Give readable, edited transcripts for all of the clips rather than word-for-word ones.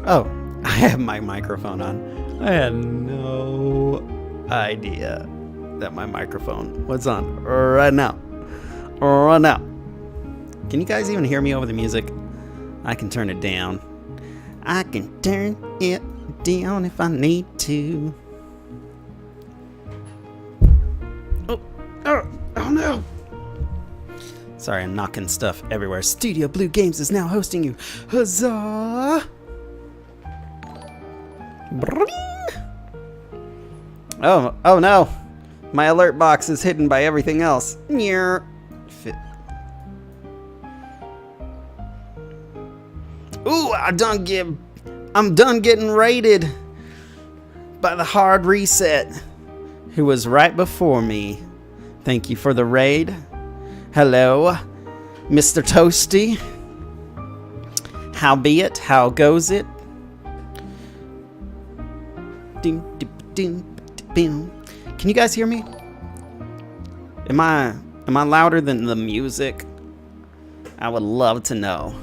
Oh, I have my microphone on. I had no idea that my microphone was on right now. Right now. Can you guys even hear me over the music? I can turn it down. I can turn it down if I need to. Oh no! Sorry, I'm knocking stuff everywhere. Studio Blue Games is now hosting you. Huzzah! Oh no! My alert box is hidden by everything else. Ooh, I'm done getting raided by the hard reset, who was right before me. Thank you for the raid. Hello, Mr. Toasty. How be it? How goes it? Can you guys hear me? Am I louder than the music? I would love to know.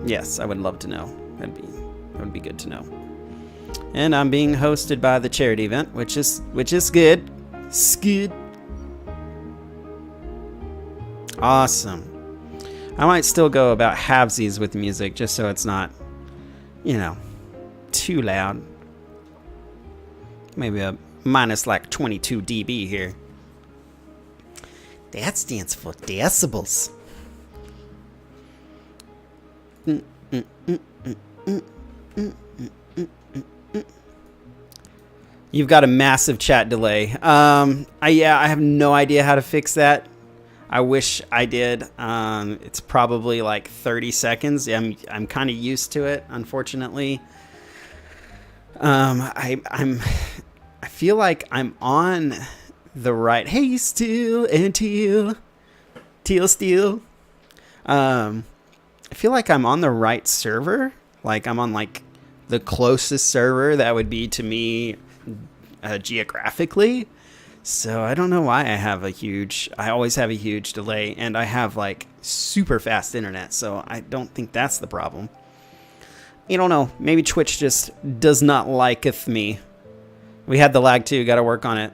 Yes, I would love to know. That would be good to know. And I'm being hosted by the charity event, which is good. It's good. Awesome. I might still go about halvesies with music, just so it's not, too loud. Maybe a minus like 22 dB here. That stands for decibels. You've got a massive chat delay. I have no idea how to fix that. I wish I did. It's probably like 30 seconds. I'm kind of used to it, unfortunately. I feel like I'm on the right. Hey, Steel and Teal Steel. I feel like I'm on the right server. Like I'm on like the closest server that would be to me geographically. So I don't know why I always have a huge delay, and I have like super fast internet. So I don't think that's the problem. I don't know. Maybe Twitch just does not liketh me. We had the lag too. Got to work on it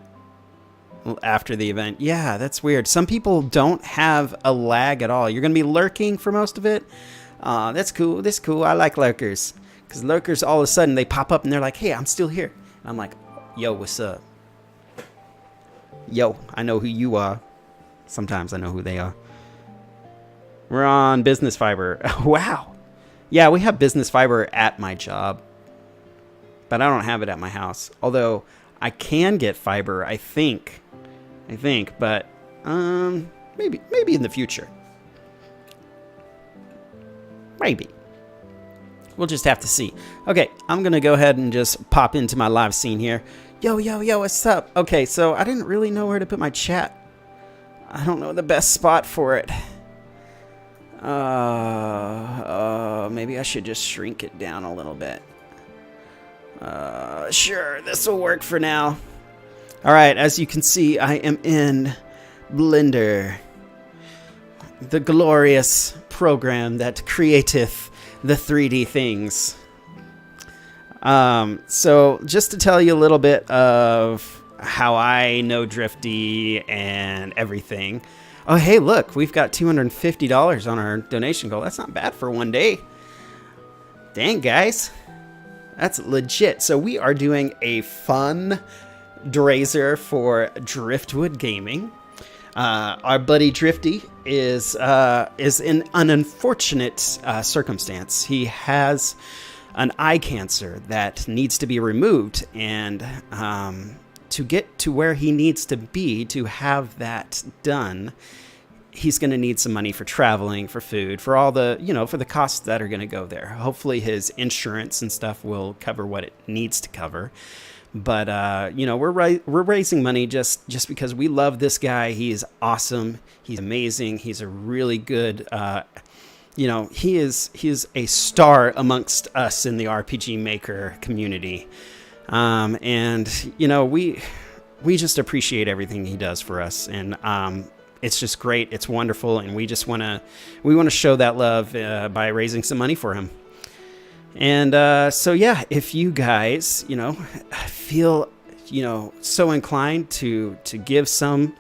after the event. Yeah, that's weird. Some people don't have a lag at all. You're going to be lurking for most of it. That's cool. That's cool. I like lurkers. Because lurkers, all of a sudden, they pop up and they're like, hey, I'm still here. And I'm like, yo, what's up? Yo, I know who you are. Sometimes I know who they are. We're on business fiber. Wow. Yeah, we have business fiber at my job. But I don't have it at my house. Although, I can get fiber, I think. But, maybe in the future. Maybe. We'll just have to see. Okay, I'm going to go ahead and just pop into my live scene here. Yo, what's up? Okay, so I didn't really know where to put my chat. I don't know the best spot for it. Maybe I should just shrink it down a little bit. Sure, this will work for now. All right, as you can see, I am in Blender, the glorious program that createth the 3D things. So just to tell you a little bit of how I know Drifty and everything. Oh, hey, look, we've got $250 on our donation goal. That's not bad for one day. Dang, guys. That's legit. So we are doing a FUNdraiser for Driftwood Gaming. Our buddy Drifty is in an unfortunate circumstance. He has an eye cancer that needs to be removed, and to get to where he needs to be to have that done, he's going to need some money for traveling, for food, for all the, for the costs that are going to go there. Hopefully his insurance and stuff will cover what it needs to cover. But, we're raising money just because we love this guy. He is awesome. He's amazing. He's a really good, he is a star amongst us in the RPG Maker community. We just appreciate everything he does for us. And it's just great. It's wonderful. And we want to show that love by raising some money for him. And so, yeah, if you guys, feel, so inclined to give some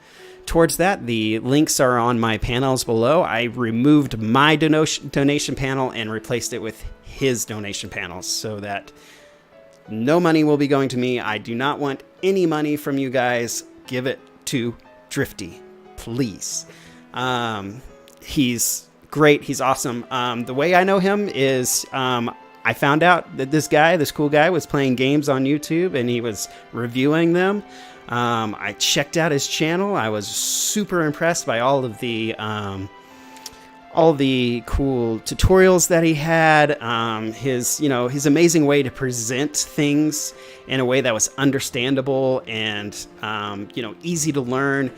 towards that, the links are on my panels below. I removed my donation panel and replaced it with his donation panels so that no money will be going to me. I do not want any money from you guys. Give it to Drifty, please. He's great. He's awesome. The way I know him is I found out that this cool guy was playing games on YouTube and he was reviewing them. I checked out his channel. I was super impressed by all the cool tutorials that he had, his amazing way to present things in a way that was understandable and, easy to learn.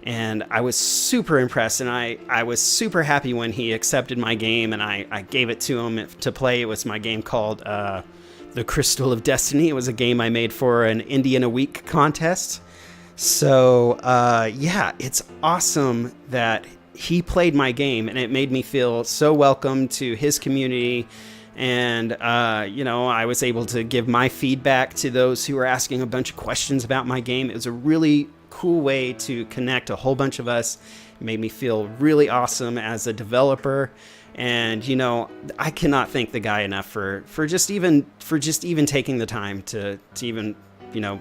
And I was super impressed, and I was super happy when he accepted my game, and I gave it to him to play. It was my game called The Crystal of Destiny. It was a game I made for an Indie in a Week contest. So, it's awesome that he played my game, and it made me feel so welcome to his community. And, I was able to give my feedback to those who were asking a bunch of questions about my game. It was a really cool way to connect a whole bunch of us. It made me feel really awesome as a developer. And, I cannot thank the guy enough for just even taking the time to even,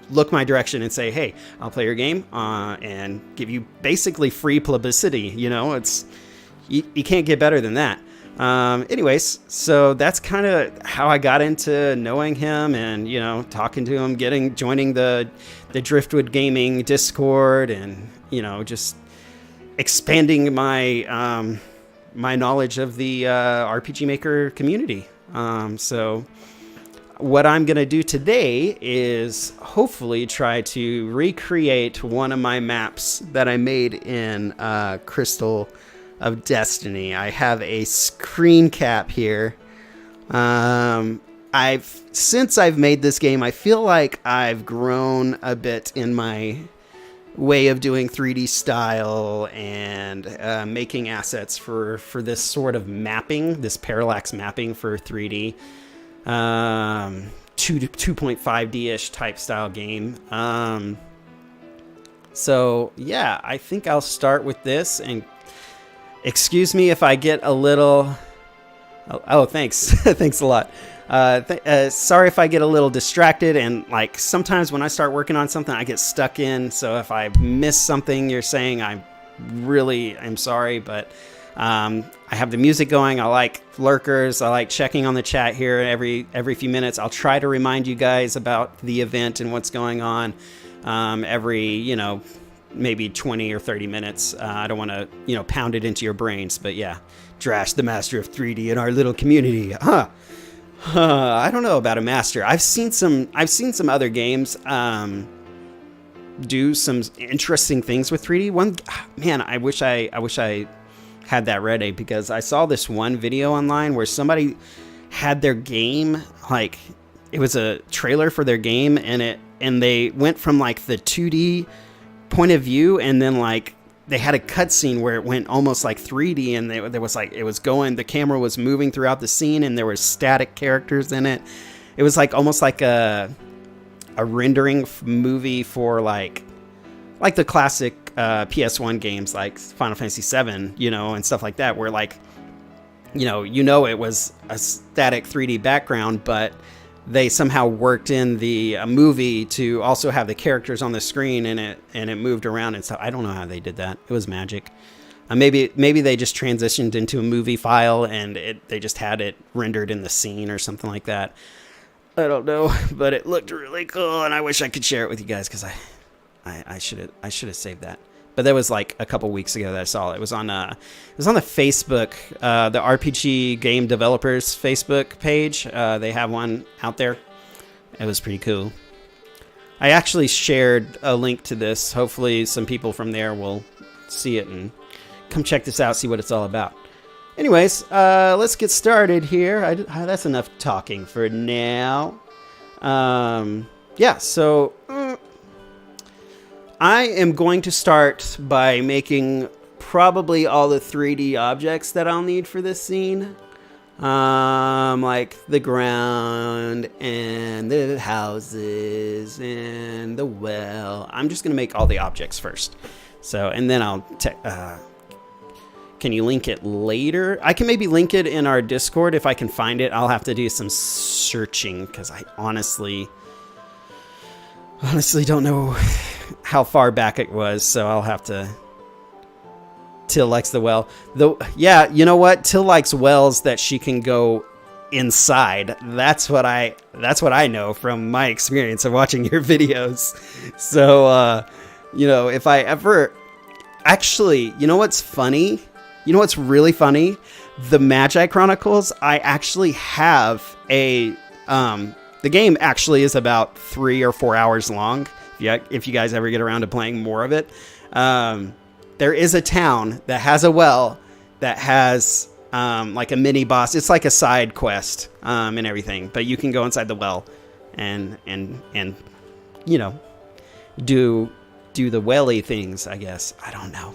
look my direction and say, hey, I'll play your game, and give you basically free publicity. You can't get better than that. Anyways, so that's kind of how I got into knowing him and, talking to him, joining the Driftwood Gaming Discord and, just expanding my, my knowledge of the, RPG Maker community. So what I'm going to do today is hopefully try to recreate one of my maps that I made in, Crystal of Destiny. I have a screen cap here. Since I've made this game, I feel like I've grown a bit in my way of doing 3D style and making assets for this sort of mapping, this parallax mapping for 3D, 2.5D-ish type style game. So yeah, I think I'll start with this, and excuse me if I get a little... Oh, thanks. Thanks a lot. Sorry if I get a little distracted, and sometimes when I start working on something, I get stuck in. So if I miss something you're saying, I really am sorry, but I have the music going. I like lurkers. I like checking on the chat here every few minutes. I'll try to remind you guys about the event and what's going on every, maybe 20 or 30 minutes. I don't want to, pound it into your brains, but yeah, Drash, the master of 3D in our little community. I don't know about a master. I've seen some other games do some interesting things with 3D. I wish I had that ready, because I saw this one video online where somebody had their game, it was a trailer for their game, and they went from the 2D point of view, and then they had a cutscene where it went almost like 3D, and there was the camera was moving throughout the scene, and there were static characters in it. It was almost like a rendering movie for the classic PS1 games like Final Fantasy VII, and stuff like that, where it was a static 3D background, but they somehow worked in the movie to also have the characters on the screen, and it moved around and stuff. I don't know how they did that. It was magic. Maybe they just transitioned into a movie file and they just had it rendered in the scene or something like that. I don't know, but it looked really cool, and I wish I could share it with you guys, because I should have saved that. But that was a couple weeks ago that I saw it. It was on the Facebook, the RPG Game Developers Facebook page. They have one out there. It was pretty cool. I actually shared a link to this. Hopefully some people from there will see it and come check this out, see what it's all about. Anyways, let's get started here. That's enough talking for now. So I am going to start by making probably all the 3D objects that I'll need for this scene. Like the ground and the houses and the well. I'm just gonna make all the objects first. So, and then I'll can you link it later? I can maybe link it in our Discord if I can find it. I'll have to do some searching because I honestly don't know how far back it was. So I'll have to. Till likes the well. Yeah, you know what? Till likes wells that she can go inside. That's what I know from my experience of watching your videos. So, you know, if I ever actually, you know what's funny? You know what's really funny? The Magi Chronicles, I actually have a the game actually is about 3 or 4 hours long. If you guys ever get around to playing more of it. There is a town that has a well that has like a mini boss. It's like a side quest and everything, but you can go inside the well and you know do the welly things. I guess I don't know,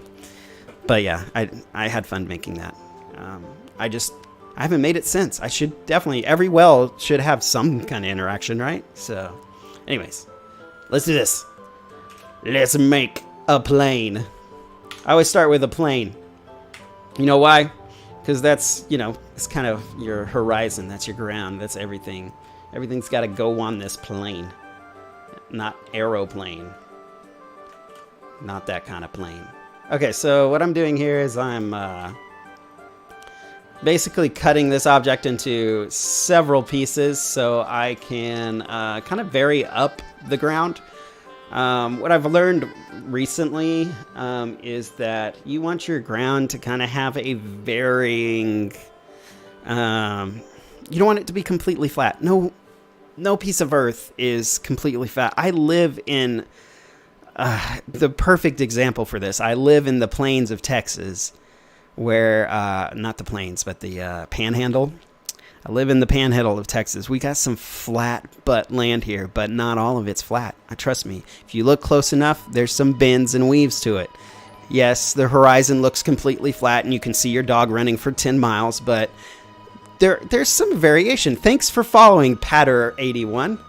but yeah, I had fun making that. I haven't made it since. I should definitely. Every well should have some kind of interaction, right? So, anyways, let's do this. Let's make a plane. I always start with a plane. You know why? Because that's, you know, it's kind of your horizon. That's your ground. That's everything. Everything's got to go on this plane. Not aeroplane. Not that kind of plane. Okay, so what I'm doing here is I'm basically cutting this object into several pieces so I can kind of vary up the ground. What I've learned recently is that you want your ground to kind of have a varying... you don't want it to be completely flat. No piece of earth is completely flat. I live in... the perfect example for this. I live in the plains of Texas, where... not the plains, but the panhandle. I live in the panhandle of Texas. We got some flat butt land here, but not all of it's flat. Trust me. If you look close enough, there's some bends and weaves to it. Yes, the horizon looks completely flat, and you can see your dog running for 10 miles, but there's some variation. Thanks for following Patter81.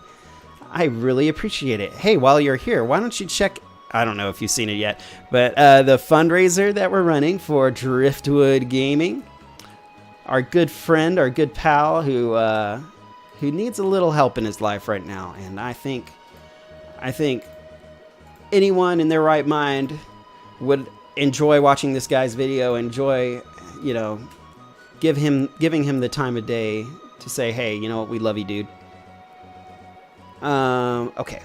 I really appreciate it. Hey, while you're here, why don't you check... I don't know if you've seen it yet, but the fundraiser that we're running for Driftwood Gaming. Our good friend, our good pal, who needs a little help in his life right now, and I think anyone in their right mind would enjoy watching this guy's video. Enjoy, you know, giving him the time of day to say, hey, you know what, we love you, dude. Okay,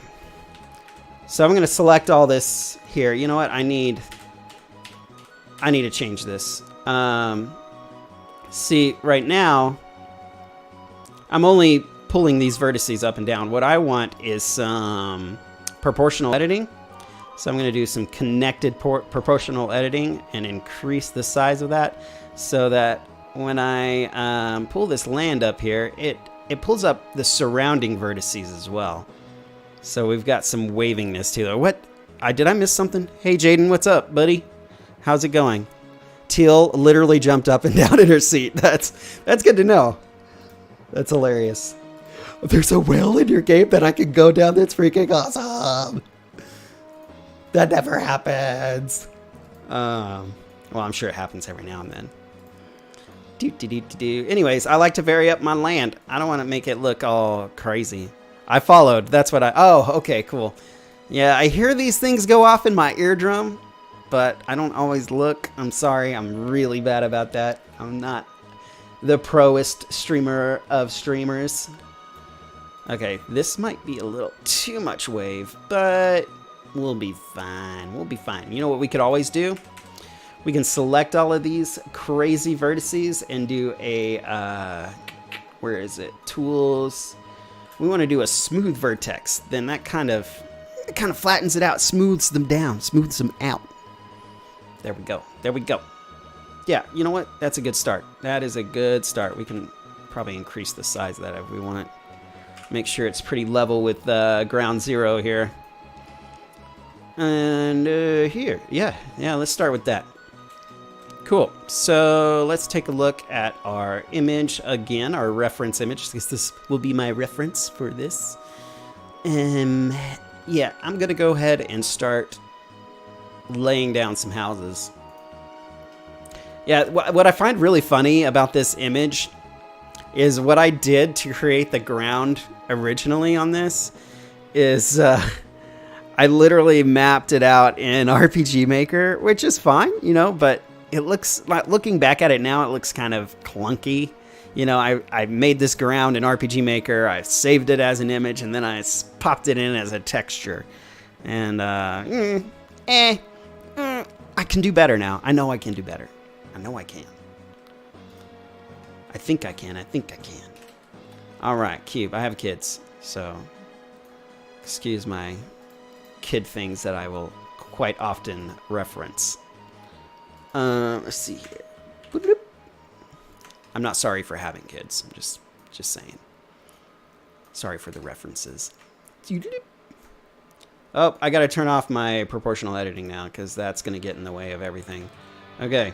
so I'm gonna select all this here. You know what? I need to change this. See, right now, I'm only pulling these vertices up and down. What I want is some proportional editing. So I'm going to do some connected proportional editing and increase the size of that so that when I pull this land up here, it pulls up the surrounding vertices as well. So we've got some wavingness to it. What? Did I miss something? Hey, Jaden, what's up, buddy? How's it going? Teal literally jumped up and down in her seat. That's good to know. That's hilarious. There's a well in your game that I can go down. That's freaking awesome. That never happens. Well, I'm sure it happens every now and then. Anyways, I like to vary up my land. I don't want to make it look all crazy. I followed. That's what oh, okay, cool. Yeah, I hear these things go off in my eardrum, but I don't always look. I'm sorry. I'm really bad about that. I'm not the proest streamer of streamers. Okay, this might be a little too much wave, but we'll be fine. We'll be fine. You know what we could always do? We can select all of these crazy vertices and do a, where is it? Tools. We want to do a smooth vertex. Then that kind of flattens it out, smooths them down, smooths them out. There we go. There we go. Yeah, you know what? That's a good start. That is a good start. We can probably increase the size of that if we want. Make sure it's pretty level with ground zero here. And here, yeah, let's start with that. Cool. So let's take a look at our image again, our reference image, because this will be my reference for this. Yeah, I'm going to go ahead and start laying down some houses. Yeah, what I find really funny about this image is what I did to create the ground originally on this is I literally mapped it out in RPG Maker, which is fine, you know, but it looks like, looking back at it now, it looks kind of clunky. You know, I made this ground in RPG Maker, I saved it as an image, and then I popped it in as a texture. And, I can do better now. I know I can do better. I know I can. I think I can. I think I can. All right, cube. I have kids, so excuse my kid things that I will quite often reference. Let's see here. Boop-a-doop. I'm not sorry for having kids. I'm just saying. Sorry for the references. Oh, I gotta turn off my proportional editing now because that's gonna get in the way of everything. Okay.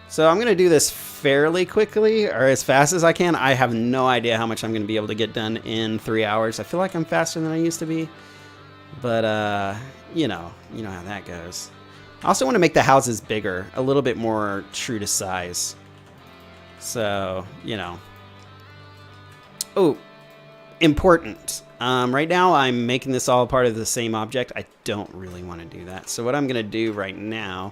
So I'm gonna do this fairly quickly, or as fast as I can. I have no idea how much I'm gonna be able to get done in 3 hours. I feel like I'm faster than I used to be, but you know how that goes. I also want to make the houses bigger, a little bit more true to size. So, you know. Oh, important. Right now I'm making this all part of the same object. I don't really want to do that. So what I'm going to do right now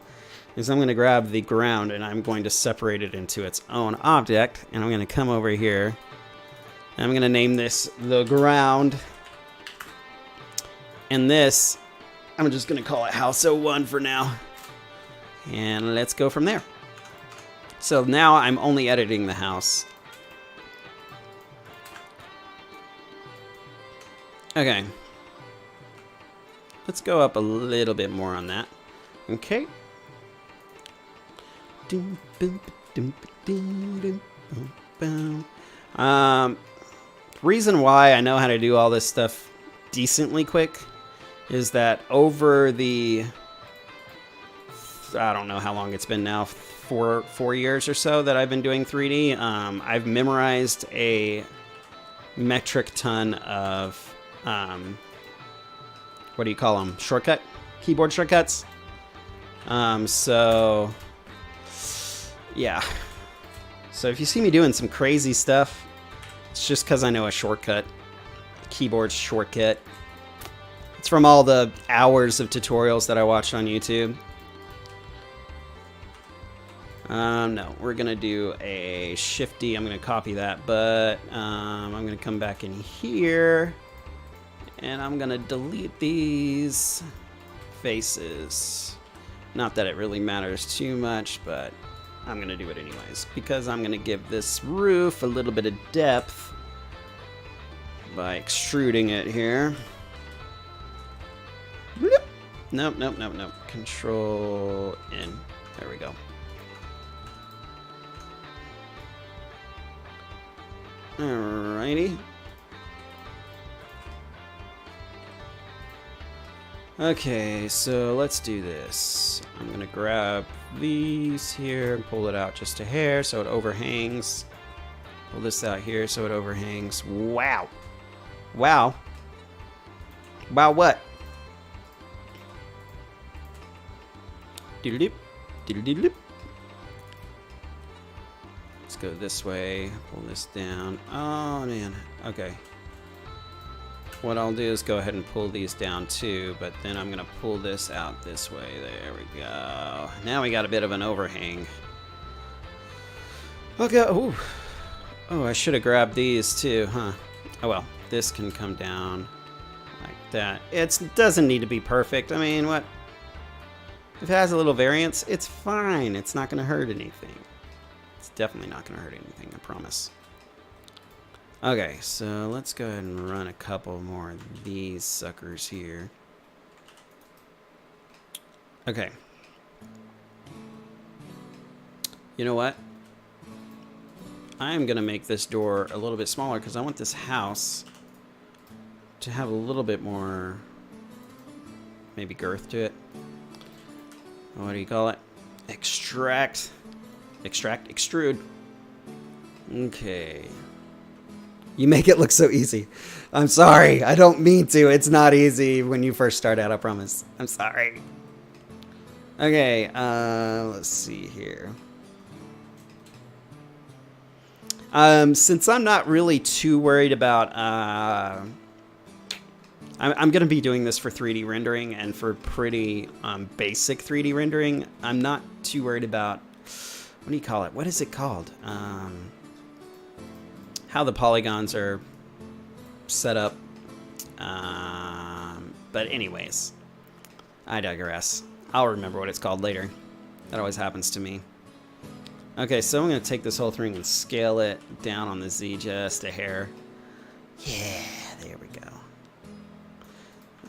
is I'm going to grab the ground and I'm going to separate it into its own object. And I'm going to come over here. And I'm going to name this the ground. And this, I'm just going to call it House 01 for now. And let's go from there. So now I'm only editing the house. Okay. Let's go up a little bit more on that. Okay. Reason why I know how to do all this stuff decently quick is that over the, I don't know how long it's been now, four years or so that I've been doing 3D, I've memorized a metric ton of, what do you call them? Keyboard shortcuts. So, yeah. So if you see me doing some crazy stuff, it's just because I know a shortcut, keyboard shortcut. It's from all the hours of tutorials that I watched on YouTube. No, we're going to do a shifty. I'm going to copy that, but I'm going to come back in here and I'm going to delete these faces. Not that it really matters too much, but I'm going to do it anyways because I'm going to give this roof a little bit of depth by extruding it here. Nope. Control N. There we go. Alrighty. Okay, so let's do this. I'm gonna grab these here and pull it out just a hair so it overhangs. Pull this out here so it overhangs. Wow. Wow. Wow what? Doodle-doop. Doodle-doodle-doop. Let's go this way. Pull this down. Oh, man. Okay. What I'll do is go ahead and pull these down too, but then I'm going to pull this out this way. There we go. Now we got a bit of an overhang. Okay. Ooh. Oh, I should have grabbed these too, huh? Oh, well. This can come down like that. It doesn't need to be perfect. I mean, what? If it has a little variance, it's fine. It's not going to hurt anything. It's definitely not going to hurt anything, I promise. Okay, so let's go ahead and run a couple more of these suckers here. Okay. You know what? I'm going to make this door a little bit smaller because I want this house to have a little bit more, maybe girth to it. What do you call it? Extract, extrude. Okay. You make it look so easy. I'm sorry. I don't mean to. It's not easy when you first start out, I promise. I'm sorry. Okay, let's see here. Since I'm not really too worried about... I'm going to be doing this for 3D rendering and for pretty basic 3D rendering. I'm not too worried about... What do you call it? What is it called? How the polygons are set up. But anyways, I digress. I'll remember what it's called later. That always happens to me. Okay, so I'm going to take this whole thing and scale it down on the Z just a hair. Yeah, there we go.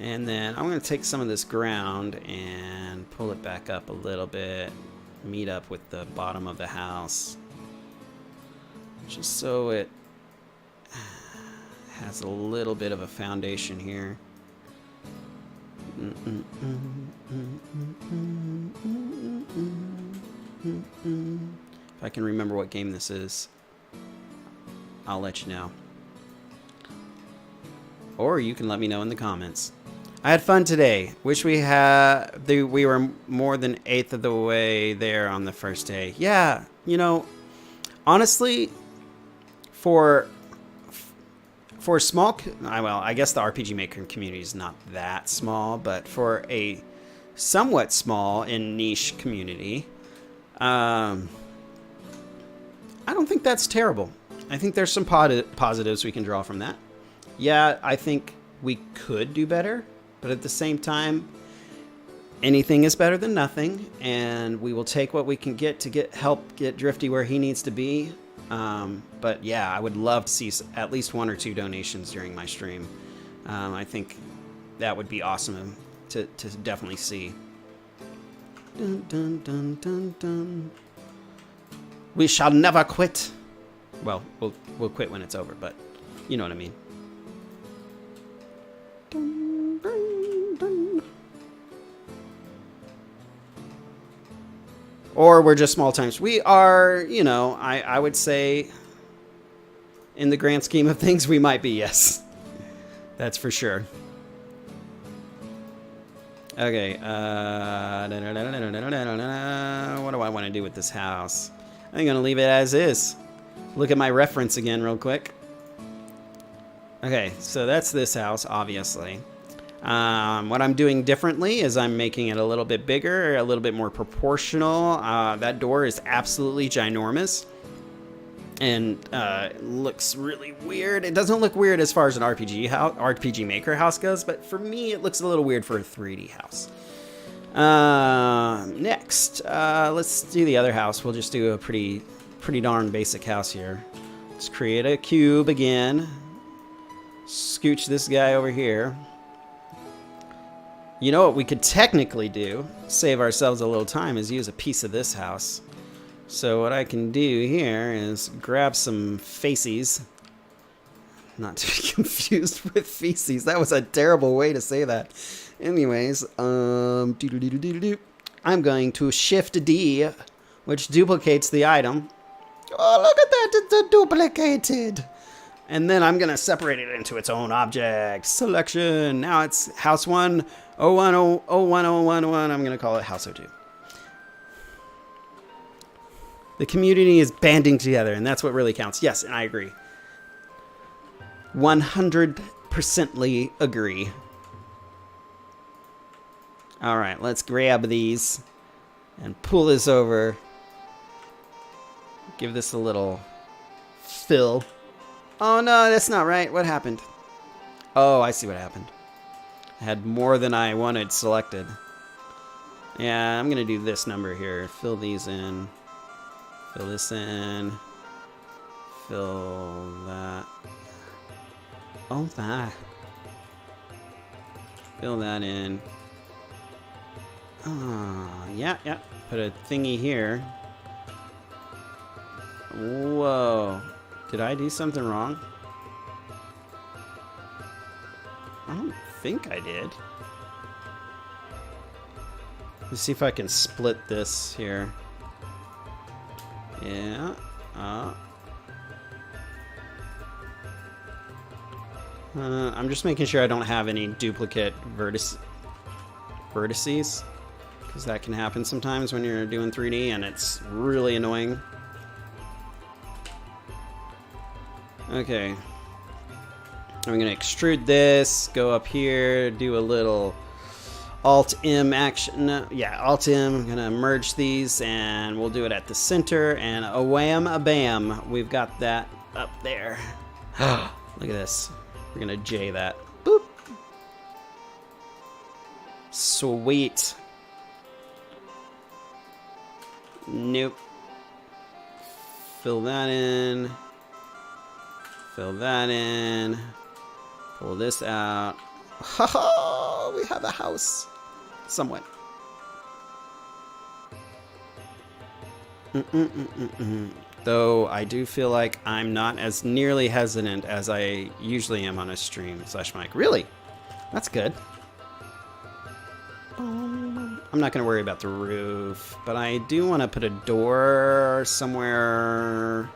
And then I'm going to take some of this ground and pull it back up a little bit. Meet up with the bottom of the house. Just so it has a little bit of a foundation here. If I can remember what game this is, I'll let you know. Or you can let me know in the comments. I had fun today. Wish we were more than 1/8 of the way there on the first day. Yeah, you know, honestly, for small, well, I guess the RPG Maker community is not that small, but for a somewhat small and niche community, I don't think that's terrible. I think there's some positives we can draw from that. Yeah, I think we could do better, but at the same time, anything is better than nothing, and we will take what we can get to help get Drifty where he needs to be. But yeah, I would love to see at least 1 or 2 donations during my stream. I think that would be awesome to definitely see. Dun, dun, dun, dun, dun. We shall never quit. Well, we'll quit when it's over, but you know what I mean. Dun, dun, dun. Or we're just small times. We are, you know, I would say, in the grand scheme of things, we might be, yes. That's for sure. Okay, what do I want to do with this house? I'm going to leave it as is. Look at my reference again real quick. Okay, so that's this house, obviously. What I'm doing differently is I'm making it a little bit bigger, a little bit more proportional. That door is absolutely ginormous. And it looks really weird. It doesn't look weird as far as an RPG Maker house goes, but for me, it looks a little weird for a 3D house. Next, let's do the other house. We'll just do a pretty darn basic house here. Let's create a cube again. Scooch this guy over here. You know what we could technically do, save ourselves a little time, is use a piece of this house. So what I can do here is grab some faces. Not to be confused with feces. That was a terrible way to say that. Anyways, I'm going to Shift D, which duplicates the item. Oh, look at that, it's duplicated. And then I'm going to separate it into its own object. Selection. Now it's House 1, 010101. I'm going to call it House 02. The community is banding together, and that's what really counts. Yes, and I agree. 100%ly agree. All right, let's grab these and pull this over. Give this a little fill. Oh, no, that's not right. What happened? Oh, I see what happened. I had more than I wanted selected. Yeah, I'm going to do this number here. Fill these in. Fill this in. Fill that. Oh, my. Fill that in. Yeah. Put a thingy here. Whoa. Did I do something wrong? I don't think I did. Let's see if I can split this here. Yeah. I'm just making sure I don't have any duplicate vertices, because that can happen sometimes when you're doing 3D and it's really annoying. Okay. I'm going to extrude this, go up here, do a little Alt-M action. No, yeah, Alt-M. I'm going to merge these, and we'll do it at the center, and a wham-a-bam. We've got that up there. Look at this. We're going to J that. Boop. Sweet. Nope. Fill that in. Fill that in. Pull this out. Ha ha! We have a house. Somewhat. Though I do feel like I'm not as nearly hesitant as I usually am on a stream / mic. Really? That's good. I'm not going to worry about the roof, but I do want to put a door somewhere.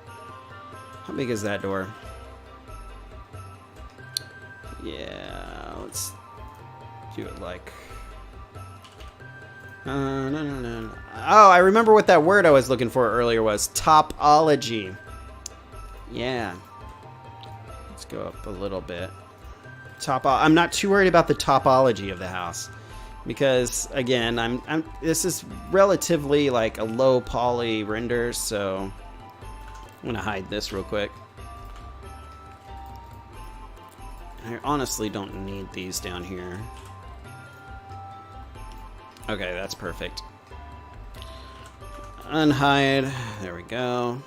How big is that door? Yeah, let's do it like... no. Oh, I remember what that word I was looking for earlier was. Topology. Yeah. Let's go up a little bit. I'm not too worried about the topology of the house, because again, this is relatively like a low poly render, so I'm gonna hide this real quick. I honestly don't need these down here. Okay, that's perfect. Unhide. There we go.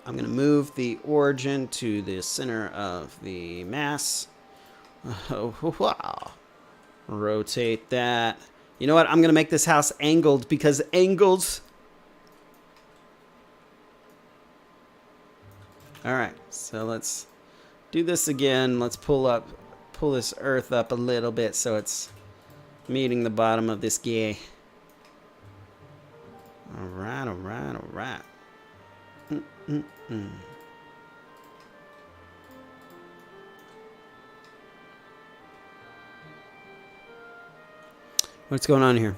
I'm going to move the origin to the center of the mass. Oh, wow. Rotate that. You know what? I'm going to make this house angled, because angles... Alright, so let's do this again. Let's pull this earth up a little bit so it's meeting the bottom of this guy. Alright. What's going on here?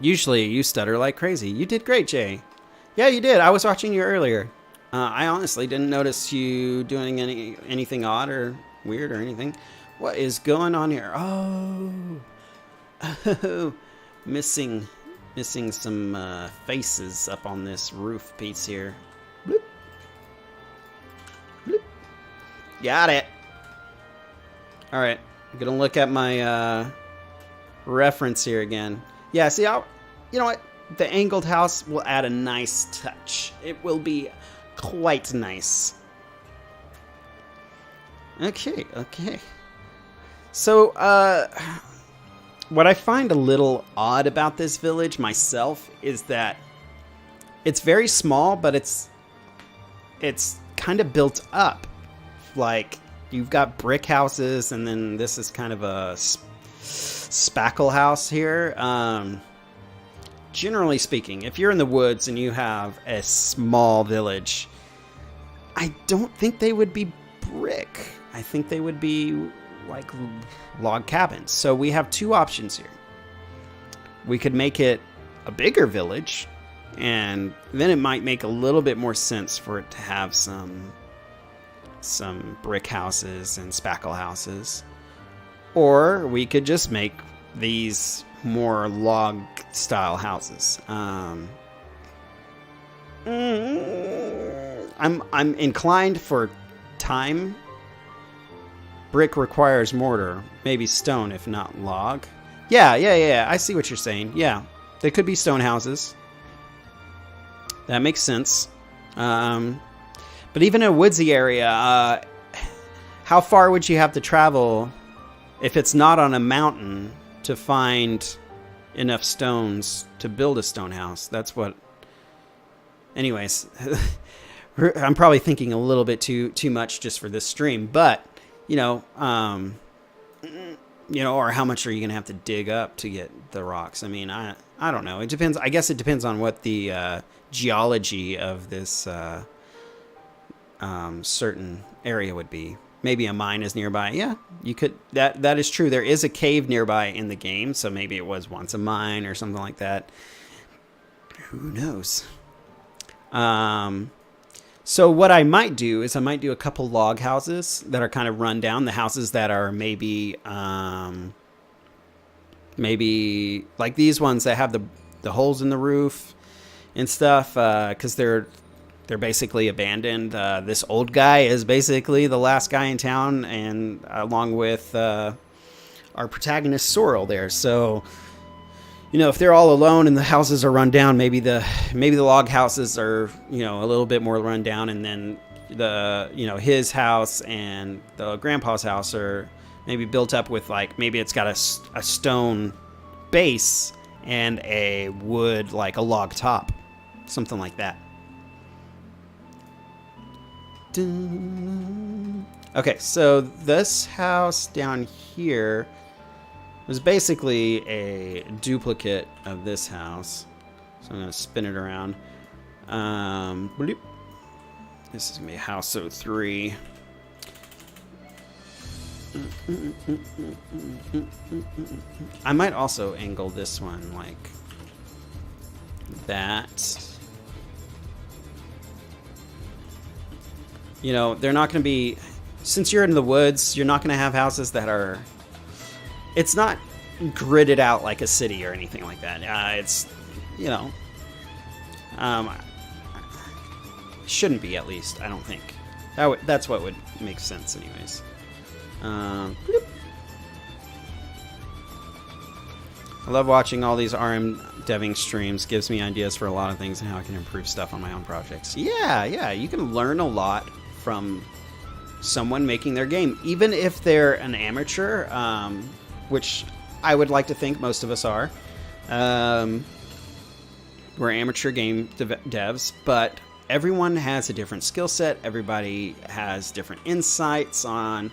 Usually you stutter like crazy. You did great, Jay. Yeah, you did. I was watching you earlier. I honestly didn't notice you doing anything odd or weird or anything. What is going on here? Oh, missing some faces up on this roof piece here. Bloop. Bloop. Got it. All right, I'm gonna look at my reference here again. Yeah, see how, you know what? The angled house will add a nice touch. It will be quite nice. Okay. So, what I find a little odd about this village myself is that it's very small, but it's kind of built up. Like, you've got brick houses, and then this is kind of a spackle house here. Generally speaking, if you're in the woods and you have a small village, I don't think they would be brick. I think they would be like log cabins. So we have two options here. We could make it a bigger village, and then it might make a little bit more sense for it to have some brick houses and spackle houses. Or we could just make these more log style houses. I'm inclined for time. Brick requires mortar, maybe stone if not log. Yeah, I see what you're saying. Yeah, they could be stone houses. That makes sense. But even in a woodsy area, how far would you have to travel if it's not on a mountain to find enough stones to build a stone house? That's what... Anyways, I'm probably thinking a little bit too much just for this stream, but, you know, You know, or how much are you going to have to dig up to get the rocks? I mean, I don't know. It depends. I guess it depends on what the geology of this certain area would be. Maybe a mine is nearby. Yeah, you could. That is true. There is a cave nearby in the game, so maybe it was once a mine or something like that. Who knows? So what I might do is I might do a couple log houses that are kind of run down. The houses that are maybe like these ones that have the holes in the roof and stuff, because they're basically abandoned. This old guy is basically the last guy in town, and along with our protagonist Sorrel there. So, you know, if they're all alone and the houses are run down, maybe the log houses are, you know, a little bit more run down, and then his house and the grandpa's house are maybe built up with, like, maybe it's got a stone base and a wood, like a log top, something like that. Okay, so this house down here was basically a duplicate of this house. So I'm going to spin it around. This is going to be house 03. I might also angle this one like that. You know, they're not going to be... Since you're in the woods, you're not going to have houses that are... It's not gridded out like a city or anything like that. It's, you know... shouldn't be, at least, I don't think. That's what would make sense anyways. I love watching all these RM deving streams. Gives me ideas for a lot of things and how I can improve stuff on my own projects. Yeah, you can learn a lot from someone making their game, even if they're an amateur, which I would like to think most of us are. We're amateur game devs, but everyone has a different skill set. Everybody has different insights on,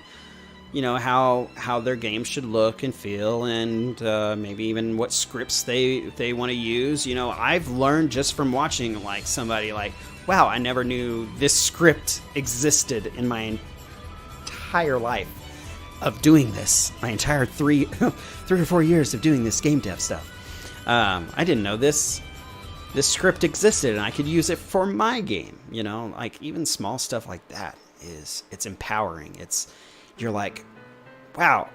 you know, how their game should look and feel, and maybe even what scripts they want to use. You know, I've learned just from watching, like, somebody like, wow, I never knew this script existed in my entire life of doing this. My entire 3 or 4 years of doing this game dev stuff. I didn't know this script existed and I could use it for my game. You know, like, even small stuff like that it's empowering. You're like, wow,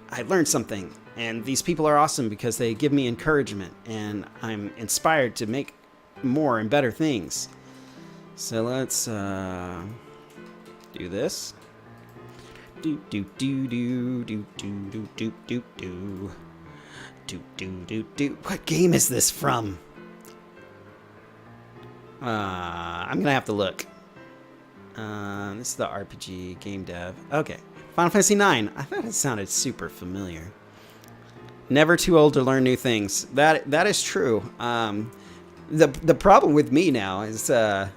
I learned something, and these people are awesome because they give me encouragement, and I'm inspired to make more and better things. So let's do this. Do do do do do do do do do do do do do. What game is this from? I'm gonna have to look. This is the RPG game dev. Okay, Final Fantasy IX. I thought it sounded super familiar. Never too old to learn new things. That is true. The problem with me now is I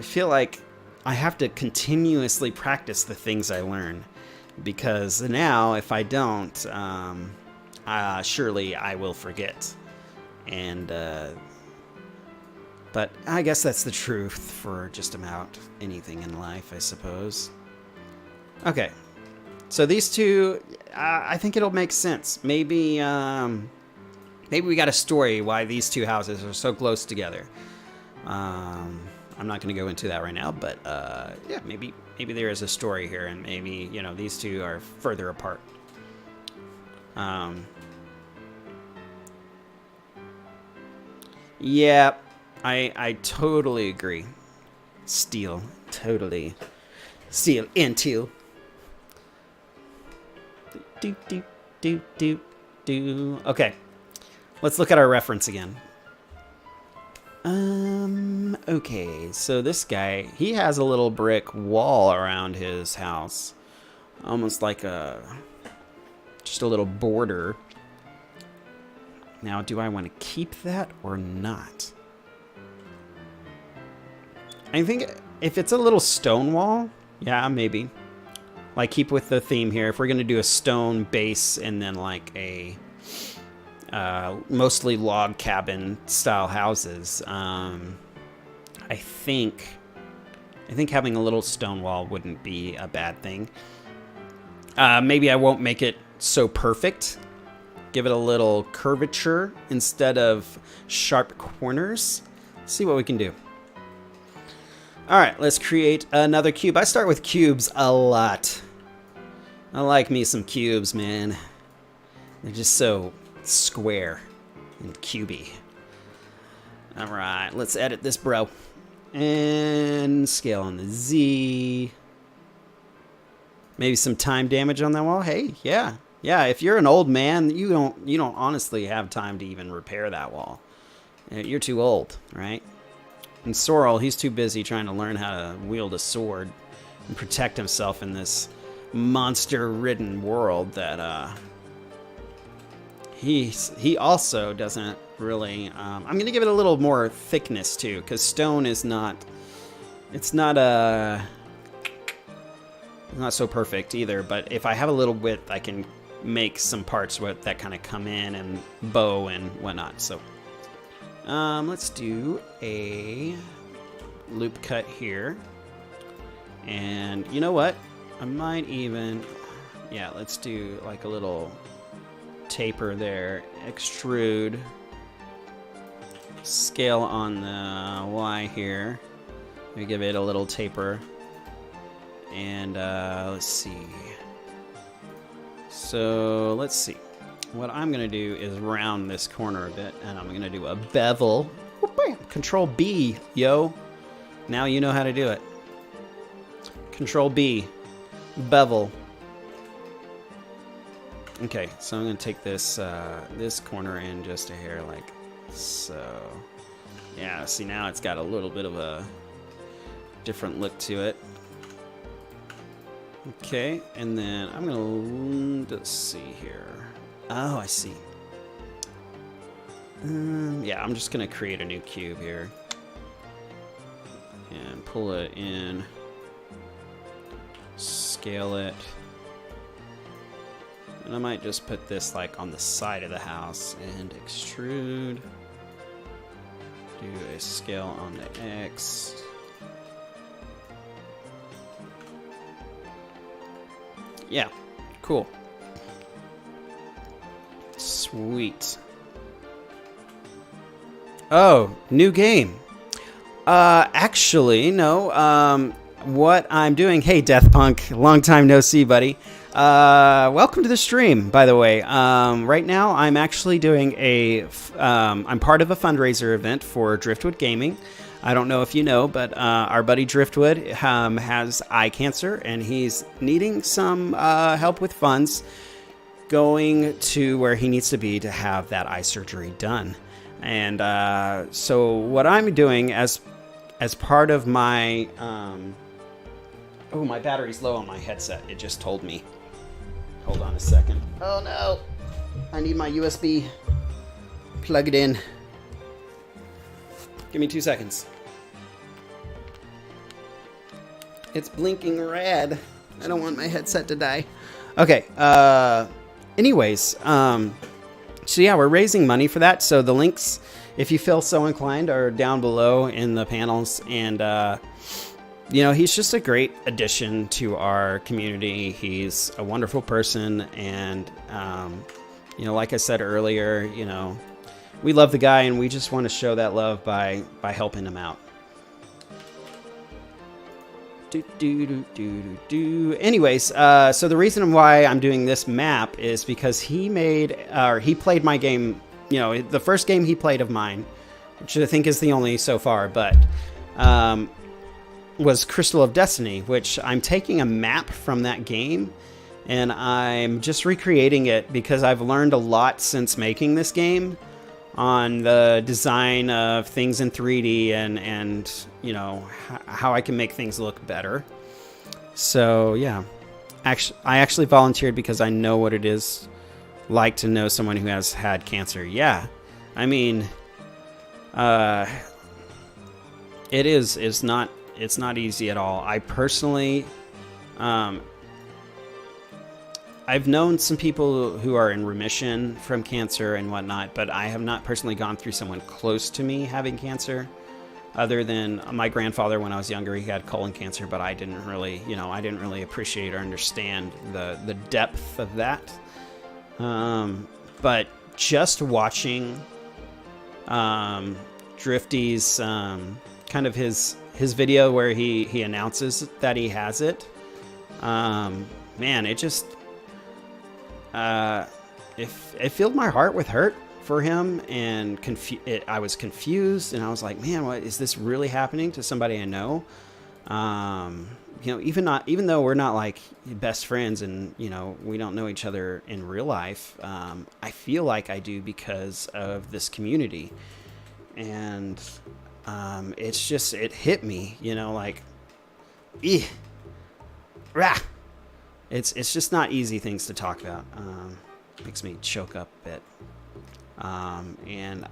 feel like I have to continuously practice the things I learn, because now if I don't, surely I will forget. And but I guess that's the truth for just about anything in life, I suppose. Okay, so these two, I think it'll make sense. Maybe we got a story why these two houses are so close together. I'm not going to go into that right now, but yeah, maybe there is a story here, and maybe, you know, these two are further apart. Yeah, I totally agree. Steel, totally. Steel into. Do. Okay, let's look at our reference again. Okay, so this guy, he has a little brick wall around his house. Almost like just a little border. Now, do I want to keep that or not? I think if it's a little stone wall, yeah, maybe. like keep with the theme here. If we're going to do a stone base and then like a mostly log cabin style houses, I think having a little stone wall wouldn't be a bad thing. Maybe I won't make it so perfect. Give it a little curvature instead of sharp corners. See what we can do. All right, let's create another cube. I start with cubes a lot. I like me some cubes, man. They're just so square and cubey. All right, let's edit this, bro. And scale on the Z. Maybe some time damage on that wall. Hey, yeah. Yeah, if you're an old man, you don't honestly have time to even repair that wall. You're too old, right? And Sorrel, he's too busy trying to learn how to wield a sword and protect himself in this monster-ridden world that he also doesn't really. I'm gonna give it a little more thickness too, because stone is not. It's not so perfect either. But if I have a little width, I can make some parts that kind of come in and bow and whatnot. So let's do a loop cut here. And you know what? I might even, yeah, let's do like a little taper there. Extrude. Scale on the Y here. We give it a little taper. And let's see. So let's see. What I'm going to do is round this corner a bit, and I'm going to do a bevel. Control B, yo. Now you know how to do it. Control B. Bevel. Okay, so I'm going to take this this corner in just a hair like so. Yeah, see now it's got a little bit of a different look to it. Okay, and then I'm going to, let's see here. Oh, I see. Yeah, I'm just going to create a new cube here. And pull it in. Scale it. And I might just put this like on the side of the house and extrude. Do a scale on the X. Yeah, cool. Sweet. Oh, new game. Actually, no. What I'm doing... Hey, Deathpunk. Long time no see, buddy. Welcome to the stream, by the way. Right now, I'm actually doing I'm part of a fundraiser event for Driftwood Gaming. I don't know if you know, but our buddy Driftwood has eye cancer, and he's needing some help with funds going to where he needs to be to have that eye surgery done. And so what I'm doing as part of my... oh, my battery's low on my headset. It just told me. Hold on a second. Oh, no. I need my USB plugged in. Give me 2 seconds. It's blinking red. I don't want my headset to die. Okay. Anyways, so yeah, we're raising money for that. So the links, if you feel so inclined, are down below in the panels. And, you know, he's just a great addition to our community. He's a wonderful person. And, you know, like I said earlier, you know, we love the guy and we just want to show that love by helping him out. Anyways, so the reason why I'm doing this map is because he played my game, you know, the first game he played of mine, which I think is the only so far, but was Crystal of Destiny, which I'm taking a map from that game and I'm just recreating it because I've learned a lot since making this game on the design of things in 3D and you know, how I can make things look better. So yeah, I actually volunteered because I know what it is like to know someone who has had cancer. Yeah, I mean, it's not easy at all. I personally, I've known some people who are in remission from cancer and whatnot, but I have not personally gone through someone close to me having cancer. Other than my grandfather, when I was younger, he had colon cancer, but I didn't really, I didn't really appreciate or understand the depth of that. But just watching Drifty's kind of his video where he announces that he has it, man, it just it filled my heart with hurt for him, and I was confused, and I was like, man, what is this really happening to somebody I know? Even though we're not like best friends, and we don't know each other in real life, I feel like I do because of this community, and it's just, it hit me, like, rah. It's just not easy things to talk about. Makes me choke up a bit. And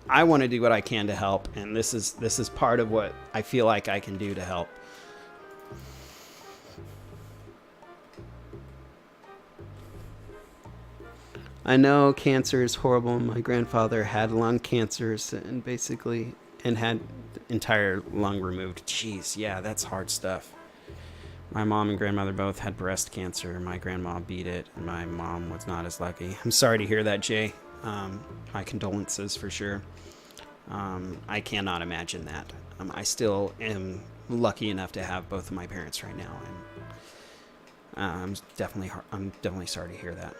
I want to do what I can to help, and this is part of what I feel like I can do to help. I know cancer is horrible. My grandfather had lung cancers and had entire lung removed. Jeez, yeah, that's hard stuff. My mom and grandmother both had breast cancer. My grandma beat it, and my mom was not as lucky. I'm sorry to hear that, Jay. My condolences for sure. I cannot imagine that. I still am lucky enough to have both of my parents right now, and I'm definitely sorry to hear that.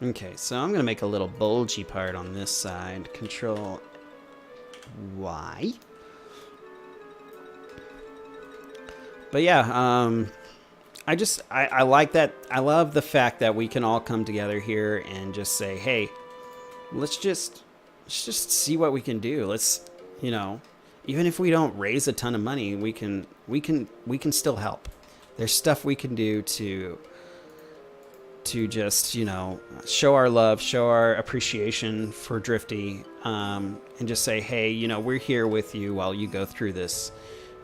Okay, so I'm gonna make a little bulgy part on this side. Control Y. But yeah, I like that. I love the fact that we can all come together here and just say, hey, let's just see what we can do. Let's, even if we don't raise a ton of money, we can still help. There's stuff we can do to just, show our love, show our appreciation for Drifty, and just say, hey, we're here with you while you go through this.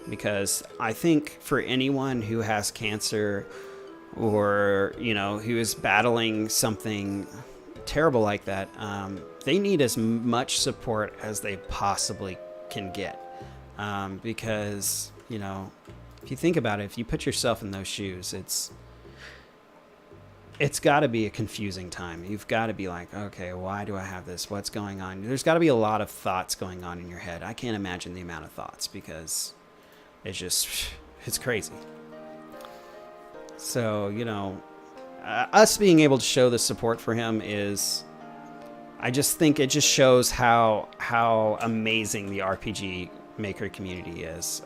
Because I think for anyone who has cancer or, who is battling something terrible like that, they need as much support as they possibly can get. Because, if you think about it, if you put yourself in those shoes, it's got to be a confusing time. You've got to be like, okay, why do I have this? What's going on? There's got to be a lot of thoughts going on in your head. I can't imagine the amount of thoughts, because it's crazy. So, us being able to show the support for him I just think it just shows how amazing the RPG Maker community is.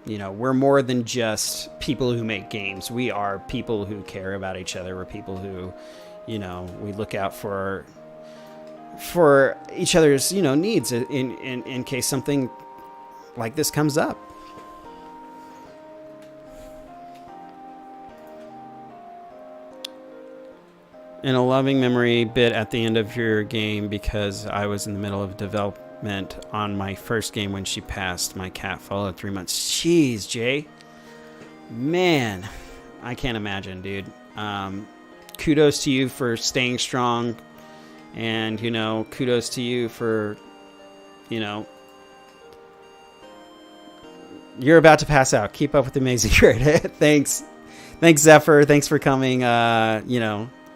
We're more than just people who make games. We are people who care about each other. We're people who, we look out for each other's, needs in case something like this comes up. In a loving memory bit at the end of your game, because I was in the middle of development on my first game when she passed. My cat followed 3 months. Jeez, Jay. Man, I can't imagine, dude. Kudos to you for staying strong, and, kudos to you for, you're about to pass out. Keep up with the amazing grid. Thanks, Zephyr. Thanks for coming.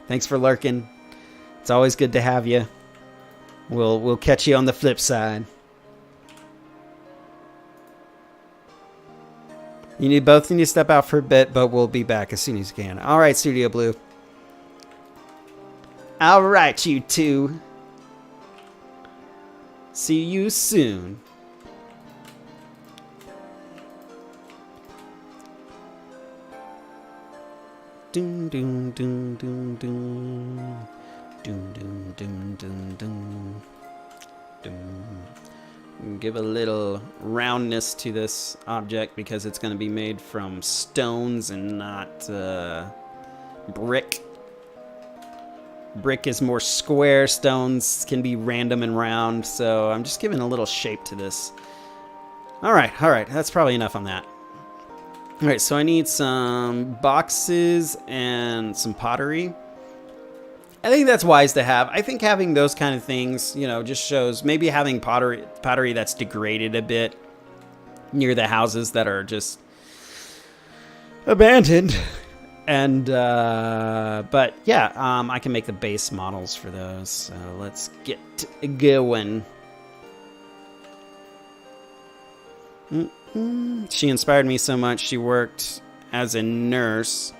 Thanks for lurking. It's always good to have you. We'll catch you on the flip side. You both need to step out for a bit, but we'll be back as soon as you can. All right, Studio Blue. All right, you two. See you soon. Doom doom doom doom doom doom doom doom doom doom doom. Give a little roundness to this object because it's going to be made from stones and not brick. Brick is more square, stones can be random and round, so I'm just giving a little shape to this. All right, that's probably enough on that. All right, so I need some boxes and some pottery. I think that's wise to have. I think having those kind of things, you know, just shows maybe having pottery that's degraded a bit near the houses that are just abandoned. And, but yeah, I can make the base models for those. So let's get going. She inspired me so much. She worked as a nurse,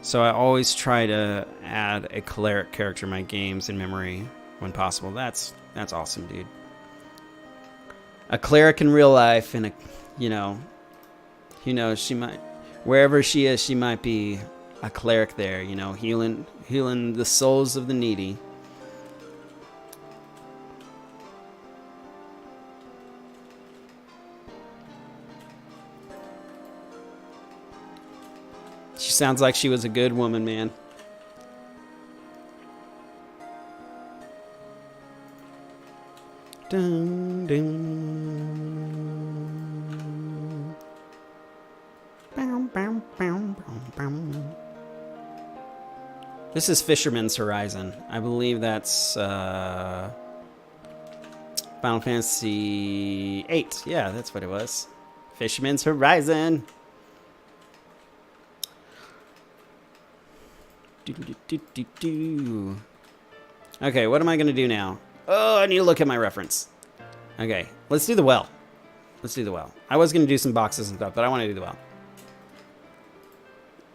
so I always try to add a cleric character in my games in memory when possible. That's awesome, dude. A cleric in real life, and you know, who knows? She might, wherever she is, she might be a cleric there. You know, healing the souls of the needy. She sounds like she was a good woman, man. Dun, dun. Bow, bow, bow, bow, bow. This is Fisherman's Horizon. I believe that's Final Fantasy VIII. Yeah, that's what it was. Fisherman's Horizon. Okay, what am I going to do now? Oh, I need to look at my reference. Okay, let's do the well. Let's do the well. I was going to do some boxes and stuff, but I want to do the well.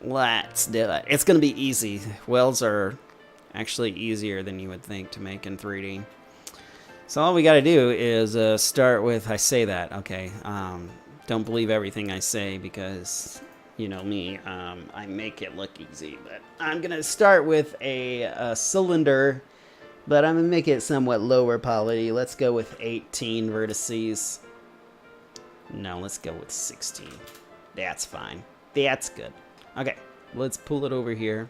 Let's do it. It's going to be easy. Wells are actually easier than you would think to make in 3D. So all we got to do is start with, I say that, okay. Don't believe everything I say because... you know me, I make it look easy, but I'm gonna start with a cylinder, but I'm gonna make it somewhat lower poly. Let's go with 18 vertices. No, let's go with 16. That's fine. That's good. Okay, let's pull it over here.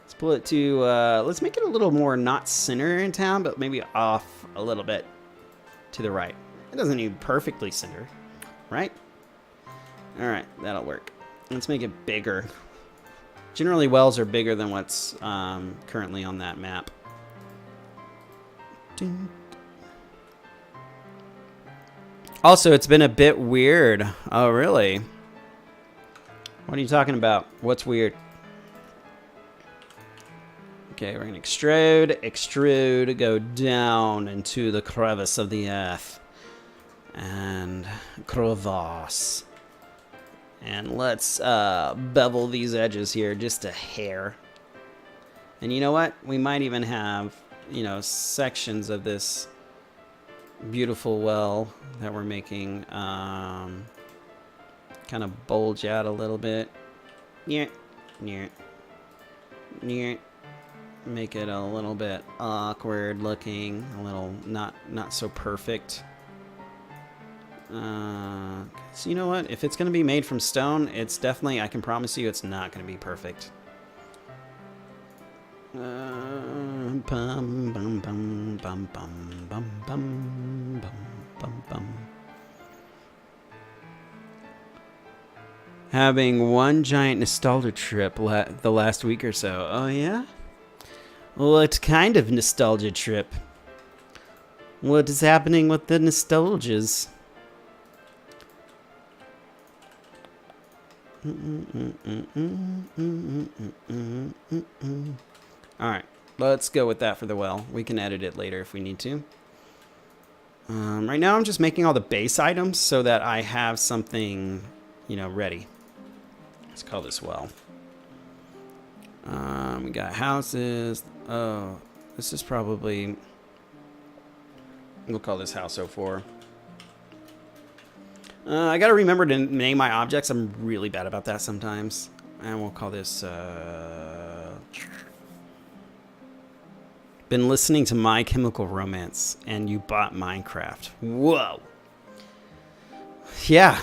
Let's pull it to, let's make it a little more not center in town, but maybe off a little bit to the right. It doesn't need perfectly center, right? All right, that'll work. Let's make it bigger. Generally, wells are bigger than what's currently on that map. Also, it's been a bit weird. Oh, really? What are you talking about? What's weird? Okay, we're going to extrude, go down into the crevice of the earth. And crevasse. And let's bevel these edges here just a hair. And you know what? We might even have, you know, sections of this beautiful well that we're making kind of bulge out a little bit. Near. Make it a little bit awkward looking, a little not so perfect. So you know what? If it's going to be made from stone, it's definitely, I can promise you, it's not going to be perfect. Having one giant nostalgia trip the last week or so. Oh yeah? What kind of nostalgia trip? What is happening with the nostalgias? Alright, let's go with that for the well. We can edit it later if we need to. Right now I'm just making all the base items so that I have something, you know, ready. Let's call this well. We got houses. Oh, this is probably... we'll call this house 04. I gotta remember to name my objects. I'm really bad about that sometimes. And we'll call this, been listening to My Chemical Romance, and you bought Minecraft. Whoa. Yeah.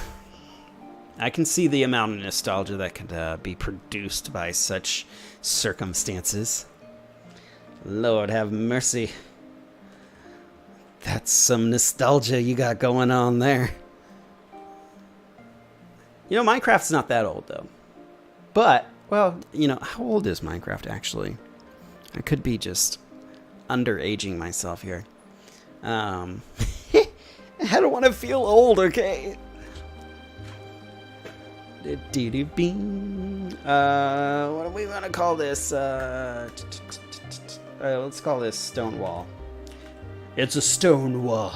I can see the amount of nostalgia that could be produced by such circumstances. Lord have mercy. That's some nostalgia you got going on there. You know, Minecraft's not that old, though. But, well, you know, how old is Minecraft, actually? I could be just underaging myself here. I don't want to feel old, okay? What do we want to call this? Let's call this stone wall. It's a stone wall.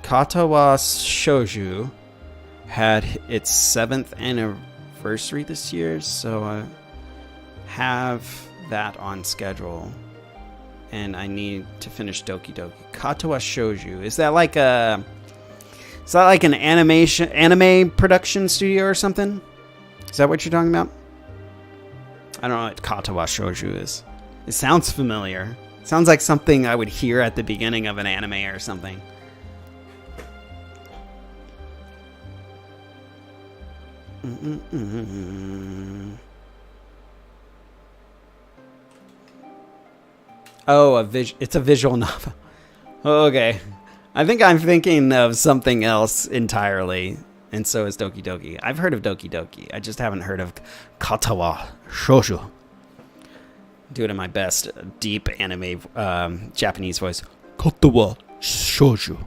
Katawa Shouju had its 7th anniversary this year, so I have that on schedule. And I need to finish Doki Doki. Katawa Shouju. Is that like an anime production studio or something? Is that what you're talking about? I don't know what Katawa Shouju is. It sounds familiar. It sounds like something I would hear at the beginning of an anime or something. Oh, it's a visual novel. Okay. I think I'm thinking of something else entirely, and so is Doki Doki. I've heard of Doki Doki. I just haven't heard of Katawa Shouju. Do it in my best deep anime Japanese voice. Katawa Shouju.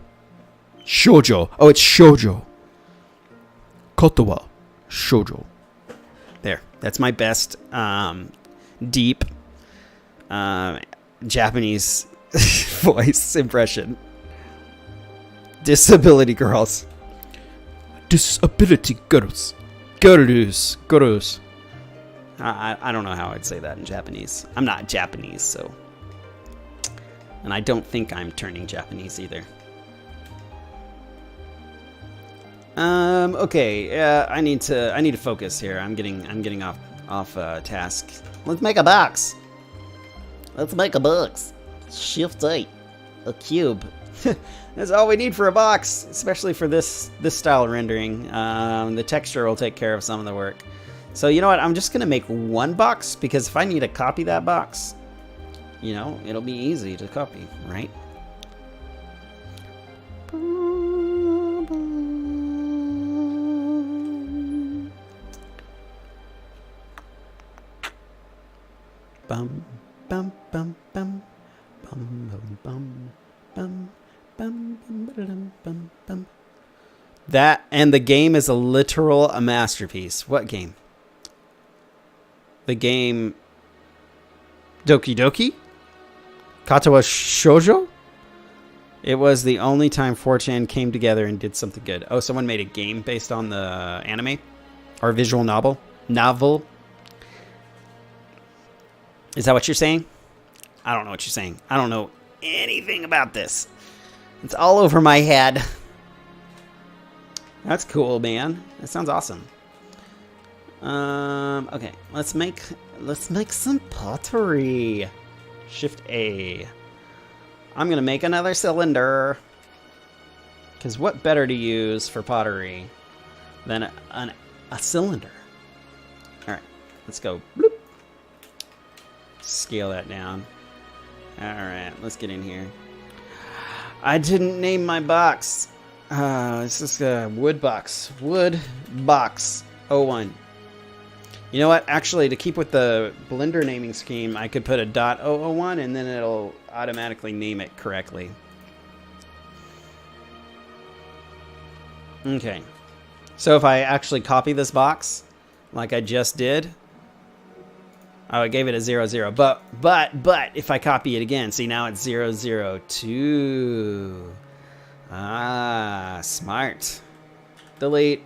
Shoujo. Oh, it's Shoujo. Katawa Shoujo. There. That's my best deep Japanese voice impression. Disability girls. Disability girls. Girls. I don't know how I'd say that in Japanese. I'm not Japanese, so. And I don't think I'm turning Japanese either. Okay. I need to focus here. I'm getting off task. Let's make a box. Shift 8. A cube. That's all we need for a box, especially for this style rendering. The texture will take care of some of the work. So you know what? I'm just gonna make one box because if I need to copy that box, you know, it'll be easy to copy, right? Bum bum bum bum bum bum bum bum bum bum bum. That and the game is a masterpiece. What game? The game Doki Doki? Katawa Shoujo? It was the only time 4chan came together and did something good. Oh, someone made a game based on the anime? Or visual novel? Is that what you're saying? I don't know what you're saying. I don't know anything about this. It's all over my head. That's cool, man. That sounds awesome. Okay, let's make some pottery. Shift A. I'm gonna make another cylinder. Because what better to use for pottery than a cylinder? Alright, let's go. Bloop. Scale that down. Alright, let's get in here. I didn't name my box. This is a wood box. Wood box 01. You know what? Actually, to keep with the Blender naming scheme, I could put a .001 and then it'll automatically name it correctly. Okay. So if I actually copy this box, like I just did, oh, I gave it a 00. But if I copy it again, see now it's 002. Ah, smart. Delete.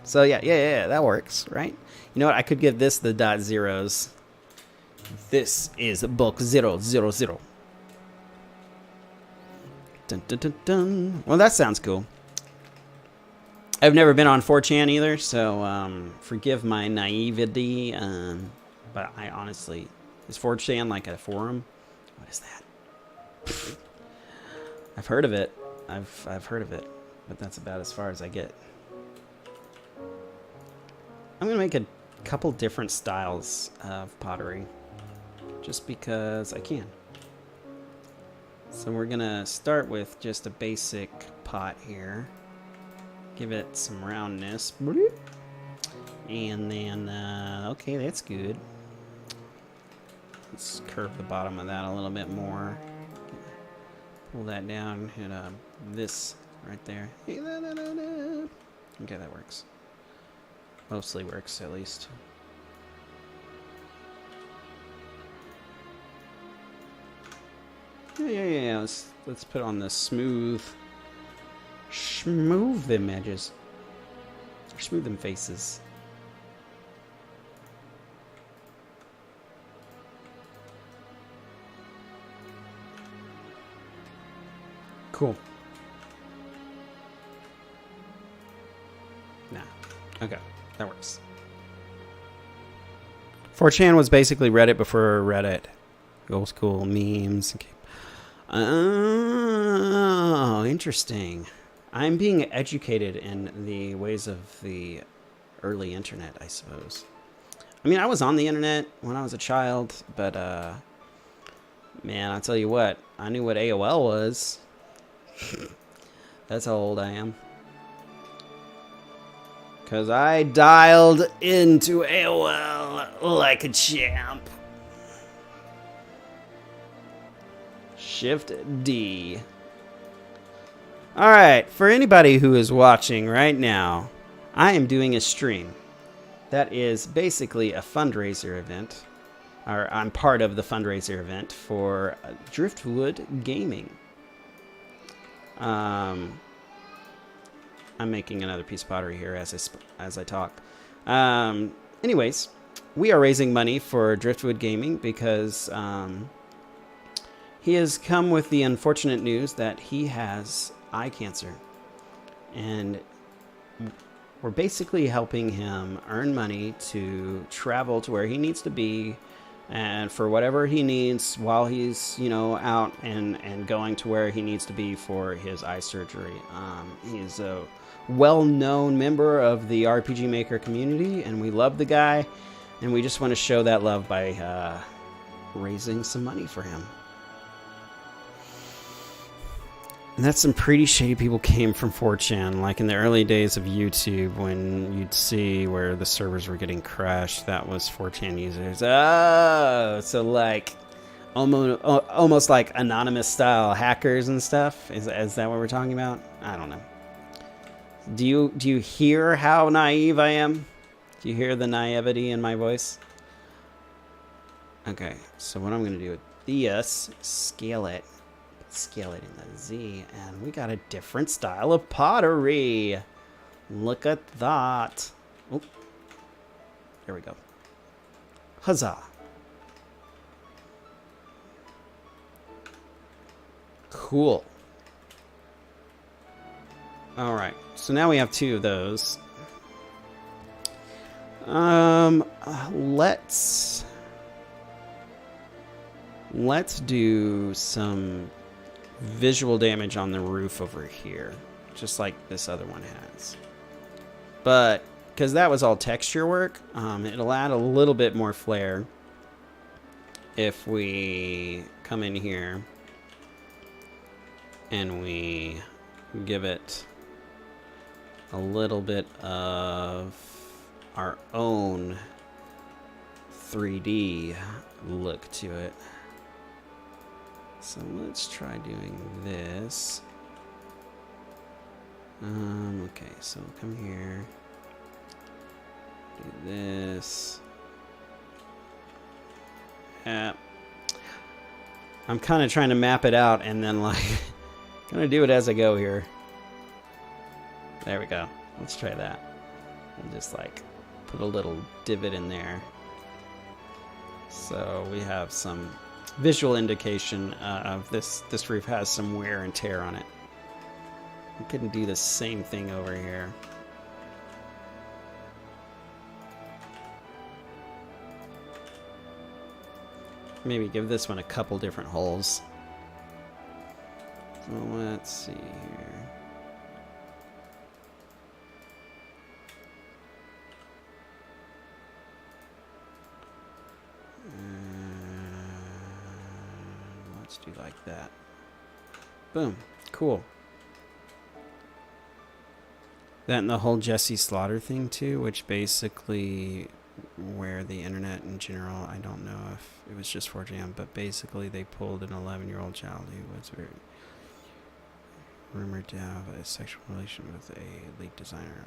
So yeah, that works, right? You know what? I could give this the .zeros. This is bulk 000. Dun, dun, dun, dun. Well, that sounds cool. I've never been on 4chan either, so forgive my naivety. But I honestly, is 4chan like a forum? What is that? I've heard of it. I've heard of it, but that's about as far as I get. I'm gonna make a couple different styles of pottery, just because I can. So we're gonna start with just a basic pot here. Give it some roundness. And then, okay, that's good. Let's curve the bottom of that a little bit more. Pull that down, hit this right there. Okay, that works. Mostly works, at least. Yeah. Let's put on the smooth them edges. Or smooth them faces. Cool. Nah. Okay, that works. 4chan was basically Reddit before Reddit. Old school memes. Okay. Oh, interesting. I'm being educated in the ways of the early internet, I suppose. I mean, I was on the internet when I was a child, but, man, I'll tell you what. I knew what AOL was. That's how old I am. Because I dialed into AOL like a champ. Shift D. Alright, for anybody who is watching right now, I am doing a stream. That is basically a fundraiser event. Or I'm part of the fundraiser event for Driftwood Gaming. I'm making another piece of pottery here as I talk. Anyways, we are raising money for Driftwood Gaming because he has come with the unfortunate news that he has eye cancer. And we're basically helping him earn money to travel to where he needs to be and for whatever he needs while he's, out and going to where he needs to be for his eye surgery. He's a well-known member of the RPG Maker community, and we love the guy, and we just want to show that love by raising some money for him. And that's some pretty shady people came from 4chan, like in the early days of YouTube when you'd see where the servers were getting crashed. That was 4chan users. Oh, so like almost like anonymous style hackers and stuff. Is that what we're talking about? I don't know. Do you hear how naive I am? Do you hear the naivety in my voice? Okay, so what I'm gonna do with this, scale it in the Z, and we got a different style of pottery. Look at that. Oh, there we go. Huzzah. Cool. All right, so now we have two of those. Let's do some visual damage on the roof over here, just like this other one has. But because that was all texture work, it'll add a little bit more flair if we come in here and we give it a little bit of our own 3D look to it. So let's try doing this. Okay, so come here. Do this. Yeah. I'm kind of trying to map it out and then like gonna do it as I go here. There we go. Let's try that. We'll just like put a little divot in there. So we have some visual indication of this roof has some wear and tear on it. We couldn't do the same thing over here. Maybe give this one a couple different holes. So let's see here. Let's do like that. Boom. Cool. That and the whole Jesse Slaughter thing too, which basically where the internet in general, I don't know if it was just 4chan, but basically they pulled an 11-year-old child who was very rumored to have a sexual relation with a lead designer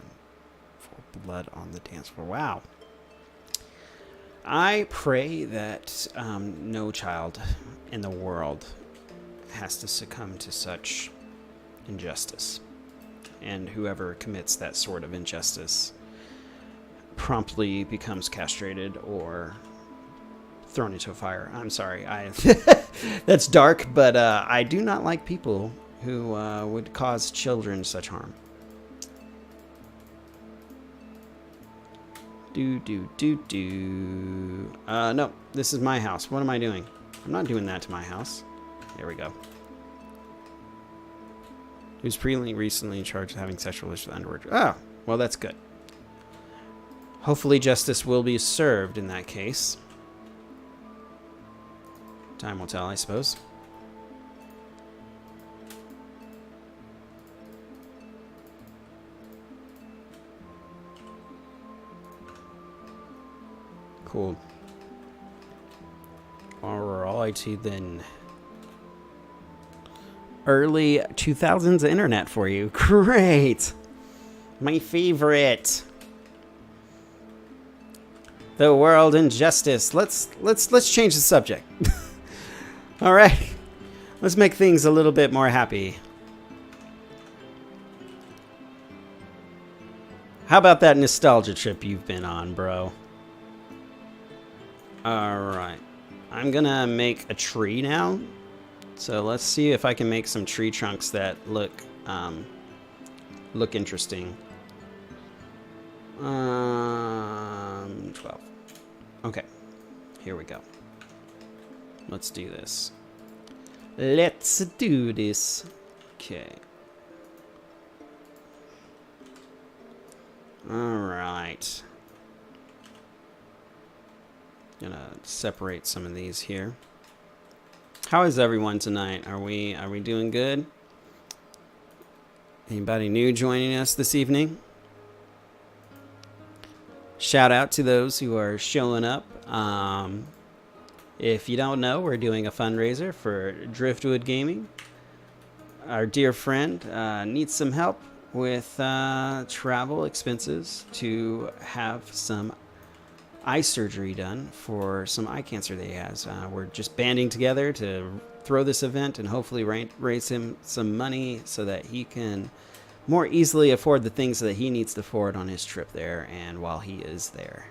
for blood on the dance floor. Wow. I pray that no child in the world has to succumb to such injustice. And whoever commits that sort of injustice promptly becomes castrated or thrown into a fire. I'm sorry. That's dark, but I do not like people who would cause children such harm. No, this is my house. What am I doing? I'm not doing that to my house. There we go. He was recently charged with having sexual relations with underworld. Oh, well, that's good. Hopefully justice will be served in that case. Time will tell, I suppose. Cool. Alrighty then. Early 2000s internet for you. Great. My favorite. The world and justice. Let's change the subject. All right. Let's make things a little bit more happy. How about that nostalgia trip you've been on, bro? All right. I'm gonna make a tree now. So let's see if I can make some tree trunks that look interesting. 12. Okay, here we go. Let's do this. Let's do this. Okay. All right. Gonna separate some of these here. How is everyone tonight? Are we doing good? Anybody new joining us this evening? Shout out to those who are showing up. If you don't know, we're doing a fundraiser for Driftwood Gaming. Our dear friend needs some help with travel expenses to have some eye surgery done for some eye cancer that he has. We're just banding together to throw this event and hopefully raise him some money so that he can more easily afford the things that he needs to afford on his trip there and while he is there.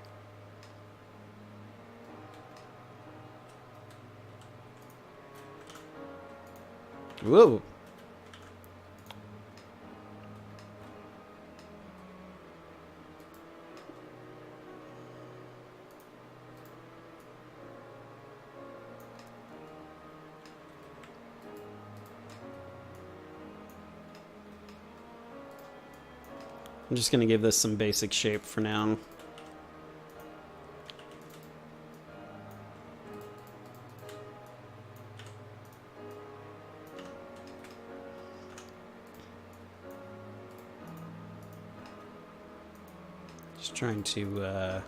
Whoa. I'm just going to give this some basic shape for now. Just trying to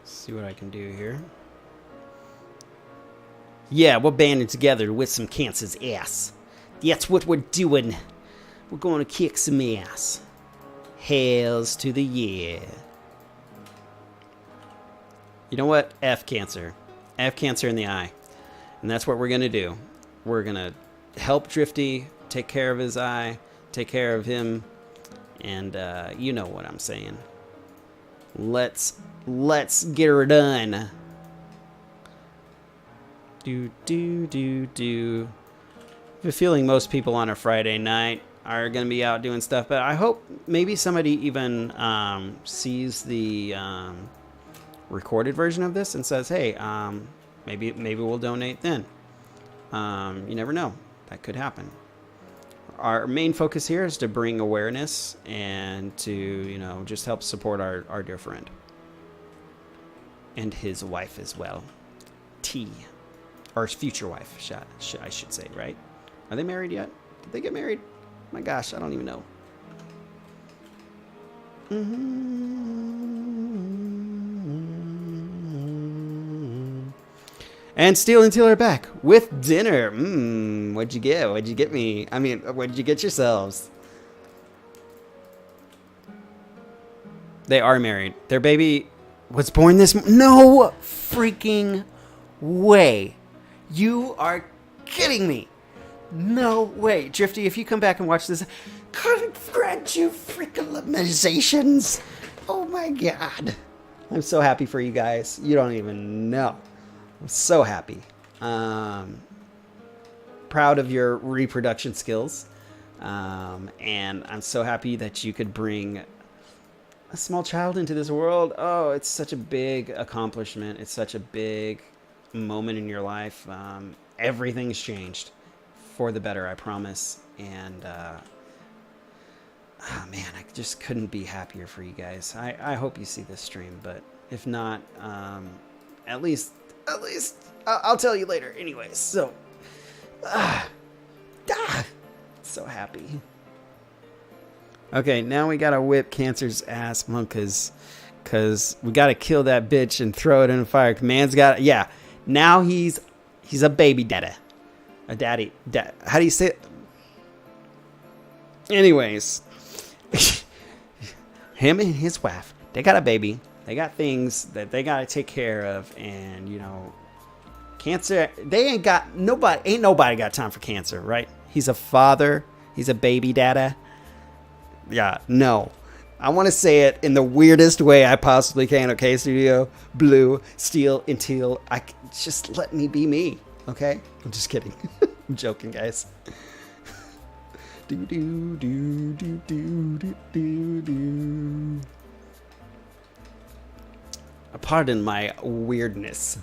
see what I can do here. Yeah, we're banding together with some cancer's ass. That's what we're doing. We're going to kick some ass. Hails to the yeah. You know what? F cancer. F cancer in the eye. And that's what we're going to do. We're going to help Drifty take care of his eye, take care of him, and you know what I'm saying. Let's get her done. Do. I have a feeling most people on a Friday night are going to be out doing stuff, but I hope maybe somebody even sees the recorded version of this and says, hey, maybe we'll donate then. You never know. That could happen. Our main focus here is to bring awareness and to, you know, just help support our dear friend. And his wife as well. T. Or his future wife, I should say, right? Are they married yet? Did they get married? My gosh, I don't even know. And Steele and Teal are back with dinner. What'd you get? What'd you get me? I mean, what'd you get yourselves? They are married. Their baby was born this... No freaking way. You are kidding me. No way. Drifty, if you come back and watch this... Congratulations. Oh my god. I'm so happy for you guys. You don't even know. I'm so happy. Proud of your reproduction skills. And I'm so happy that you could bring a small child into this world. Oh, it's such a big accomplishment. It's such a big moment in your life. Everything's changed for the better, I promise. And, oh man, I just couldn't be happier for you guys. I hope you see this stream, but if not, at least I'll tell you later anyways. So, so happy. Okay, now we gotta whip Cancer's ass, Monka's, cause we gotta kill that bitch and throw it in the fire. Man's got, yeah. Now he's a baby daddy, a daddy. How do you say it? Anyways, him and his wife, they got a baby. They got things that they gotta take care of, and you know, Cancer. They ain't nobody got time for Cancer, right? He's a father. He's a baby dada. Yeah, no. I want to say it in the weirdest way I possibly can, okay, Studio? Blue, Steel, and Teal. Just let me be me, okay? I'm just kidding. I'm joking, guys. Pardon my weirdness.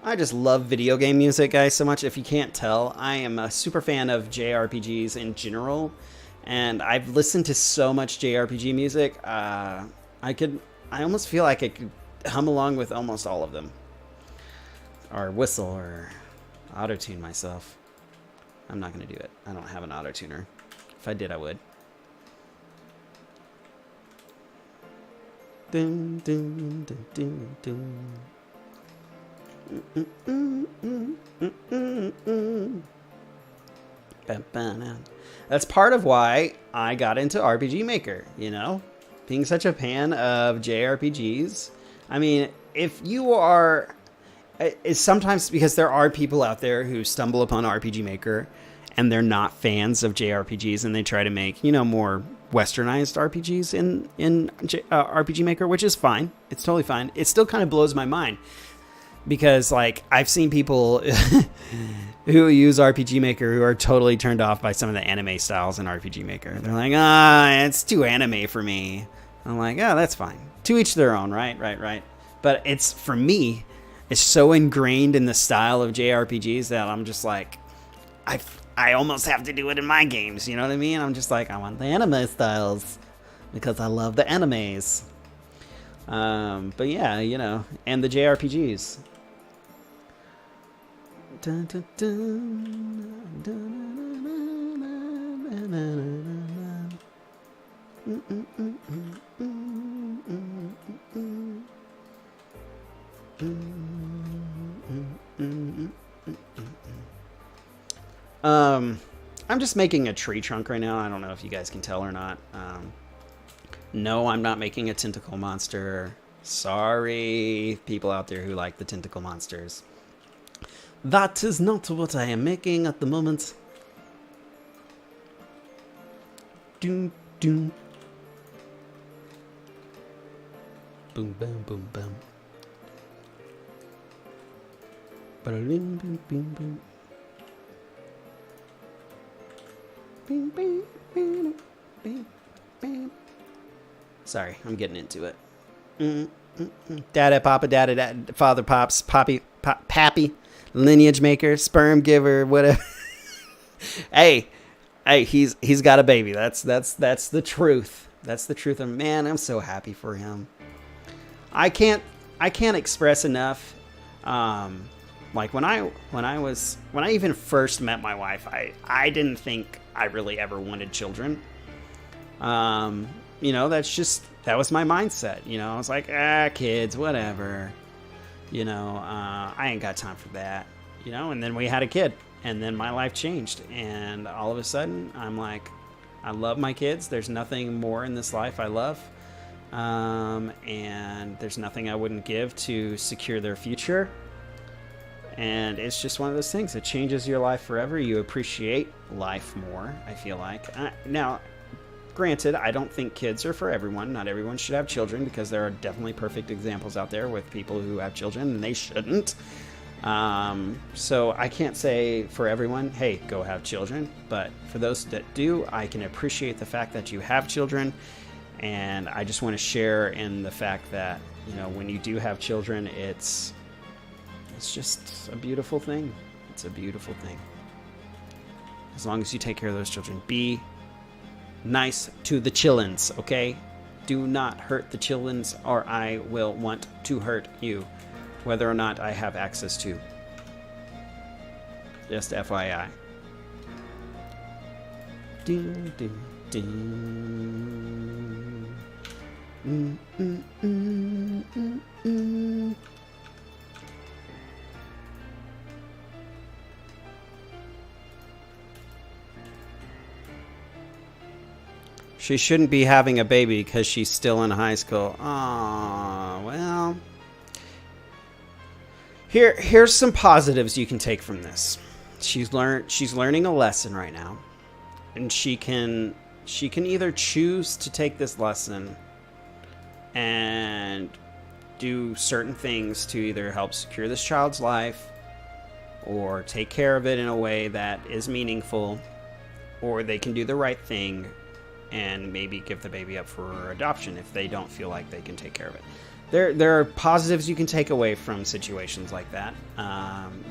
I just love video game music, guys, so much. If you can't tell, I am a super fan of JRPGs in general, and I've listened to so much JRPG music. I almost feel like I could hum along with almost all of them, or whistle, or auto-tune myself. I'm not gonna do it. I don't have an auto-tuner. If I did, I would. Dun, dun, dun, dun, dun. That's part of why I got into RPG Maker, you know? Being such a fan of JRPGs. I mean, if you are... It's sometimes because there are people out there who stumble upon RPG Maker and they're not fans of JRPGs and they try to make, you know, more westernized RPGs in RPG Maker, which is fine. It's totally fine. It still kind of blows my mind because, like, I've seen people who use RPG Maker who are totally turned off by some of the anime styles in RPG Maker. They're like, it's too anime for me. I'm like, oh, that's fine. To each their own, right? But it's, for me, it's so ingrained in the style of JRPGs that I'm just like, I almost have to do it in my games, you know what I mean? I'm just like, I want the anime styles because I love the animes. But yeah, you know, and the JRPGs. Dun, dun, dun, I'm just making a tree trunk right now. I don't know if you guys can tell or not. No, I'm not making a tentacle monster. Sorry, people out there who like the tentacle monsters. That is not what I am making at the moment. Doom, doom. Boom, boom, boom, boom. Ba-da-ding, boom, boom, boom. Bing, bing, bing, bing, bing. Sorry, I'm getting into it. Dada, papa, dada, father, pops, poppy, pappy, lineage maker, sperm giver, whatever. hey, he's got a baby. That's the truth. That's the truth. And man, I'm so happy for him. I can't express enough. Like when I even first met my wife, I didn't think I really ever wanted children. You know, that was my mindset. You know, I was like, kids, whatever. You know, I ain't got time for that. You know, and then we had a kid, and then my life changed, and all of a sudden, I'm like, I love my kids. There's nothing more in this life I love. And there's nothing I wouldn't give to secure their future. And it's just one of those things that changes your life forever. You appreciate life more, I feel like. Now, granted, I don't think kids are for everyone. Not everyone should have children, because there are definitely perfect examples out there with people who have children and they shouldn't. So I can't say for everyone, hey, go have children. But for those that do, I can appreciate the fact that you have children. And I just want to share in the fact that, you know, when you do have children, it's just a beautiful thing. It's a beautiful thing. As long as you take care of those children. Be nice to the chillins, okay? Do not hurt the chillins, or I will want to hurt you, whether or not I have access to. Just FYI. Ding, ding, ding. She shouldn't be having a baby because she's still in high school. Aw, well. Here's some positives you can take from this. She's learning a lesson right now. And she can either choose to take this lesson and do certain things to either help secure this child's life or take care of it in a way that is meaningful, or they can do the right thing and maybe give the baby up for adoption if they don't feel like they can take care of it. There are positives you can take away from situations like that.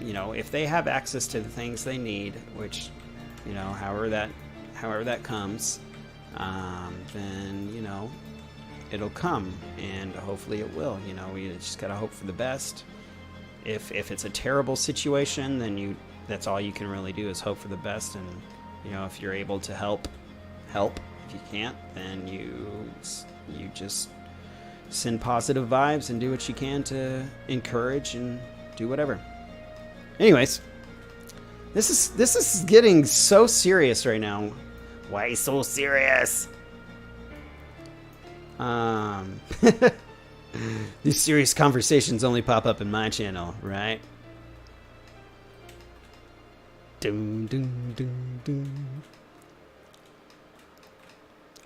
You know, if they have access to the things they need, which, you know, however that comes, then, you know, it'll come, and hopefully it will. You know, we just gotta hope for the best. If it's a terrible situation, then that's all you can really do is hope for the best. And, you know, if you're able to help. If you can't, then you just send positive vibes and do what you can to encourage and do whatever. Anyways, this is getting so serious right now. Why so serious? These serious conversations only pop up in my channel, right? Doom, doom, doom, doom.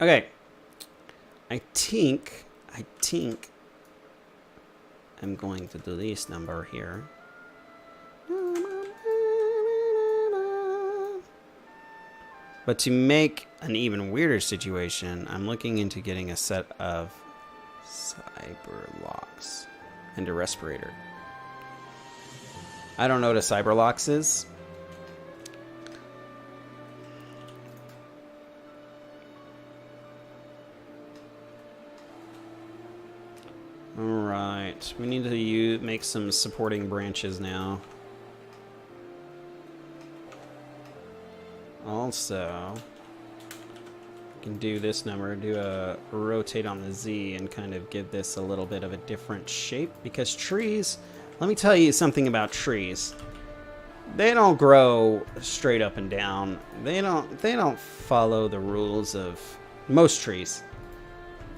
Okay. I think I'm going to do this number here. But to make an even weirder situation, I'm looking into getting a set of cyber locks and a respirator. I don't know what a cyber locks is. Alright, we need to make some supporting branches now. Also, we can do this number, do a rotate on the Z and kind of give this a little bit of a different shape, because trees, let me tell you something about trees. They don't grow straight up and down. They don't follow the rules of most trees.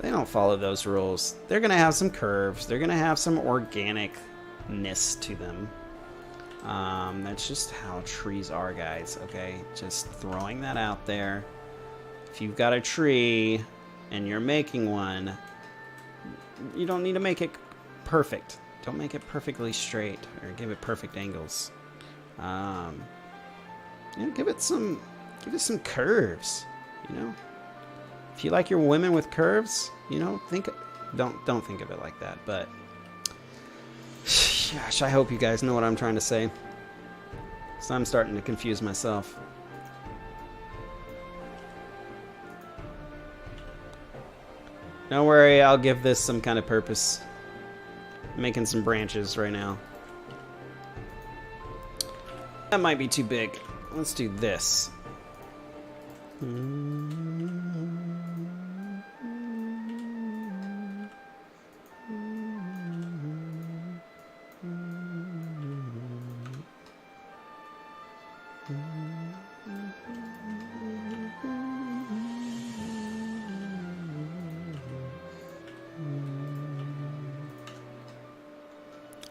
They don't follow those rules. They're going to have some curves. They're going to have some organicness to them. That's just how trees are, guys, okay? Just throwing that out there. If you've got a tree and you're making one, you don't need to make it perfect. Don't make it perfectly straight or give it perfect angles. You know, give it some curves, you know? If you like your women with curves, you know, don't think of it like that. But gosh, I hope you guys know what I'm trying to say. So I'm starting to confuse myself. Don't worry, I'll give this some kind of purpose. I'm making some branches right now. That might be too big. Let's do this.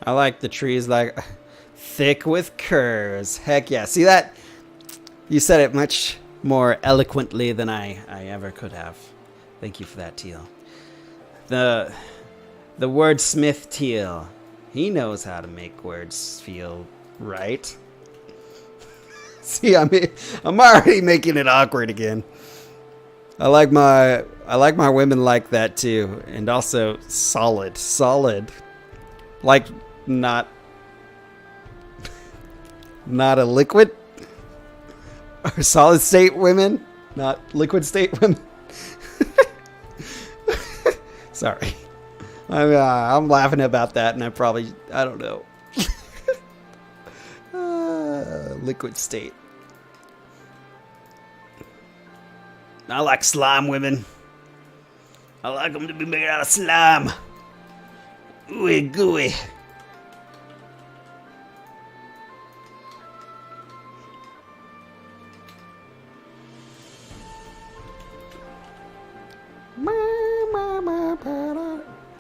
I like the trees like thick with curves. Heck yeah. See that? You said it much more eloquently than I ever could have. Thank you for that, Teal. The wordsmith Teal. He knows how to make words feel right. See, I'm already making it awkward again. I like my women like that too, and also solid, like not a liquid or solid state women, not liquid state women. Sorry, I'm laughing about that, and I don't know. Liquid state. I like slime women. I like them to be made out of slime. Ooey gooey.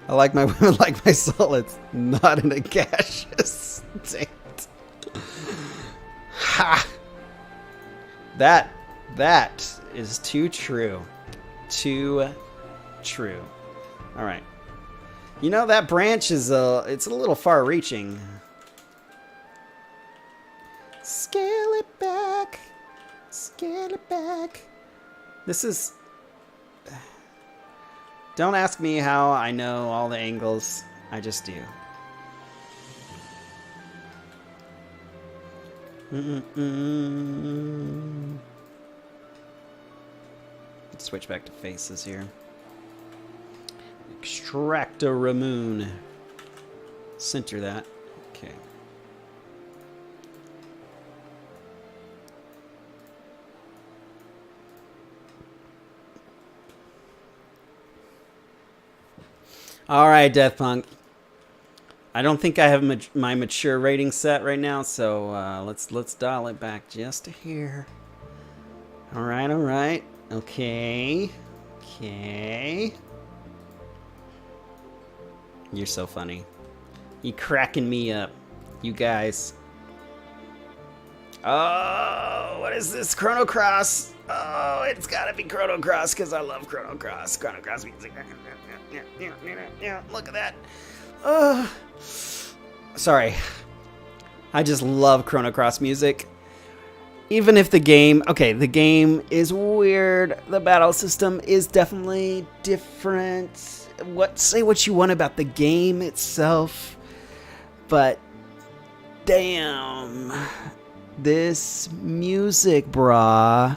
I like my women like my solids, not in a gaseous state. Ha! That is too true. Too true. All right. You know, that branch is it's a little far reaching. Scale it back. Scale it back. This is... Don't ask me how I know all the angles. I just do. Let's switch back to faces here. Extract a Ramoon. Center that. Okay. All right, Death Punk. I don't think I have my mature rating set right now, so let's dial it back just a hair. All right. Okay. You're so funny. You cracking me up, you guys. Oh, what is this? Chrono Cross. Oh, it's gotta be Chrono Cross because I love Chrono Cross. Chrono Cross music. Yeah, look at that. Sorry. I just love Chrono Cross music. Even if the game is weird. The battle system is definitely different. Say what you want about the game itself, but damn, this music, brah,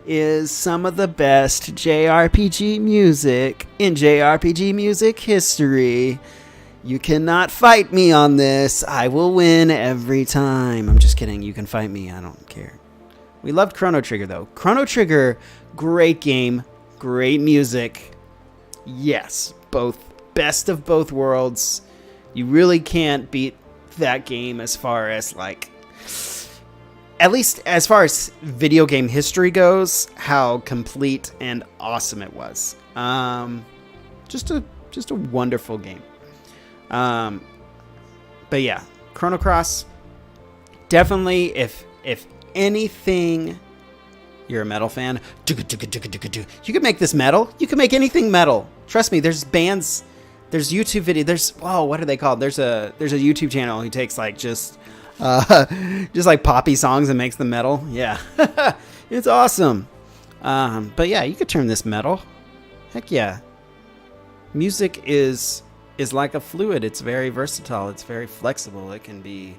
is some of the best JRPG music in JRPG music history. You cannot fight me on this. I will win every time. I'm just kidding. You can fight me. I don't care. We loved Chrono Trigger, though. Chrono Trigger, great game, great music. Yes, both best of both worlds. You really can't beat that game as far as, like, at least as far as video game history goes, how complete and awesome it was. Just a wonderful game. But yeah, Chrono Cross, definitely, if anything, you're a metal fan, you can make this metal. You can make anything metal. Trust me, there's bands, there's YouTube video, what are they called? There's a YouTube channel who takes like just like poppy songs and makes them metal. Yeah. It's awesome. But yeah, you could turn this metal. Heck yeah. Music is like a fluid. It's very versatile. It's very flexible. It can be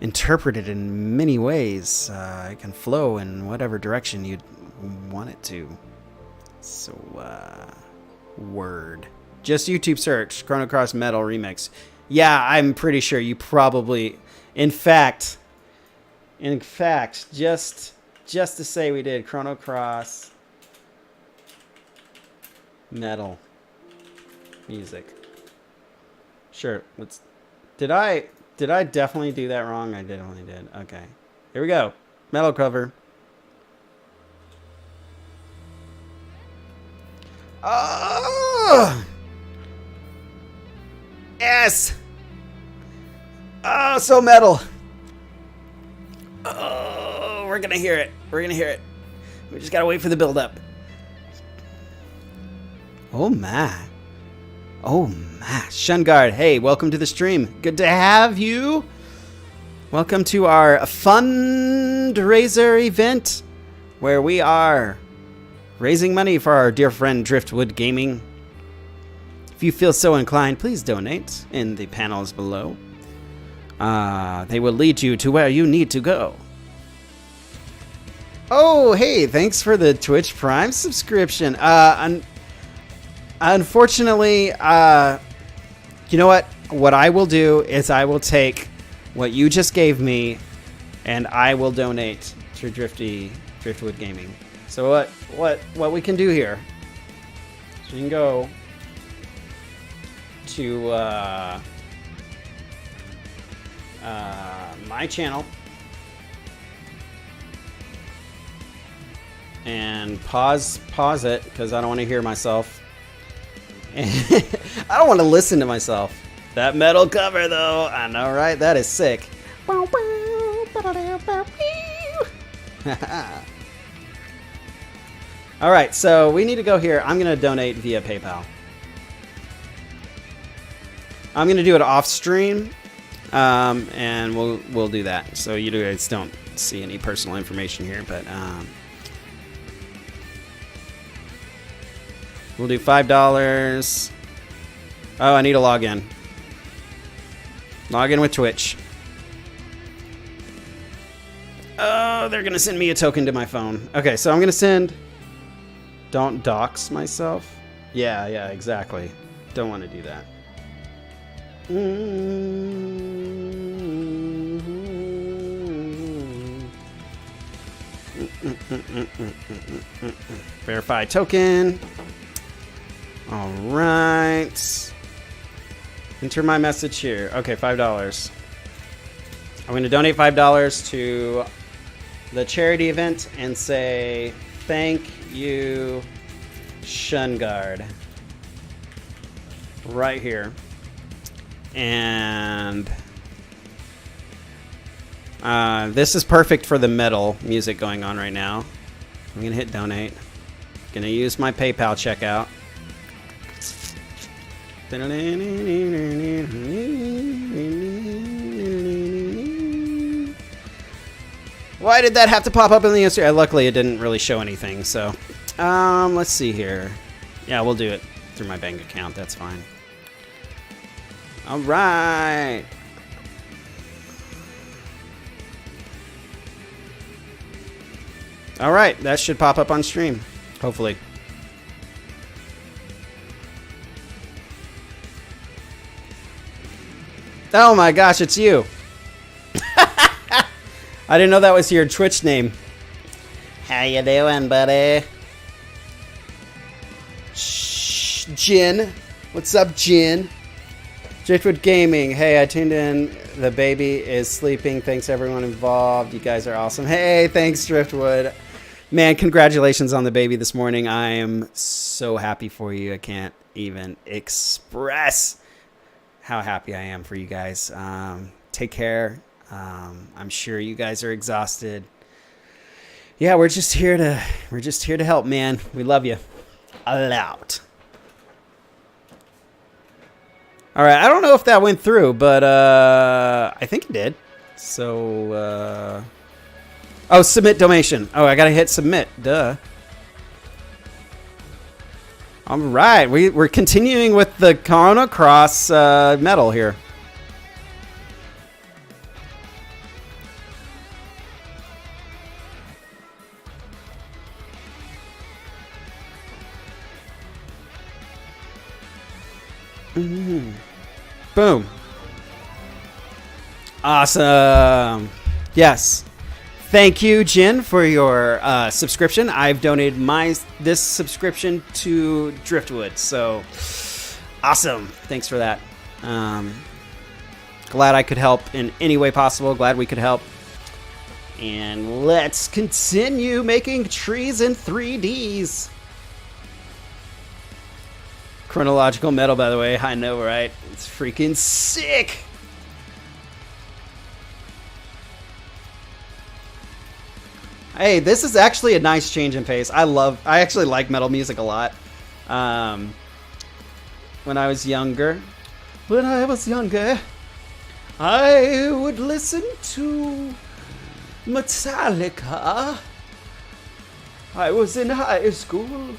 interpreted in many ways. It can flow in whatever direction you'd want it to. So, word. Just YouTube search Chrono Cross Metal Remix. Yeah, I'm pretty sure you probably... In fact, just to say we did Chrono Cross Metal Music. Sure, let's... Did I definitely do that wrong? I definitely did. Okay. Here we go. Metal cover. Oh! Yes! Oh, so metal. Oh, we're gonna hear it. We're gonna hear it. We just gotta wait for the build up. Oh my. Oh my. Shungard, hey, welcome to the stream. Good to have you. Welcome to our FUNdraiser event where we are raising money for our dear friend Driftwood Gaming. If you feel so inclined, please donate in the panels below. They will lead you to where you need to go. Oh, hey, thanks for the Twitch Prime subscription. Unfortunately, you know what? What I will do is I will take what you just gave me and I will donate to Driftwood Gaming. So what we can do here, so you can go to my channel and pause it because I don't want to hear myself. I don't want to listen to myself. That metal cover though, I know, right? That is sick. All right, so we need to go here. I'm going to donate via PayPal. I'm going to do it off stream, and we'll do that. So you guys don't see any personal information here, but we'll do $5. Oh, I need a login. Log in with Twitch. Oh, they're going to send me a token to my phone. Okay, so I'm going to send... Don't dox myself. Yeah, exactly. Don't want to do that. Verify token. All right. Enter my message here. Okay, $5. I'm going to donate $5 to the charity event and say thank you, Shungard. Right here. And this is perfect for the metal music going on right now. I'm going to hit donate. Going to use my PayPal checkout. Why did that have to pop up in the answer? Luckily, it didn't really show anything. So, let's see here. Yeah, we'll do it through my bank account. That's fine. All right. All right, that should pop up on stream, hopefully. Oh my gosh, it's you. I didn't know that was your Twitch name. How you doing, buddy? Shh, Jin. What's up, Jin? Driftwood Gaming. Hey, I tuned in. The baby is sleeping. Thanks everyone involved. You guys are awesome. Hey, thanks Driftwood. Man, congratulations on the baby this morning. I am so happy for you. I can't even express how happy I am for you guys. Take care. I'm sure you guys are exhausted. Yeah, we're just here to help, man. We love you a lot. All right, I don't know if that went through, but I think it did. So, oh, submit donation. Oh, I gotta hit submit. Duh. All right, we're continuing with the Chrono Cross metal here. Boom. Awesome. Yes. Thank you, Jen, for your subscription. I've donated this subscription to Driftwood, so awesome. Thanks for that. Glad I could help in any way possible. Glad we could help. And let's continue making trees in 3Ds. Chronological metal, by the way. I know, right? It's freaking sick. Hey, this is actually a nice change in pace. I actually like metal music a lot. When I was younger, I would listen to Metallica. I was in high school,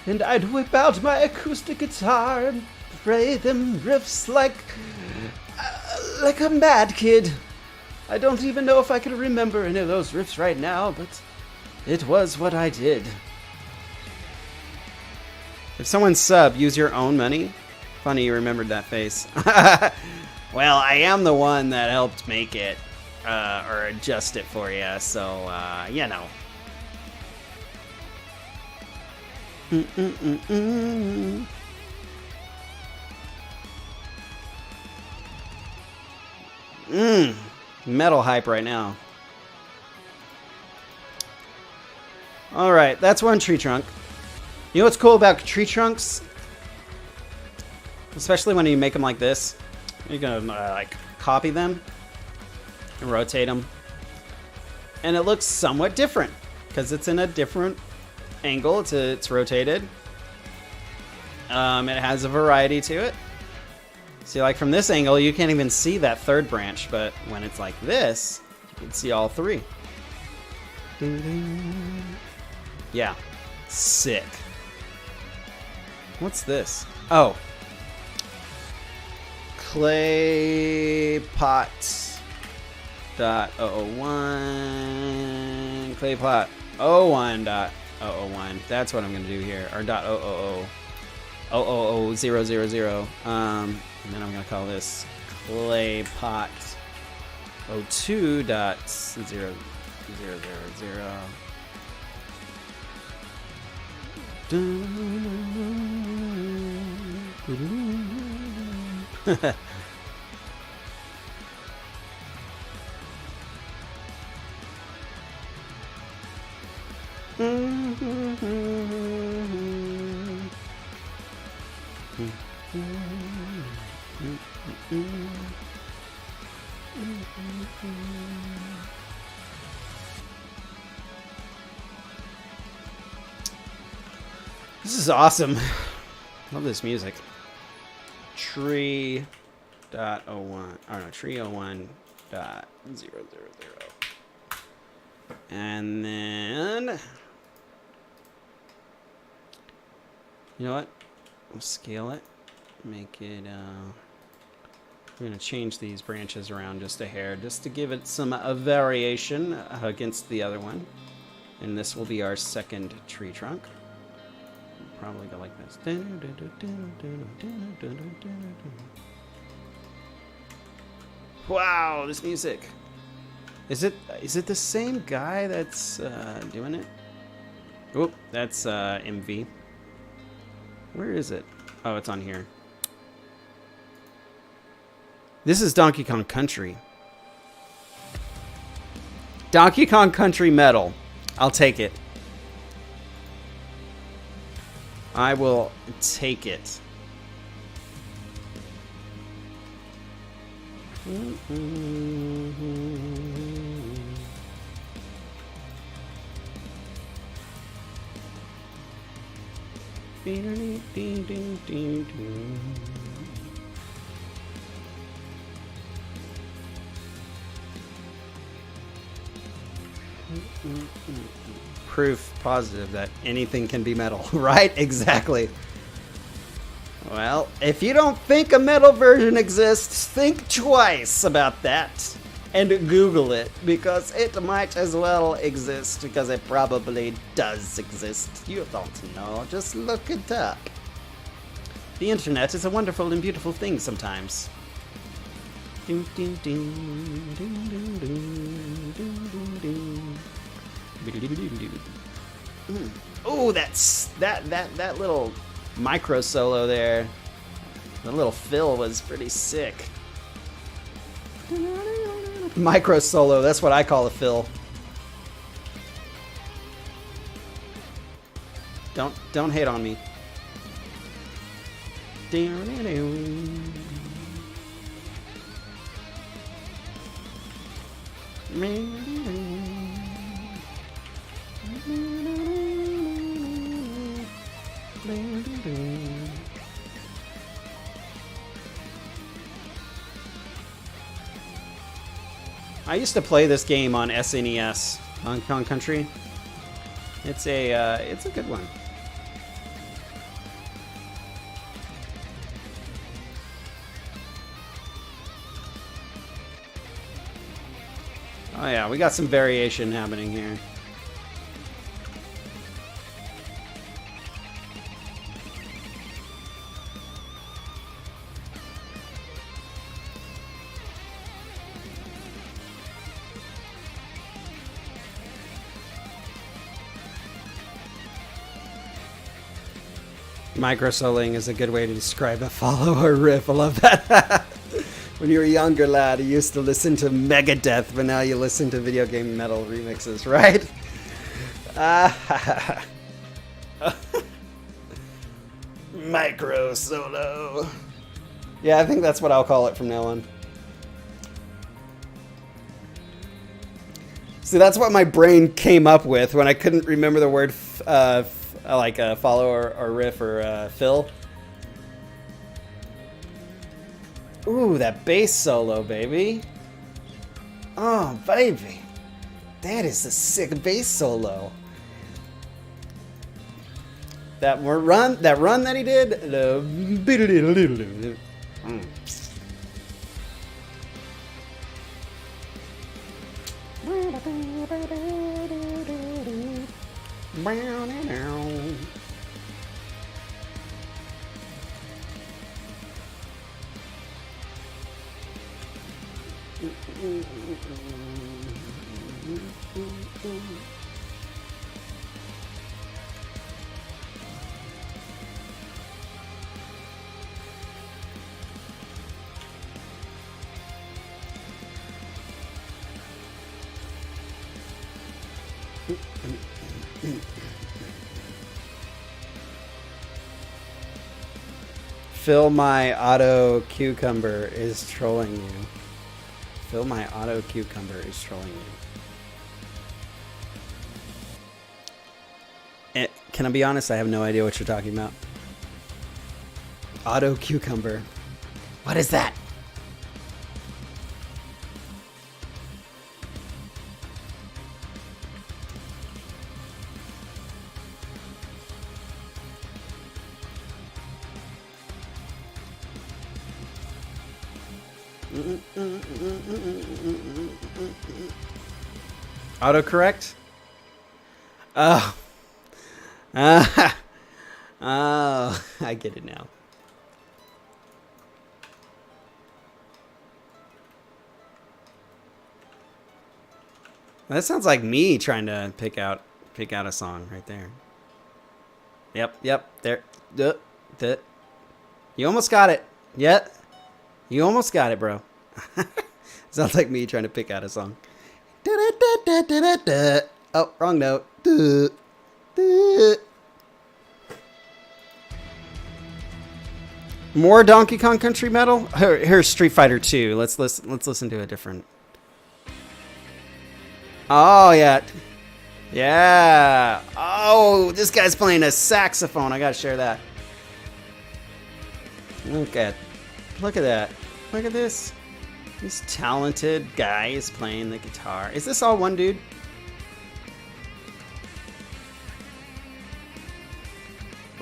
and I'd whip out my acoustic guitar and play them riffs like a mad kid. I don't even know if I can remember any of those riffs right now, but it was what I did. If someone sub, use your own money. Funny you remembered that face. Well, I am the one that helped make it, or adjust it for you, so, you know. Metal hype right now. Alright, that's one tree trunk. You know what's cool about tree trunks? Especially when you make them like this. You're gonna like copy them and rotate them. And it looks somewhat different because it's in a different angle. It's rotated. It has a variety to it. See, like from this angle, you can't even see that third branch, but when it's like this, you can see all three. Yeah, sick. What's this? Oh. Claypot.001. Claypot.001.001. That's what I'm going to do here. Or .000. 00000. And then I'm going to call this Claypot 02.000. This is awesome. Love this music. Tree.01. Oh no, tree 01.000. And then, you know what? We'll scale it. Make it, we're going to change these branches around just a hair, just to give it some variation against the other one. And this will be our second tree trunk. Probably go like this. Wow, this music. Is it the same guy that's doing it? Oh, that's MV. Where is it? Oh, it's on here. This is Donkey Kong Country. Donkey Kong Country metal. I'll take it. I will take it. Proof positive that anything can be metal, right? Exactly. Well, if you don't think a metal version exists, think twice about that and Google it, because it might as well exist, because it probably does exist. You don't know, just look it up. The internet is a wonderful and beautiful thing sometimes. Oh, that little micro solo there. The little fill was pretty sick. Micro solo, that's what I call a fill. Don't hate on me. I used to play this game on SNES, Hong Kong Country. It's a good one. Oh yeah, we got some variation happening here. Micro-soloing is a good way to describe a follow or riff. I love that. When you were a younger lad, you used to listen to Megadeth, but now you listen to video game metal remixes, right? Micro-solo. Yeah, I think that's what I'll call it from now on. See, that's what my brain came up with when I couldn't remember the word like a follow or riff or fill. Ooh, that bass solo, baby. Oh, baby. That is a sick bass solo. That run that he did. Phil, my auto cucumber is trolling you. Phil, my auto cucumber is trolling you. Can I be honest? I have no idea what you're talking about. Auto cucumber. What is that? Autocorrect? Oh. Oh, I get it now. That sounds like me trying to pick out a song right there. Yep, there. You almost got it. Yep. You almost got it, bro. Sounds like me trying to pick out a song. Oh, wrong note. More Donkey Kong Country metal? Here's Street Fighter 2. Let's listen to a different. Oh yeah. Yeah. Oh, this guy's playing a saxophone. I gotta share that. Look at that. Look at this. This talented guy is playing the guitar. Is this all one dude?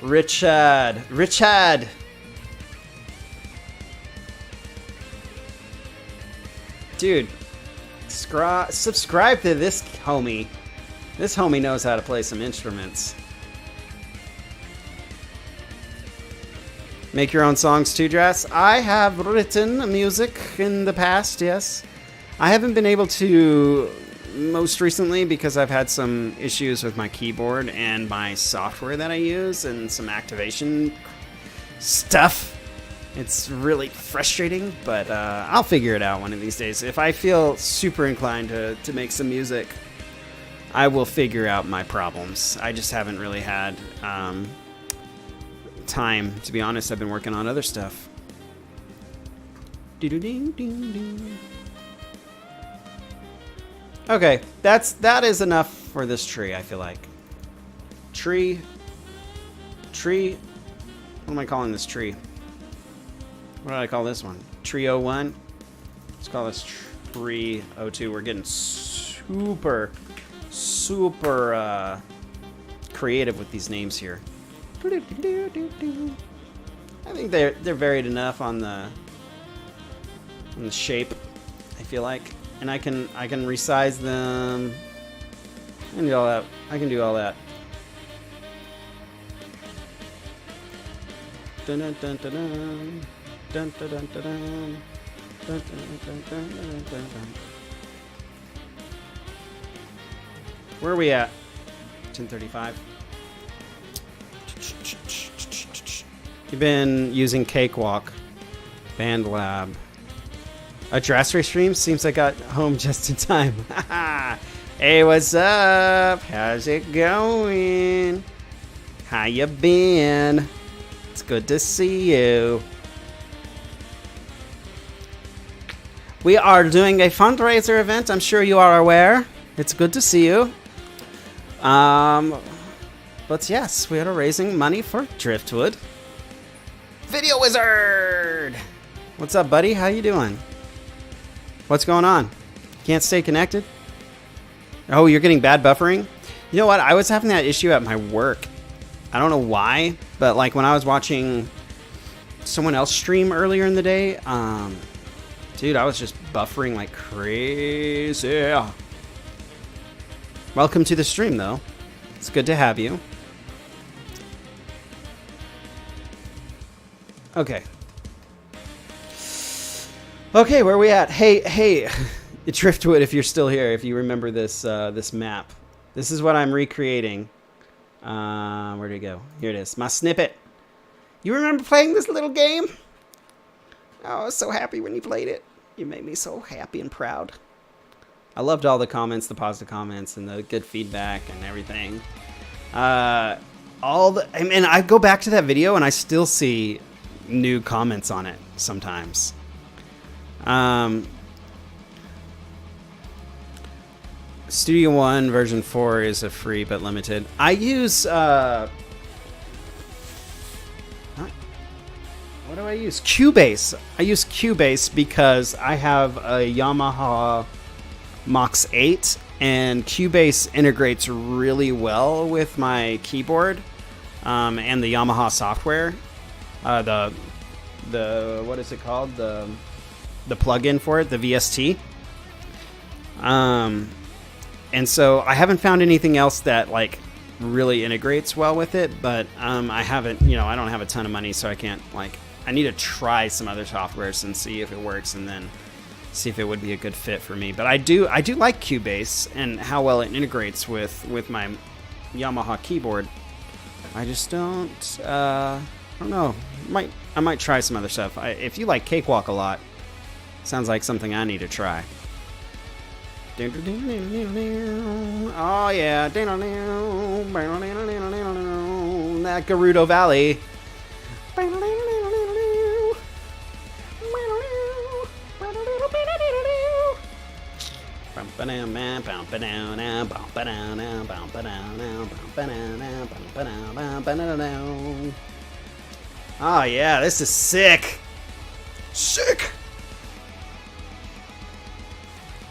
Richard. Dude, subscribe to this homie. This homie knows how to play some instruments. Make your own songs too, Dress? I have written music in the past, yes. I haven't been able to most recently because I've had some issues with my keyboard and my software that I use and some activation stuff. It's really frustrating, but I'll figure it out one of these days. If I feel super inclined to make some music, I will figure out my problems. I just haven't really had time, to be honest. I've been working on other stuff. Okay, that is enough for this tree, I feel like. Tree. What am I calling this tree? What did I call this one? Tree 01? Let's call this Tree 02. We're getting super creative with these names here. I think they're varied enough on the shape, I feel like. And I can resize them. I can do all that. I can do all that. Dun dun dun dun dun. Dun dun dun dun dun. Dun dun dun dun dun dun. Where are we at? 10:35. You've been using Cakewalk, Band Lab. A Dress Race stream? Seems I got home just in time. Hey, what's up? How's it going? How you been? It's good to see you. We are doing a fundraiser event. I'm sure you are aware. It's good to see you. But yes, we are raising money for Driftwood. Video Wizard! What's up, buddy? How you doing? What's going on? Can't stay connected? Oh, you're getting bad buffering? You know what? I was having that issue at my work. I don't know why, but like when I was watching someone else stream earlier in the day, dude, I was just buffering like crazy. Welcome to the stream, though. It's good to have you. Okay. Okay, where are we at? Hey, Driftwood, if you're still here, if you remember this this map. This is what I'm recreating. Where'd it go? Here it is. My snippet. You remember playing this little game? Oh, I was so happy when you played it. You made me so happy and proud. I loved all the comments, the positive comments, and the good feedback and everything. I mean, I go back to that video and I still see new comments on it sometimes. Studio One version 4 is a free but limited. I use what do I use? Cubase. I use Cubase because I have a Yamaha Mox 8 and Cubase integrates really well with my keyboard and the Yamaha software. The what is it called? The plugin for it, the VST. And so I haven't found anything else that like really integrates well with it, but I haven't, I don't have a ton of money, so I can't I need to try some other softwares and see if it works, and then see if it would be a good fit for me. But I do like Cubase and how well it integrates with my Yamaha keyboard. I just don't know. I might try some other stuff. If you like Cakewalk a lot, sounds like something I need to try. Oh yeah, that Gerudo Valley. Oh yeah, this is sick. Sick.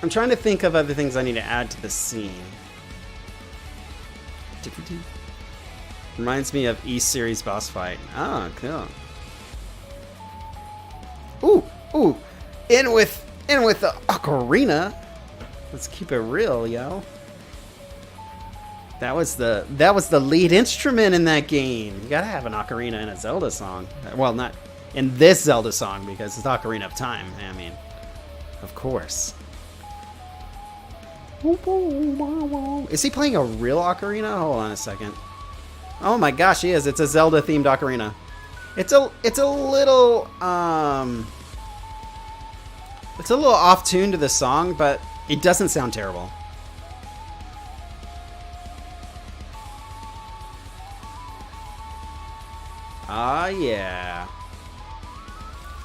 I'm trying to think of other things I need to add to the scene. Reminds me of E-Series boss fight. Oh, cool. Ooh. In with the ocarina. Let's keep it real, yo. That was the lead instrument in that game. You gotta have an ocarina in a Zelda song. Well, not in this Zelda song because it's Ocarina of Time. I mean, of course. Is he playing a real ocarina? Hold on a second. Oh my gosh, he is. It's a Zelda themed ocarina. It's a little off tune to the song, but it doesn't sound terrible. Ah, yeah.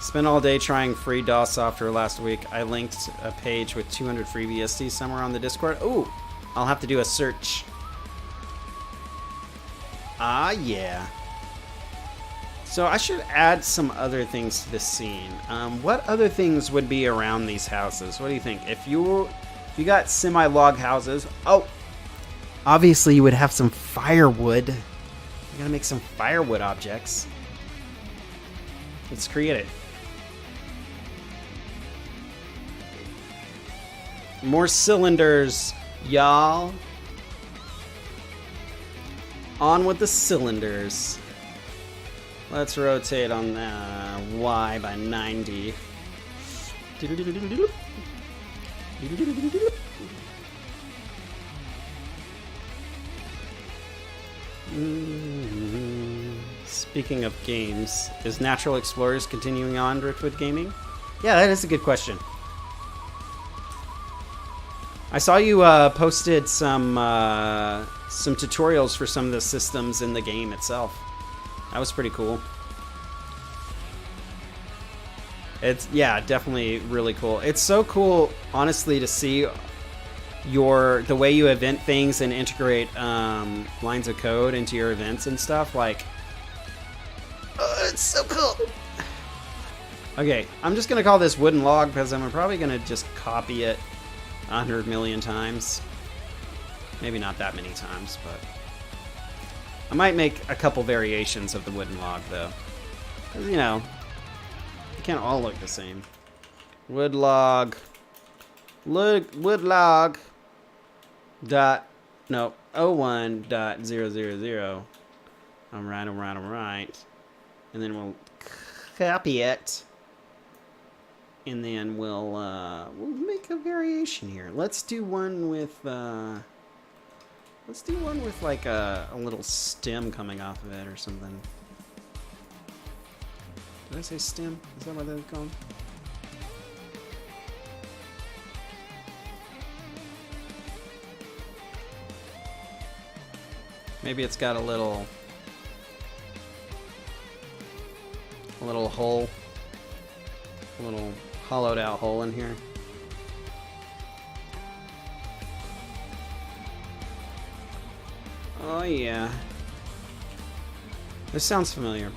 Spent all day trying free DOS software last week. I linked a page with 200 free VSTs somewhere on the Discord. Ooh, I'll have to do a search. Ah, yeah. So I should add some other things to the scene. What other things would be around these houses? What do you think? If you got semi-log houses, oh, obviously you would have some firewood. You gotta make some firewood objects. Let's create it. More cylinders, y'all. On with the cylinders. Let's rotate on Y by 90. Speaking of games, is Natural Explorers continuing on Driftwood Gaming? Yeah, that is a good question. I saw you posted some tutorials for some of the systems in the game itself. That was pretty cool. It's, yeah, definitely really cool. It's so cool, honestly, to see the way you event things and integrate lines of code into your events and stuff. Like, it's so cool. Okay, I'm just gonna call this wooden log because I'm probably gonna just copy it 100 million times. Maybe not that many times, but I might make a couple variations of the wooden log, though. 'Cause, you know, they can't all look the same. Wood log. Wood log. No, 01.000. Alright. And then we'll copy it. And then we'll make a variation here. Let's do one with like a little stem coming off of it or something. Did I say stem? Is that what that's called? Maybe it's got a little hole, a little hollowed out hole in here. Oh yeah. This sounds familiar.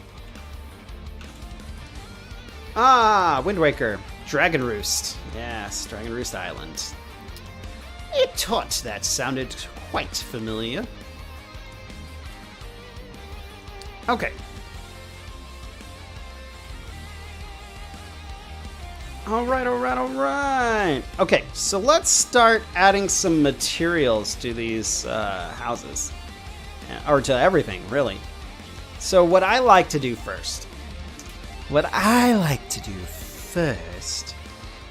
Ah, Wind Waker. Dragon Roost. Yes, Dragon Roost Island. I thought that sounded quite familiar. Okay. Alright. Okay, so let's start adding some materials to these houses. Or to everything, really. So what I like to do first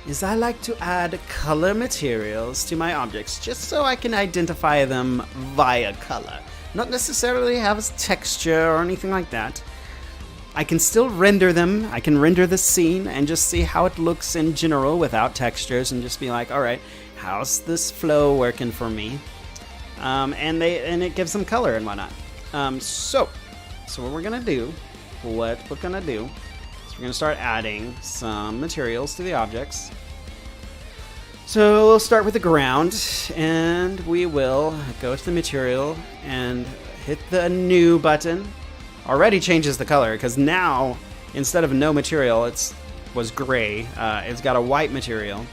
is I like to add color materials to my objects just so I can identify them via color. Not necessarily have a texture or anything like that. I can still render them. I can render the scene and just see how it looks in general without textures and just be like, all right, how's this flow working for me? And it gives them color and whatnot. So what we're gonna do is we're gonna start adding some materials to the objects. So we'll start with the ground, and we will go to the material and hit the new button. Already changes the color because now instead of no material, was gray. It's got a white material.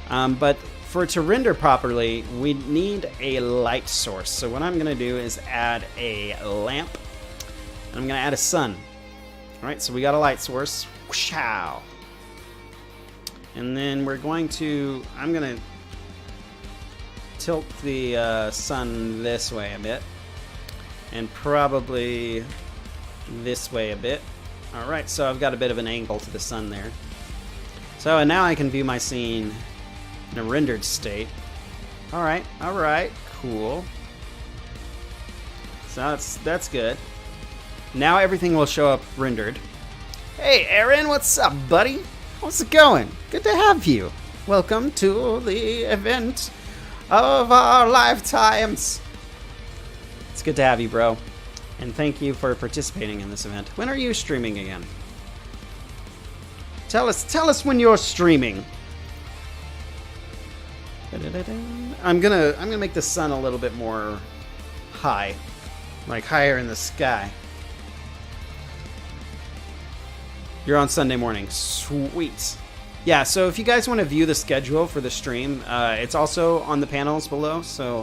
But for it to render properly, we need a light source. So what I'm going to do is add a lamp, and I'm going to add a sun. All right, so we got a light source. Whoosh-ow. And then I'm going to tilt the sun this way a bit. And probably this way a bit. Alright, so I've got a bit of an angle to the sun there. So, and now I can view my scene in a rendered state. Alright, cool. So that's good. Now everything will show up rendered. Hey Aaron, what's up, buddy? How's it going? Good to have you. Welcome to the event of our lifetimes. It's good to have you, bro. And thank you for participating in this event. When are you streaming again? Tell us when you're streaming. I'm gonna make the sun a little bit more high, like higher in the sky. You're on Sunday morning. Sweet. Yeah, so if you guys want to view the schedule for the stream, it's also on the panels below. So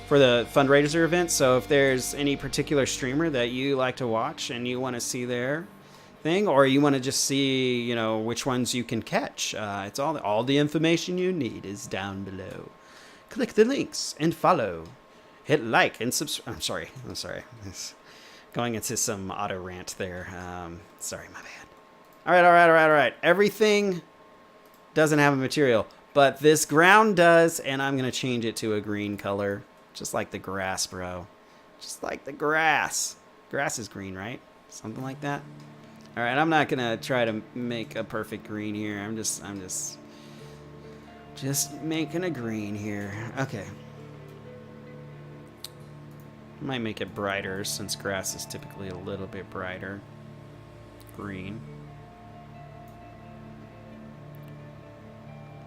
for the FUNdraiser event, so if there's any particular streamer that you like to watch and you want to see their thing, or you want to just see, you know, which ones you can catch, it's all the information you need is down below. Click the links and follow. Hit like and subscribe. I'm sorry. It's going into some auto rant there. Sorry, my bad. All right. Everything doesn't have a material, but this ground does, and I'm gonna change it to a green color, just like the grass, bro. Just like the grass. Grass is green, right? Something like that. All right, I'm not gonna try to make a perfect green here. I'm just making a green here. Okay. Might make it brighter since grass is typically a little bit brighter. Green.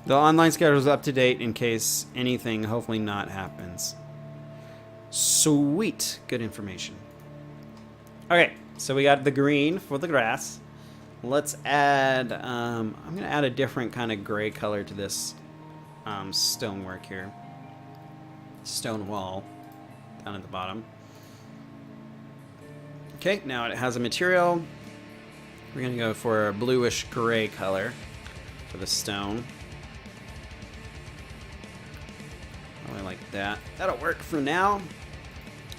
The online schedule is up to date in case anything, hopefully not, happens. Sweet. Good information. Okay, so we got the green for the grass. Let's add, I'm going to add a different kind of gray color to this stonework here. Stone wall down at the bottom. Okay, now it has a material. We're going to go for a bluish gray color for the stone. I like that. That'll work for now.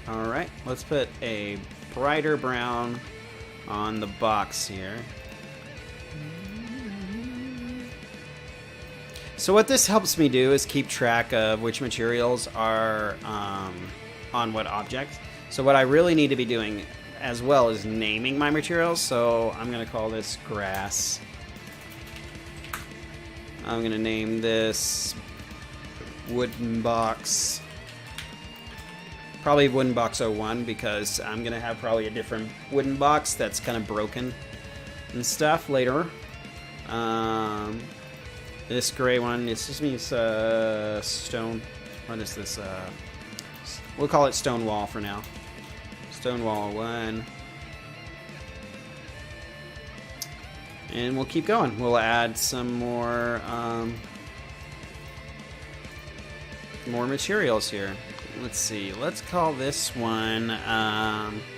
Alright, let's put a brighter brown on the box here. So what this helps me do is keep track of which materials are on what object. So what I really need to be doing as well is naming my materials. So I'm going to call this grass. I'm going to name this wooden box. Probably wooden box 01 because I'm going to have probably a different wooden box that's kind of broken and stuff later. This gray one, this just means stone. What is this? We'll call it stone wall for now. Stone wall 1. And we'll keep going. We'll add some more materials here. Let's see. Let's call this one.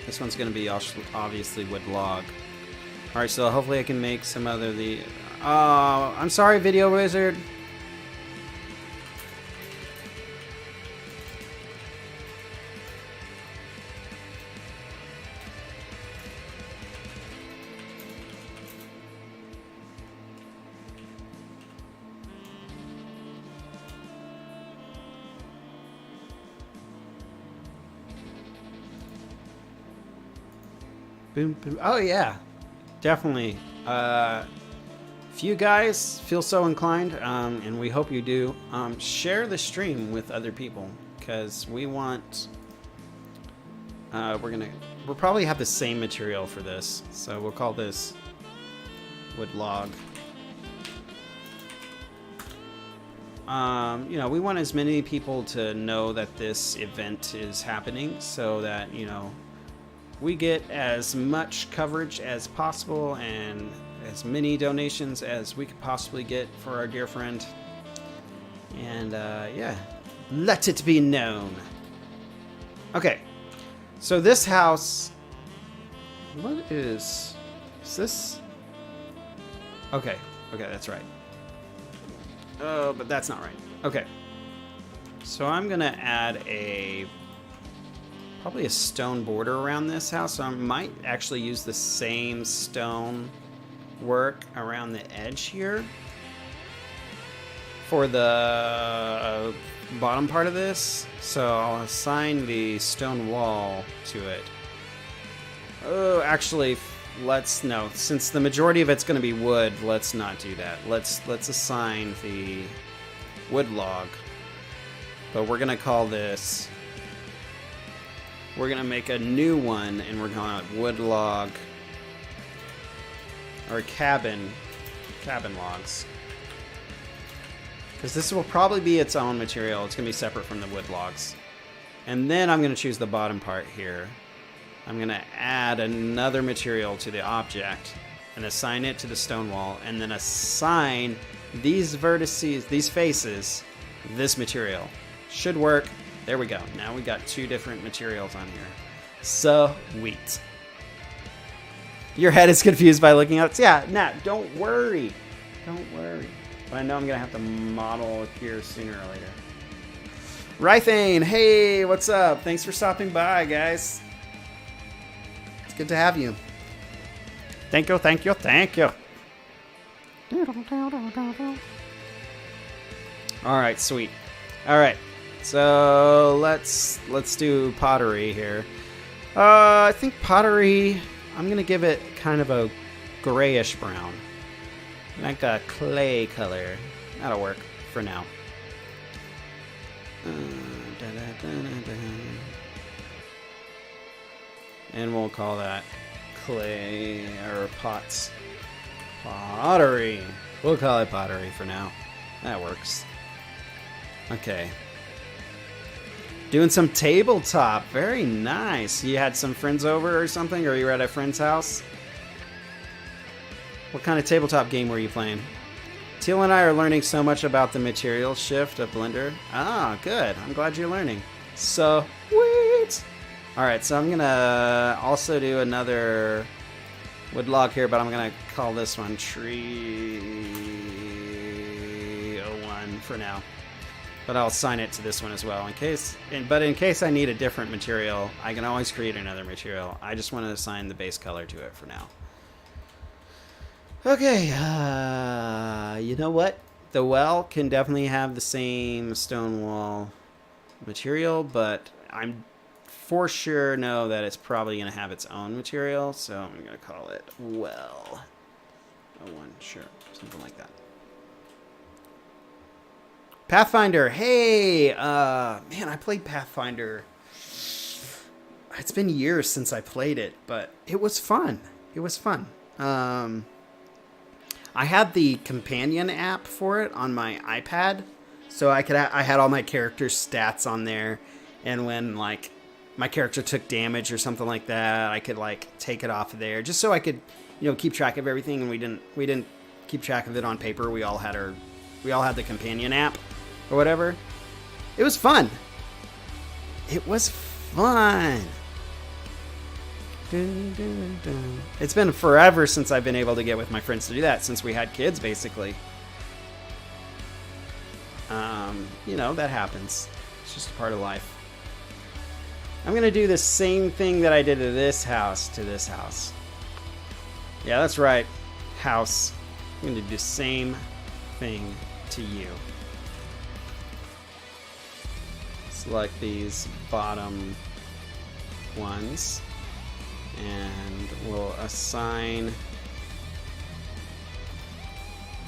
This one's going to be obviously wood log. All right. So hopefully I can make some other the. I'm sorry, Video Wizard. Boom, boom. Oh yeah, definitely. If you guys feel so inclined, and we hope you do, share the stream with other people because we want. We'll probably have the same material for this, so we'll call this wood log. You know, we want as many people to know that this event is happening, so that we get as much coverage as possible and as many donations as we could possibly get for our dear friend. And yeah, let it be known. Okay, so this house, what is this? Okay, that's right. Oh, but that's not right. Okay, So I'm gonna add probably a stone border around this house. So I might actually use the same stone work around the edge here for the bottom part of this. So I'll assign the stone wall to it. Oh, actually, no. Since the majority of it's going to be wood, let's not do that. Let's assign the wood log. But we're going to call this... We're going to make a new one, and we're calling it wood log. Or cabin logs. Because this will probably be its own material. It's going to be separate from the wood logs. And then I'm going to choose the bottom part here. I'm going to add another material to the object and assign it to the stone wall, and then assign these vertices, these faces, this material. Should work. There we go. Now we got two different materials on here. Sweet. Your head is confused by looking at it. Yeah, Nat, don't worry. Don't worry. But I know I'm going to have to model here sooner or later. Rythane, hey, what's up? Thanks for stopping by, guys. It's good to have you. Thank you, thank you, thank you. All right, sweet. All right, so let's do pottery here. I think pottery, I'm going to give it kind of a grayish brown. Like a clay color. That'll work for now. And we'll call that clay or pots. Pottery. We'll call it pottery for now. That works. Okay. Doing some tabletop. Very nice. You had some friends over or something? Or you were at a friend's house? What kind of tabletop game were you playing? Teal and I are learning so much about the material shift of Blender. Ah, good. I'm glad you're learning. Sweet. Alright, so I'm going to also do another wood log here, but I'm going to call this one Tree 01 for now. But I'll assign it to this one as well in case I need a different material, I can always create another material. I just want to assign the base color to it for now. Okay, you know what? The well can definitely have the same stone wall material, but I'm for sure know that it's probably going to have its own material, so I'm going to call it well. 01, sure, something like that. Pathfinder, hey! Man, I played Pathfinder. It's been years since I played it, but it was fun. It was fun. I had the companion app for it on my iPad, so I had all my character stats on there, and when like my character took damage or something like that, I could like take it off of there, just so I could, keep track of everything. And we didn't keep track of it on paper. We all had the companion app or whatever. It was fun. It was fun. It's been forever since I've been able to get with my friends to do that, since we had kids, basically. That happens. It's just a part of life. I'm going to do the same thing that I did to this house. Yeah, that's right. House. I'm going to do the same thing to you. Select these bottom ones. And we'll assign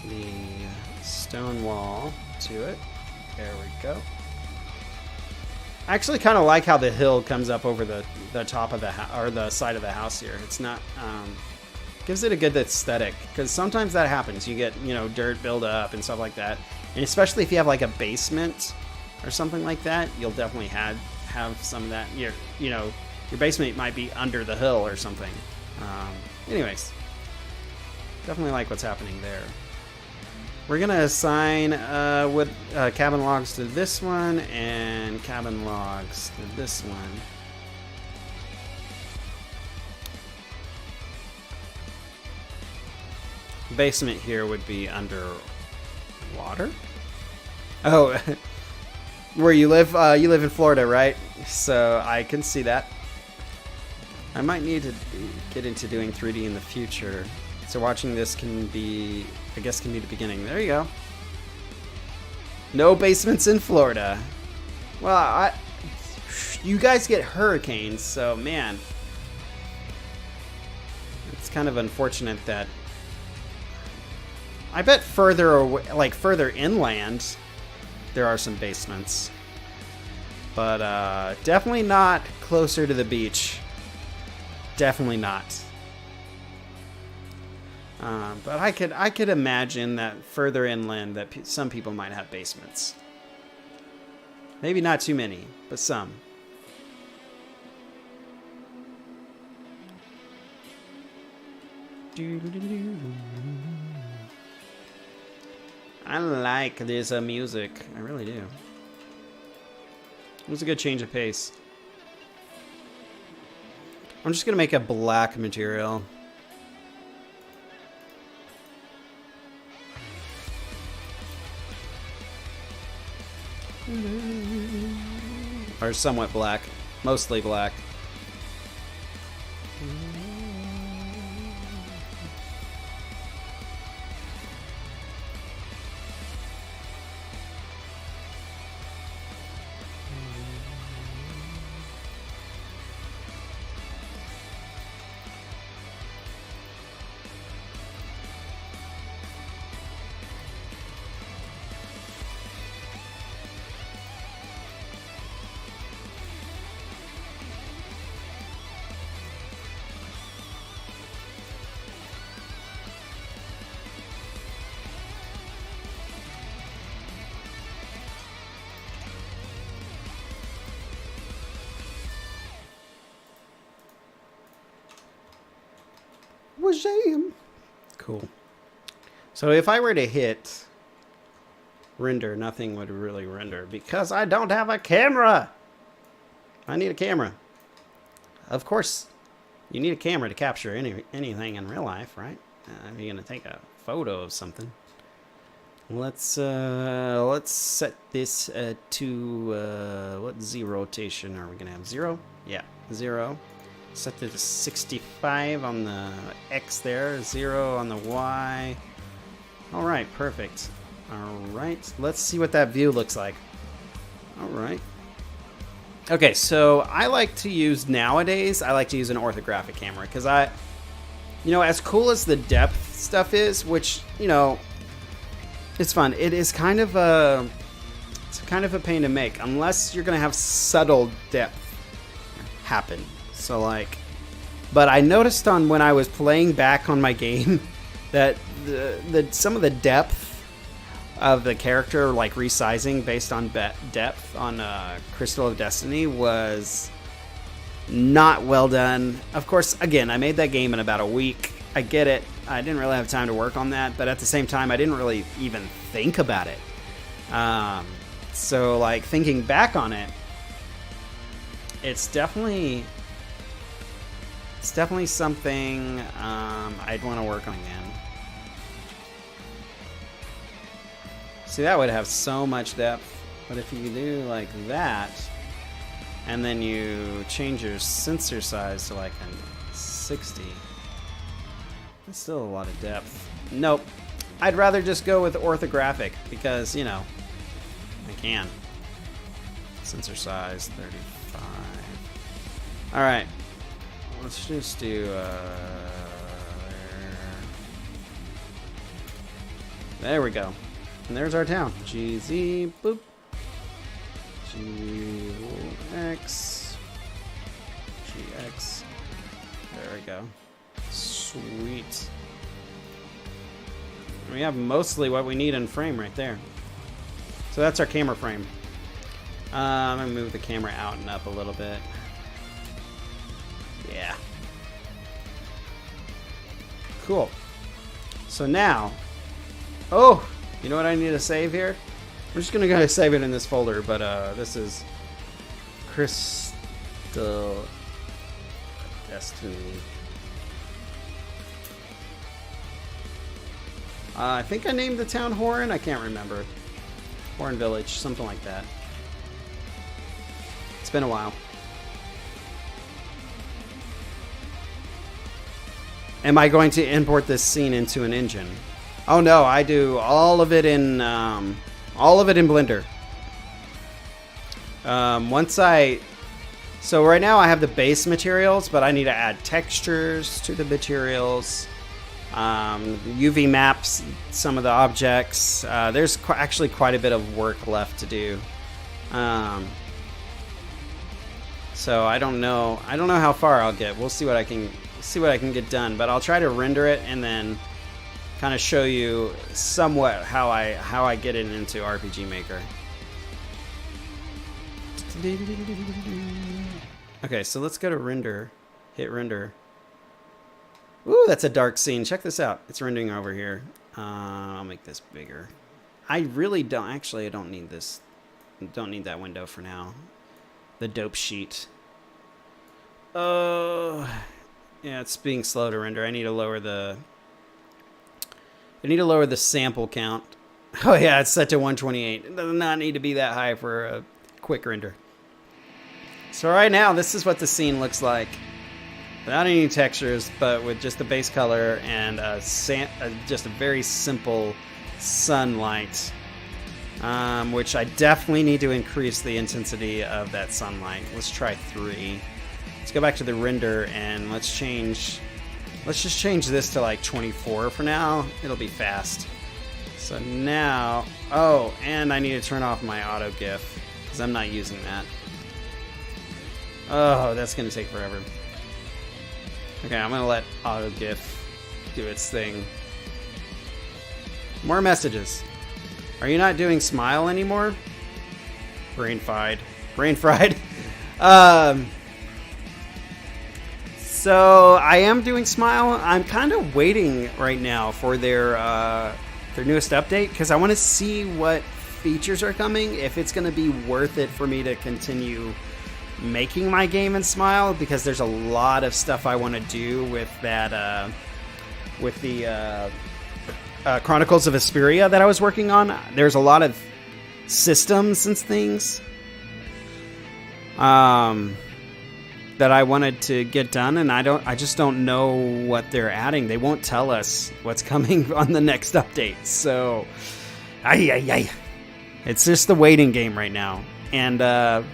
the stone wall to it. There we go. I actually kind of like how the hill comes up over the top of the or the side of the house here. It's not gives it a good aesthetic, because sometimes that happens. You get dirt build up and stuff like that, and especially if you have like a basement or something like that, you'll definitely have some of that. Your basement might be under the hill or something. Anyways, definitely like what's happening there. We're going to assign cabin logs to this one and cabin logs to this one. Basement here would be under water. Oh, Where you live in Florida, right? So I can see that. I might need to get into doing 3D in the future. So watching this can be the beginning. There you go. No basements in Florida. Well, you guys get hurricanes, so man, it's kind of unfortunate that. I bet further away, like further inland, there are some basements, but definitely not closer to the beach. Definitely not. But I could imagine that further inland that some people might have basements. Maybe not too many, but some. I like this music. I really do. It was a good change of pace. I'm just gonna make a black material. Or somewhat black. Mostly black. Wajam. Cool. So if I were to hit render, nothing would really render because I don't have a camera. I need a camera. Of course, you need a camera to capture anything in real life, right? If you're gonna take a photo of something. Let's set this to what Z rotation are we gonna have? 0? Yeah, 0. Set it to 65 on the X there, 0 on the Y. All right, perfect. All right, let's see what that view looks like. All right. Okay, so I like to use nowadays. I like to use an orthographic camera because as cool as the depth stuff is, which it's fun. It is kind of a pain to make unless you're gonna have subtle depth happen. So but I noticed when I was playing back on my game that some of the depth of the character, like resizing based on depth on Crystal of Destiny, was not well done. Of course, again, I made that game in about a week. I get it. I didn't really have time to work on that, but at the same time, I didn't really even think about it. So thinking back on it, it's definitely something I'd want to work on again. See, that would have so much depth, but if you do like that, and then you change your sensor size to a 60, that's still a lot of depth. Nope. I'd rather just go with orthographic because, I can. Sensor size 35. All right. Let's just do there we go. And there's our town. GZ boop. GX. GX. There we go. Sweet. We have mostly what we need in frame right there. So that's our camera frame. I'm gonna move the camera out and up a little bit. Yeah. Cool. So now, you know what I need to save here? I'm just gonna go save it in this folder, but this is Crystal Destiny. I think I named the town Horan. I can't remember. Horan Village, something like that. It's been a while. Am I going to import this scene into an engine? Oh no, I do all of it in Blender. So right now I have the base materials, but I need to add textures to the materials, UV maps some of the objects. There's actually quite a bit of work left to do. So I don't know how far I'll get. We'll see what I can get done, but I'll try to render it and then kind of show you somewhat how I get it into RPG Maker. Okay, so let's go to render. Hit render. Ooh, that's a dark scene. Check this out. It's rendering over here. I'll make this bigger. I really don't. Actually, I don't need this. Don't need that window for now. The dope sheet. Yeah, it's being slow to render. I need to lower the sample count. Oh yeah, it's set to 128. It does not need to be that high for a quick render. So right now, this is what the scene looks like. Without any textures, but with just the base color and just a very simple sunlight. Which I definitely need to increase the intensity of that sunlight. Let's try 3. Let's go back to the render and let's just change this to like 24 for now. It'll be fast. So now, oh, and I need to turn off my auto GIF because I'm not using that. Oh, that's gonna take forever. Okay, I'm gonna let auto GIF do its thing. More messages. Are you not doing smile anymore? Brain fried. So I am doing smile. I'm kind of waiting right now for their newest update because I want to see what features are coming. If it's going to be worth it for me to continue making my game in smile, because there's a lot of stuff I want to do with that with the Chronicles of Vesperia that I was working on. There's a lot of systems and things that I wanted to get done, and I just don't know what they're adding. They won't tell us what's coming on the next update. So, it's just the waiting game right now, and I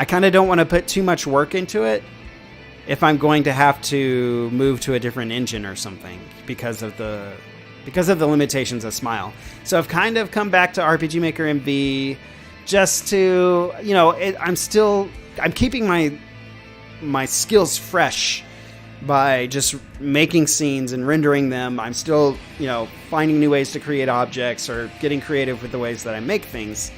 kind of don't want to put too much work into it if I'm going to have to move to a different engine or something because of the limitations of Smile. So I've kind of come back to RPG Maker MV just to, I'm keeping my skills fresh by just making scenes and rendering them. I'm still, finding new ways to create objects or getting creative with the ways that I make things.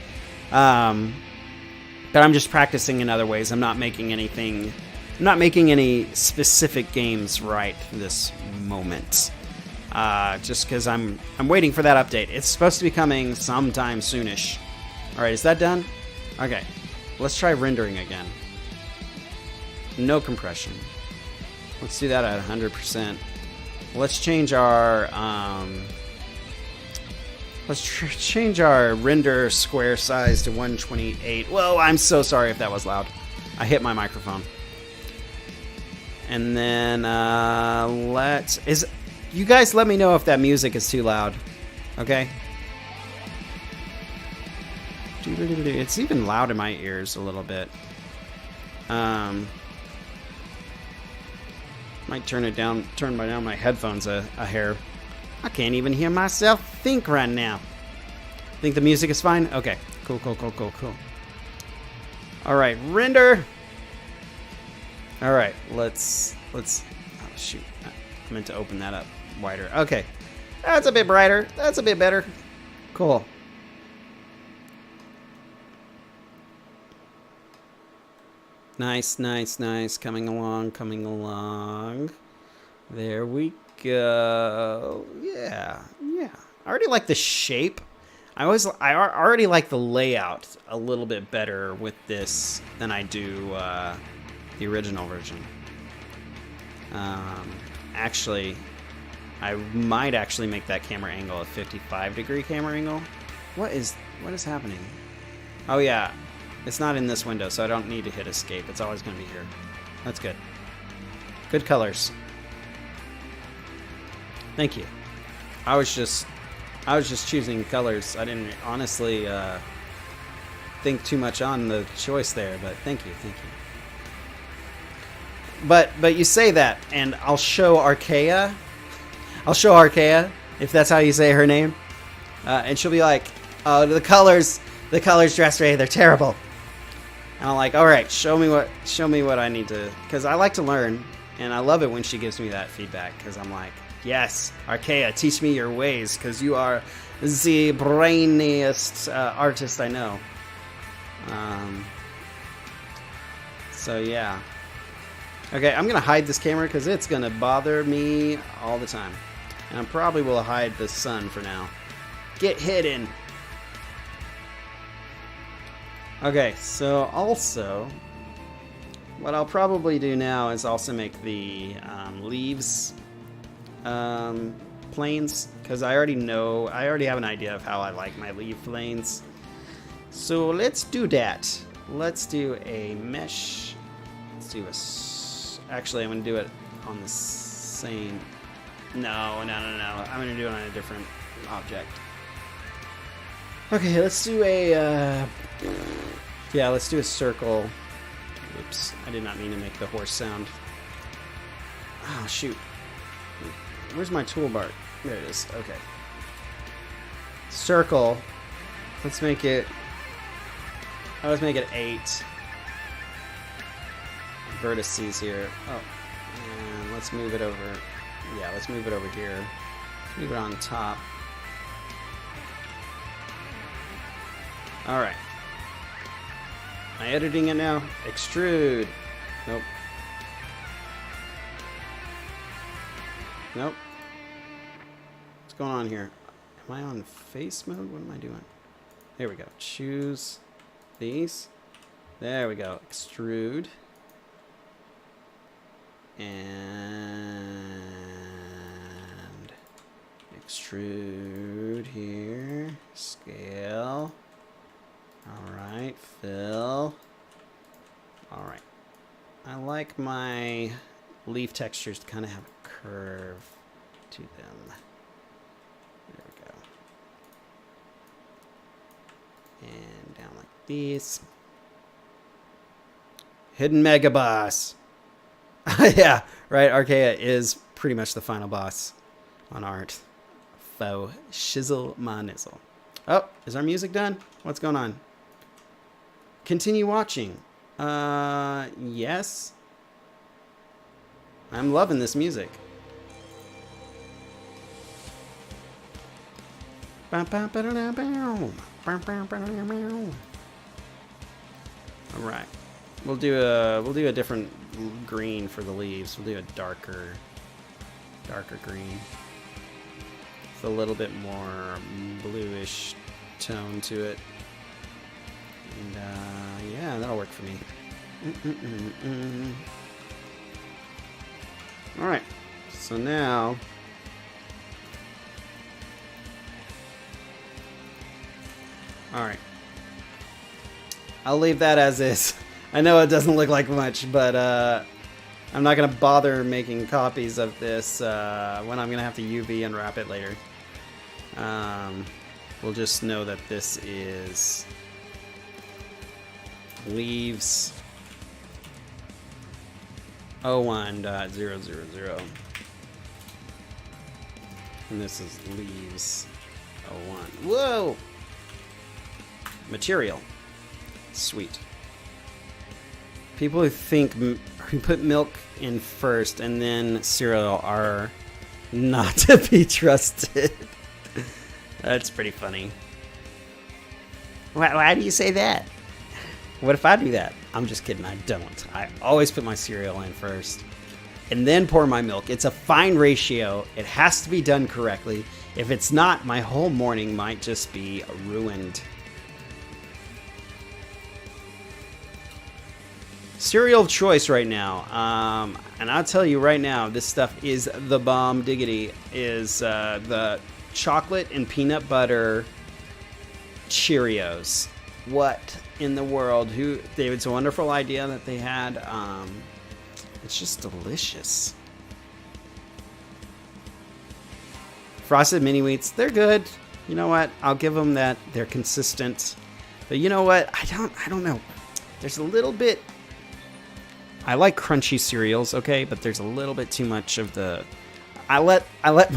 But I'm just practicing in other ways. I'm not making any specific games right this moment. Just because I'm waiting for that update. It's supposed to be coming sometime soonish. Alright, is that done? Okay, let's try rendering again. No compression. Let's do that at 100%. Let's change our change our render square size to 128. Whoa, I'm so sorry if that was loud. I hit my microphone. And then you guys let me know if that music is too loud. Okay? It's even loud in my ears a little bit. Might turn down my headphones a hair. I can't even hear myself think right now. Think the music is fine? Okay. Cool. Alright, render. Alright, let's oh shoot. I meant to open that up wider. Okay. That's a bit brighter. That's a bit better. Cool. Nice. Coming along. There we go. Yeah. I already like the shape. I already like the layout a little bit better with this than I do the original version. Actually, I might actually make that camera angle a 55-degree camera angle. What is happening? Oh yeah, It's not in this window, so I don't need to hit escape. It's always going to be here. That's good. Good colors. Thank you. I was just choosing colors. I didn't honestly think too much on the choice there, but thank you. But you say that, and I'll show Archaea. If that's how you say her name, and she'll be like, "Oh, the colors, Dressray, they're terrible." And I'm like, "All right, show me what I need to," because I like to learn, and I love it when she gives me that feedback, because I'm like, "Yes, Archaea, teach me your ways, because you are the brainiest artist I know." So yeah. Okay, I'm gonna hide this camera because it's gonna bother me all the time. And I probably will hide the sun for now. Get hidden! Okay, so also, what I'll probably do now is also make the leaves planes, because I already have an idea of how I like my leaf planes. So let's do that. Let's do a mesh. Let's do a... Actually, I'm going to do it on the same... No. I'm going to do it on a different object. Okay, let's do a... Yeah, let's do a circle. Oops, I did not mean to make the horse sound. Oh, shoot. Where's my toolbar? There it is. Okay. Circle. Let's make it... Let's make it 8 vertices here. Oh, and let's move it over. Yeah, let's move it over here. Let's move it on top. All right. Am I editing it now? Extrude. Nope. Nope. What's going on here? Am I on face mode? What am I doing? There we go. Choose these. There we go. Extrude. And extrude here. Scale. Alright. Fill. Alright. I like my leaf textures to kind of have a curve to them. There we go. And down like these. Hidden Mega Boss. Yeah, right. Archaea is pretty much the final boss on art. Faux shizzle ma nizzle. Oh, is our music done? What's going on? Continue watching. Yes. I'm loving this music. All right. We'll do a different green for the leaves. We'll do a darker green. With a little bit more bluish tone to it. And yeah, that'll work for me. All right. So now all right. I'll leave that as is. I know it doesn't look like much, but I'm not going to bother making copies of this when I'm going to have to UV unwrap it later. We'll just know that this is leaves 01.000. And this is leaves 01. Whoa! Material. Sweet. People who put milk in first and then cereal are not to be trusted. That's pretty funny. Why do you say that? What if I do that? I'm just kidding. I don't. I always put my cereal in first and then pour my milk. It's a fine ratio. It has to be done correctly. If it's not, my whole morning might just be ruined. Cereal of choice right now, and I'll tell you right now, this stuff is the bomb diggity, is the chocolate and peanut butter Cheerios. what in the world? It's a wonderful idea that they had. It's just delicious. Frosted mini wheats, they're good. You know what? I'll give them that. They're consistent. But you know what? I don't know. There's a little bit. I like crunchy cereals, okay, but there's a little bit too much of the. I let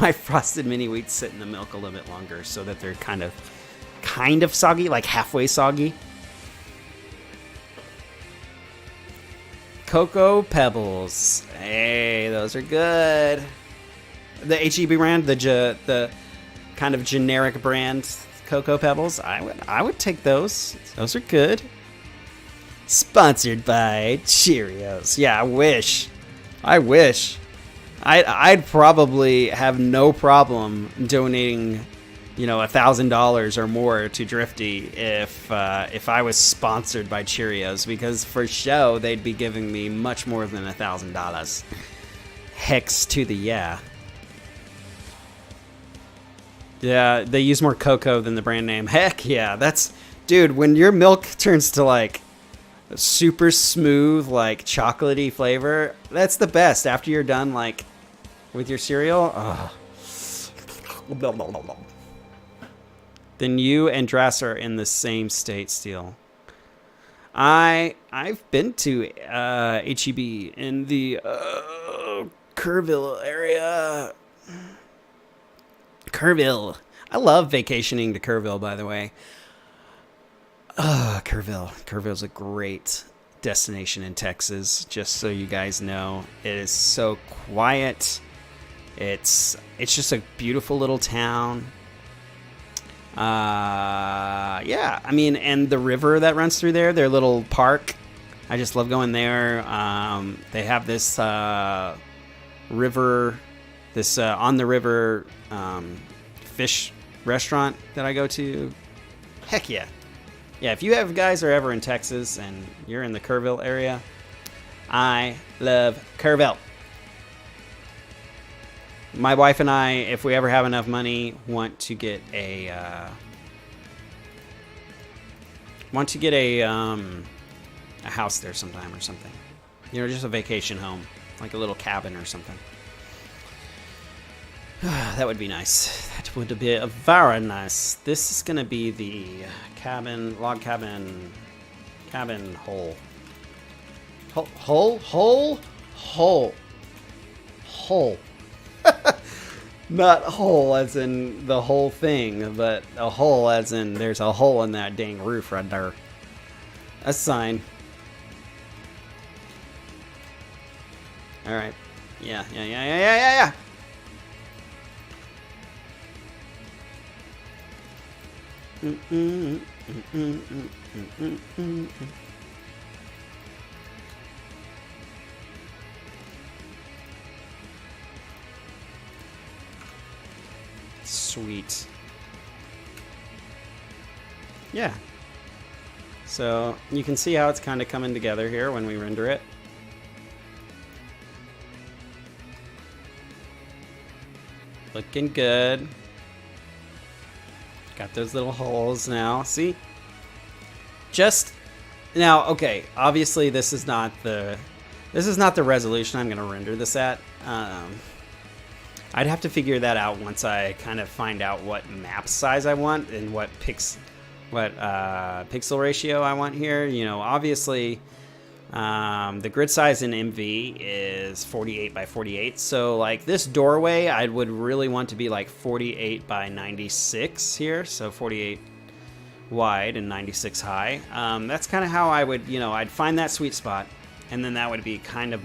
my frosted mini wheats sit in the milk a little bit longer so that they're kind of soggy, like halfway soggy. Cocoa Pebbles. Hey, those are good. The HEB brand, the kind of generic brand Cocoa Pebbles, I would take those. Those are good. Sponsored by Cheerios. Yeah, I wish. I'd probably have no problem donating, $1,000 or more to Drifty if I was sponsored by Cheerios, because for show they'd be giving me much more than $1,000. Hex to the yeah. Yeah, they use more cocoa than the brand name. Heck yeah, dude, when your milk turns to like super smooth, like chocolatey flavor, that's the best. After you're done like with your cereal, then you and Drass are in the same state still. I've been to HEB in the Kerrville area. Kerrville. I love vacationing to Kerrville, by the way. Kerrville. Kerrville's a great destination in Texas, just so you guys know. It is so quiet. It's just a beautiful little town. Yeah, I mean, and the river that runs through there, their little park, I just love going there. They have this river, this on the river fish restaurant that I go to. Heck yeah. Yeah, if you guys are ever in Texas and you're in the Kerrville area, I love Kerrville. My wife and I, if we ever have enough money, want to get a house there sometime or something. Just a vacation home, like a little cabin or something. That would be nice. That would be very nice. This is gonna be the log cabin hole. Hole. Not hole as in the whole thing, but a hole as in there's a hole in that dang roof right there. A sign. All right. Yeah. Sweet. Yeah. So you can see how it's kind of coming together here when we render it. Looking good. Got those little holes now. See? Just now, okay, obviously this is not the resolution I'm going to render this at. I'd have to figure that out once I kind of find out what map size I want and what pixel ratio I want here. Obviously the grid size in MV is 48 by 48. So like this doorway, I would really want to be like 48 by 96 here. So 48 wide and 96 high. That's kind of how I would, I'd find that sweet spot. And then that would be kind of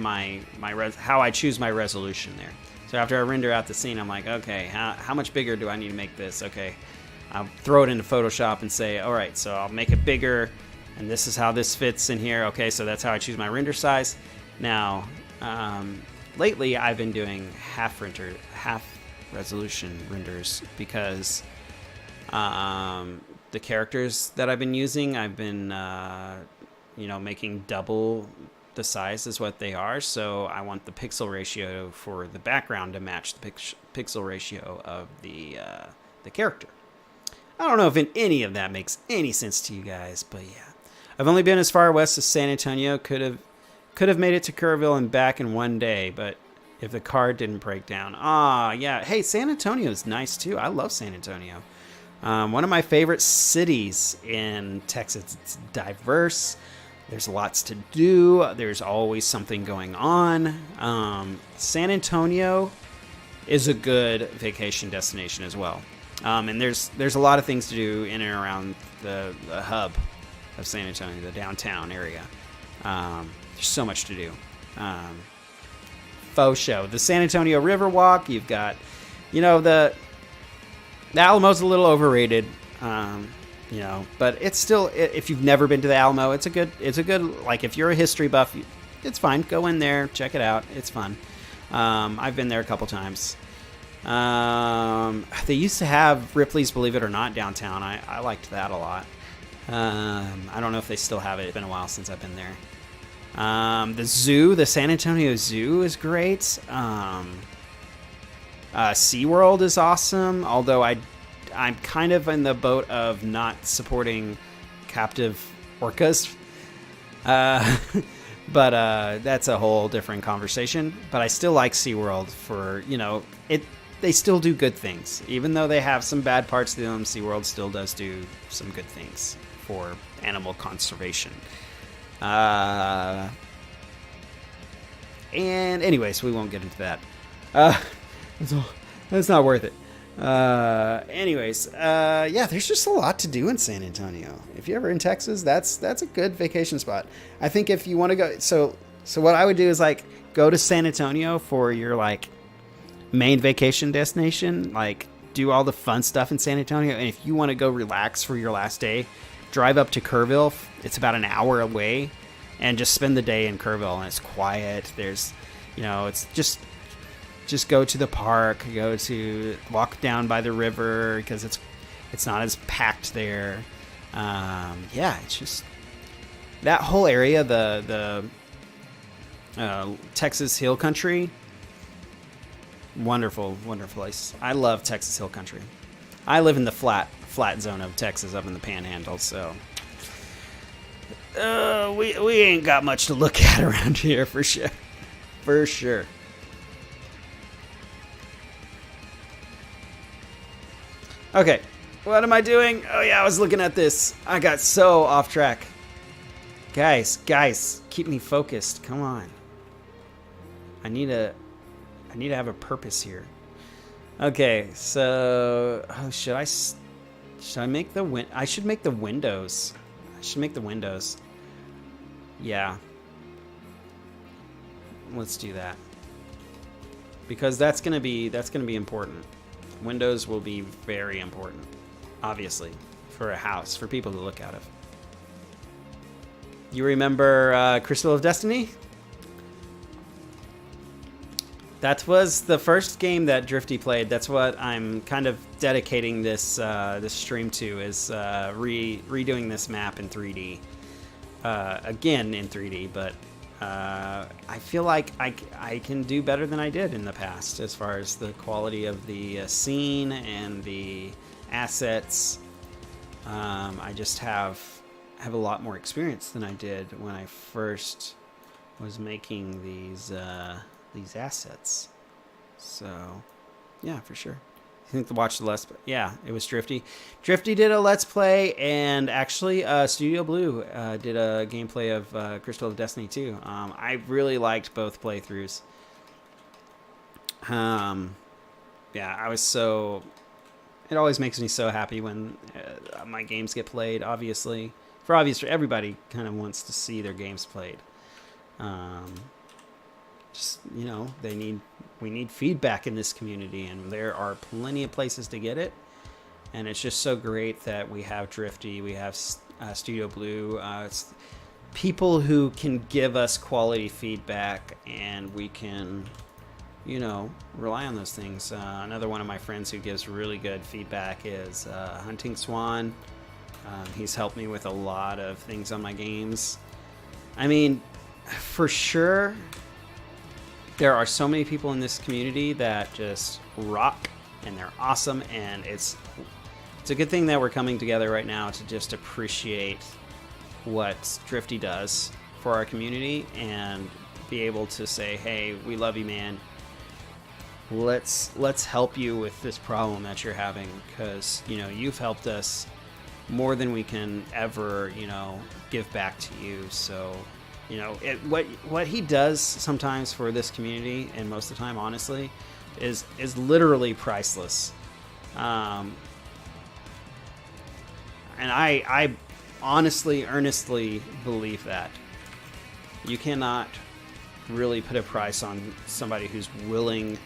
how I choose my resolution there. So after I render out the scene, I'm like, okay, how much bigger do I need to make this? Okay, I'll throw it into Photoshop and say, all right, so I'll make it bigger, and this is how this fits in here. Okay, so that's how I choose my render size. Now, lately I've been doing half resolution renders because the characters that I've been using, I've been, making double the size is what they are, so I want the pixel ratio for the background to match the pixel ratio of the character. I don't know if any of that makes any sense to you guys, but yeah. I've only been as far west as San Antonio. Could have made it to Kerrville and back in one day, but if the car didn't break down. Ah, yeah. Hey, San Antonio is nice too. I love San Antonio. One of my favorite cities in Texas. It's diverse. There's lots to do. There's always something going on. San Antonio is a good vacation destination as well. And there's a lot of things to do in and around the hub of San Antonio, the downtown area. There's so much to do. Faux show. The San Antonio Riverwalk. You've got, the Alamo's a little overrated. But it's still, if you've never been to the Alamo, it's a good, like if you're a history buff, it's fine. Go in there, check it out. It's fun. I've been there a couple times. They used to have Ripley's Believe It or Not downtown. I liked that a lot. I don't know if they still have it. It's been a while since I've been there. The zoo, the San Antonio Zoo is great. SeaWorld is awesome, although I'm kind of in the boat of not supporting captive orcas. But that's a whole different conversation. But I still like SeaWorld for, they still do good things. Even though they have some bad parts to them, SeaWorld still does do some good things for animal conservation. And anyways, we won't get into that. That's not worth it. There's just a lot to do in San Antonio. If you're ever in Texas, that's a good vacation spot. I think if you want to go, so what I would do is like go to San Antonio for your like main vacation destination, like do all the fun stuff in San Antonio. And if you want to go relax for your last day, drive up to Kerrville. It's about an hour away, and just spend the day in Kerrville. And it's quiet. There's, it's just go to the park, walk down by the river because it's not as packed there. It's just that whole area, the Texas Hill Country. Wonderful, wonderful place. I love Texas Hill Country. I live in the flat zone of Texas, up in the Panhandle, so we ain't got much to look at around here for sure. For sure. Okay, what am I doing? Oh yeah, I was looking at this. I got so off track. Guys, keep me focused. Come on. I need to have a purpose here. Okay, so should I make the I should make the windows. Yeah. Let's do that. Because that's going to be important. Windows will be very important, obviously, for a house, for people to look out of. You remember Crystal of Destiny? That was the first game that Drifty played. That's what I'm kind of dedicating this stream to, is redoing this map in 3D. Again in 3D, but I feel like I can do better than I did in the past as far as the quality of the scene and the assets. I just have a lot more experience than I did when I first was making these assets. So yeah, for sure. I think to watch the Let's Play. Yeah, it was Drifty. Drifty did a Let's Play, and actually Studio Blue did a gameplay of Crystal of Destiny 2. I really liked both playthroughs. It always makes me so happy when my games get played, obviously. For obvious, everybody kind of wants to see their games played. We need feedback in this community, and there are plenty of places to get it. And it's just so great that we have Drifty, we have Studio Blue, it's people who can give us quality feedback, and we can, rely on those things. Another one of my friends who gives really good feedback is Hunting Swan. He's helped me with a lot of things on my games. I mean, for sure, there are so many people in this community that just rock, and they're awesome, and it's it's a good thing that we're coming together right now to just appreciate what Drifty does for our community and be able to say, hey, we love you, man. Let's help you with this problem that you're having, because, you know, you've helped us more than we can ever, you know, give back to you. So, you know, what he does sometimes for this community, and most of the time, honestly, is literally priceless. And I honestly, earnestly believe that you cannot really put a price on somebody who's willing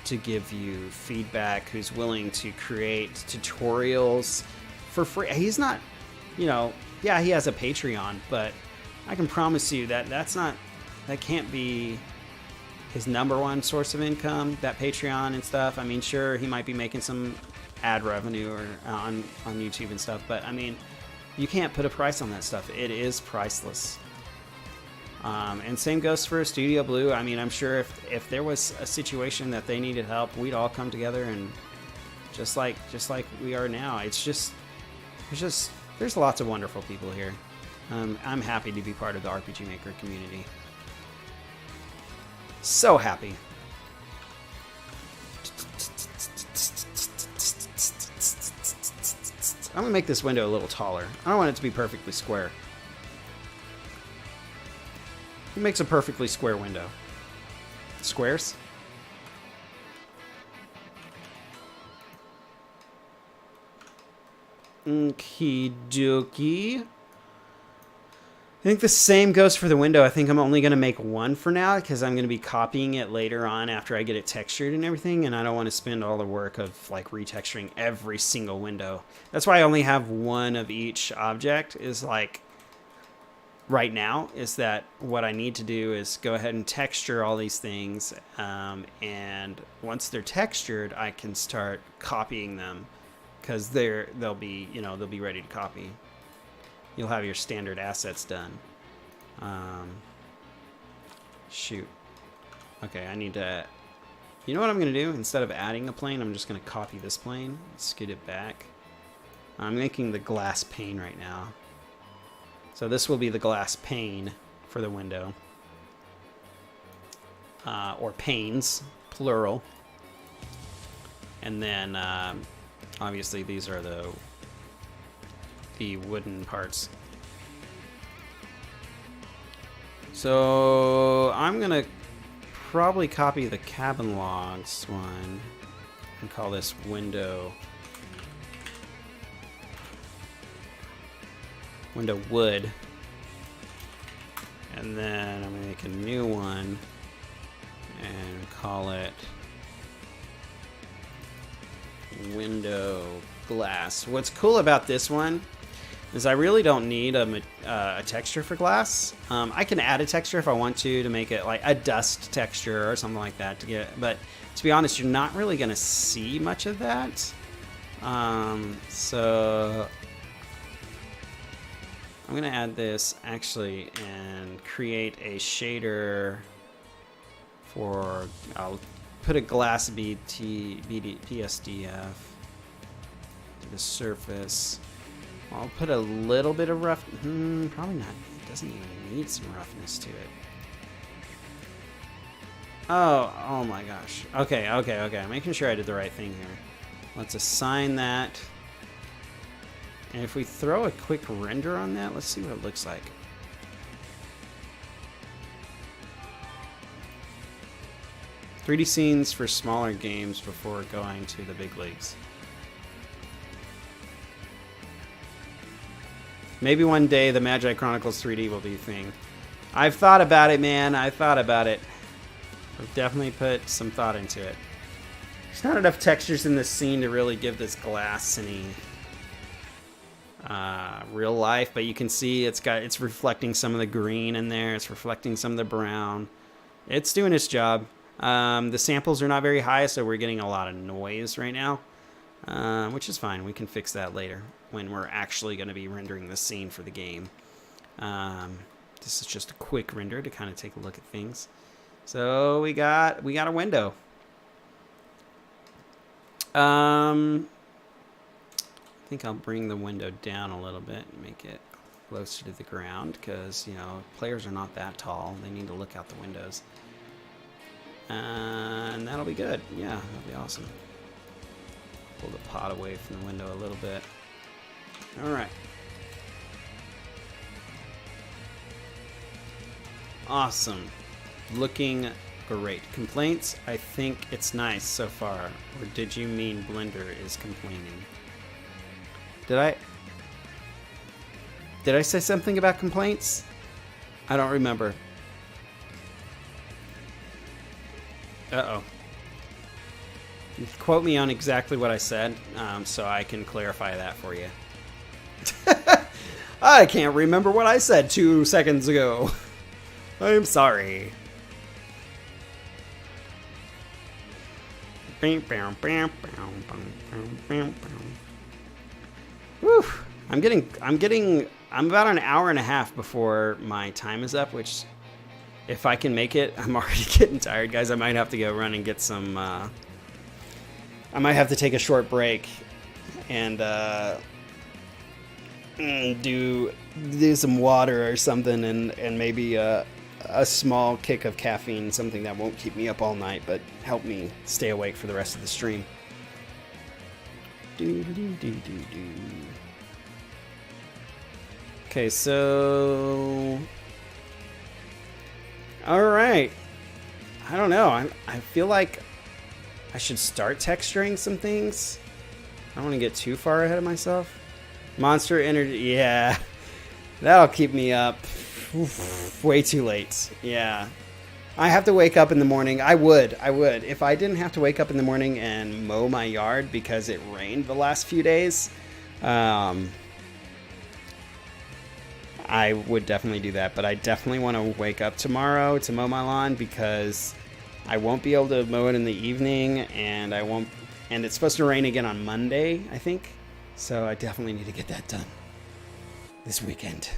to give you feedback, who's willing to create tutorials for free. He's not, you know, yeah, he has a Patreon, but I can promise you that that can't be his #1 source of income, that Patreon and stuff. I mean, sure, he might be making some ad revenue or on YouTube and stuff, but I mean, you can't put a price on that stuff. It is priceless. And same goes for Studio Blue. I mean, I'm sure if there was a situation that they needed help, we'd all come together, and just like we are now. There's lots of wonderful people here. I'm happy to be part of the RPG Maker community. So happy. I'm gonna make this window a little taller. I don't want it to be perfectly square. It makes a perfectly square window. Squares? Okie dokie. I think the same goes for the window. I think I'm only going to make one for now, because I'm going to be copying it later on after I get it textured and everything, and I don't want to spend all the work of like retexturing every single window. That's why I only have one of each object, is like right now, is that what I need to do is go ahead and texture all these things, and once they're textured, I can start copying them, because they'll be ready to copy. You'll have your standard assets done. Shoot. Okay, I need to... You know what I'm going to do? Instead of adding a plane, I'm just going to copy this plane, scoot it back. I'm making the glass pane right now. So this will be the glass pane for the window. Or panes, plural. And then, obviously, these are the wooden parts. So I'm gonna probably copy the cabin logs one and call this window wood, and then I'm gonna make a new one and call it window glass. What's cool about this one is I really don't need a texture for glass. I can add a texture if I want to make it like a dust texture or something like that but to be honest, you're not really gonna see much of that. So I'm gonna add this actually and create a shader for, I'll put a glass PSDF to the surface. I'll put a little bit of rough... probably not. It doesn't even need some roughness to it. Oh my gosh. Okay. I'm making sure I did the right thing here. Let's assign that. And if we throw a quick render on that, let's see what it looks like. "3D scenes for smaller games before going to the big leagues." Maybe one day the Magi Chronicles 3D will be a thing. I've thought about it, man. I've thought about it. I've definitely put some thought into it. There's not enough textures in this scene to really give this glass any real life, but you can see it's reflecting some of the green in there. It's reflecting some of the brown. It's doing its job. The samples are not very high, so we're getting a lot of noise right now, which is fine. We can fix that later when we're actually going to be rendering the scene for the game. This is just a quick render to kind of take a look at things. So we got a window. think I'll bring the window down a little bit and make it closer to the ground because, you know, players are not that tall. They need to look out the windows. And that'll be good. Yeah, that'll be awesome. Pull the pot away from the window a little bit. All right. Awesome. Looking great. Complaints? I think it's nice so far. Or did you mean Blender is complaining? Did I say something about complaints? I don't remember. Uh-oh. Quote me on exactly what I said, so I can clarify that for you. I can't remember what I said 2 seconds ago. I'm sorry. Whew. I'm about an hour and a half before my time is up, which if I can make it, I'm already getting tired, guys. I might have to go run and get some, I might have to take a short break and do some water or something and maybe a small kick of caffeine, something that won't keep me up all night, but help me stay awake for the rest of the stream. Okay, so... Alright. I don't know. I feel like I should start texturing some things. I don't want to get too far ahead of myself. Monster Energy, yeah. That'll keep me up. Oof, way too late. Yeah. I have to wake up in the morning. I would. If I didn't have to wake up in the morning and mow my yard because it rained the last few days, I would definitely do that. But I definitely want to wake up tomorrow to mow my lawn because I won't be able to mow it in the evening, and it's supposed to rain again on Monday, I think. So I definitely need to get that done this weekend.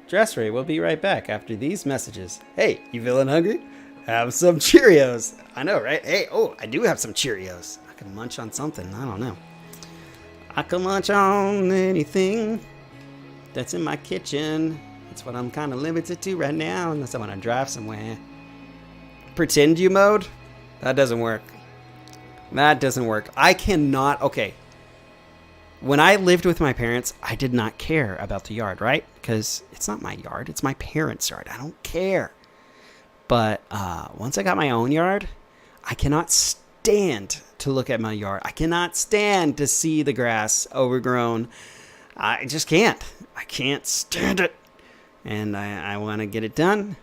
Dressray will be right back after these messages. Hey, you feeling hungry? Have some Cheerios. I know, right? Hey, oh, I do have some Cheerios. I can munch on something. I don't know. I can munch on anything that's in my kitchen. That's what I'm kind of limited to right now, unless I want to drive somewhere. Pretend you mode? That doesn't work. That doesn't work. I cannot... Okay. When I lived with my parents, I did not care about the yard, right? Because it's not my yard. It's my parents' yard. I don't care. But once I got my own yard, I cannot stand to look at my yard. I cannot stand to see the grass overgrown. I just can't. I can't stand it. And I want to get it done.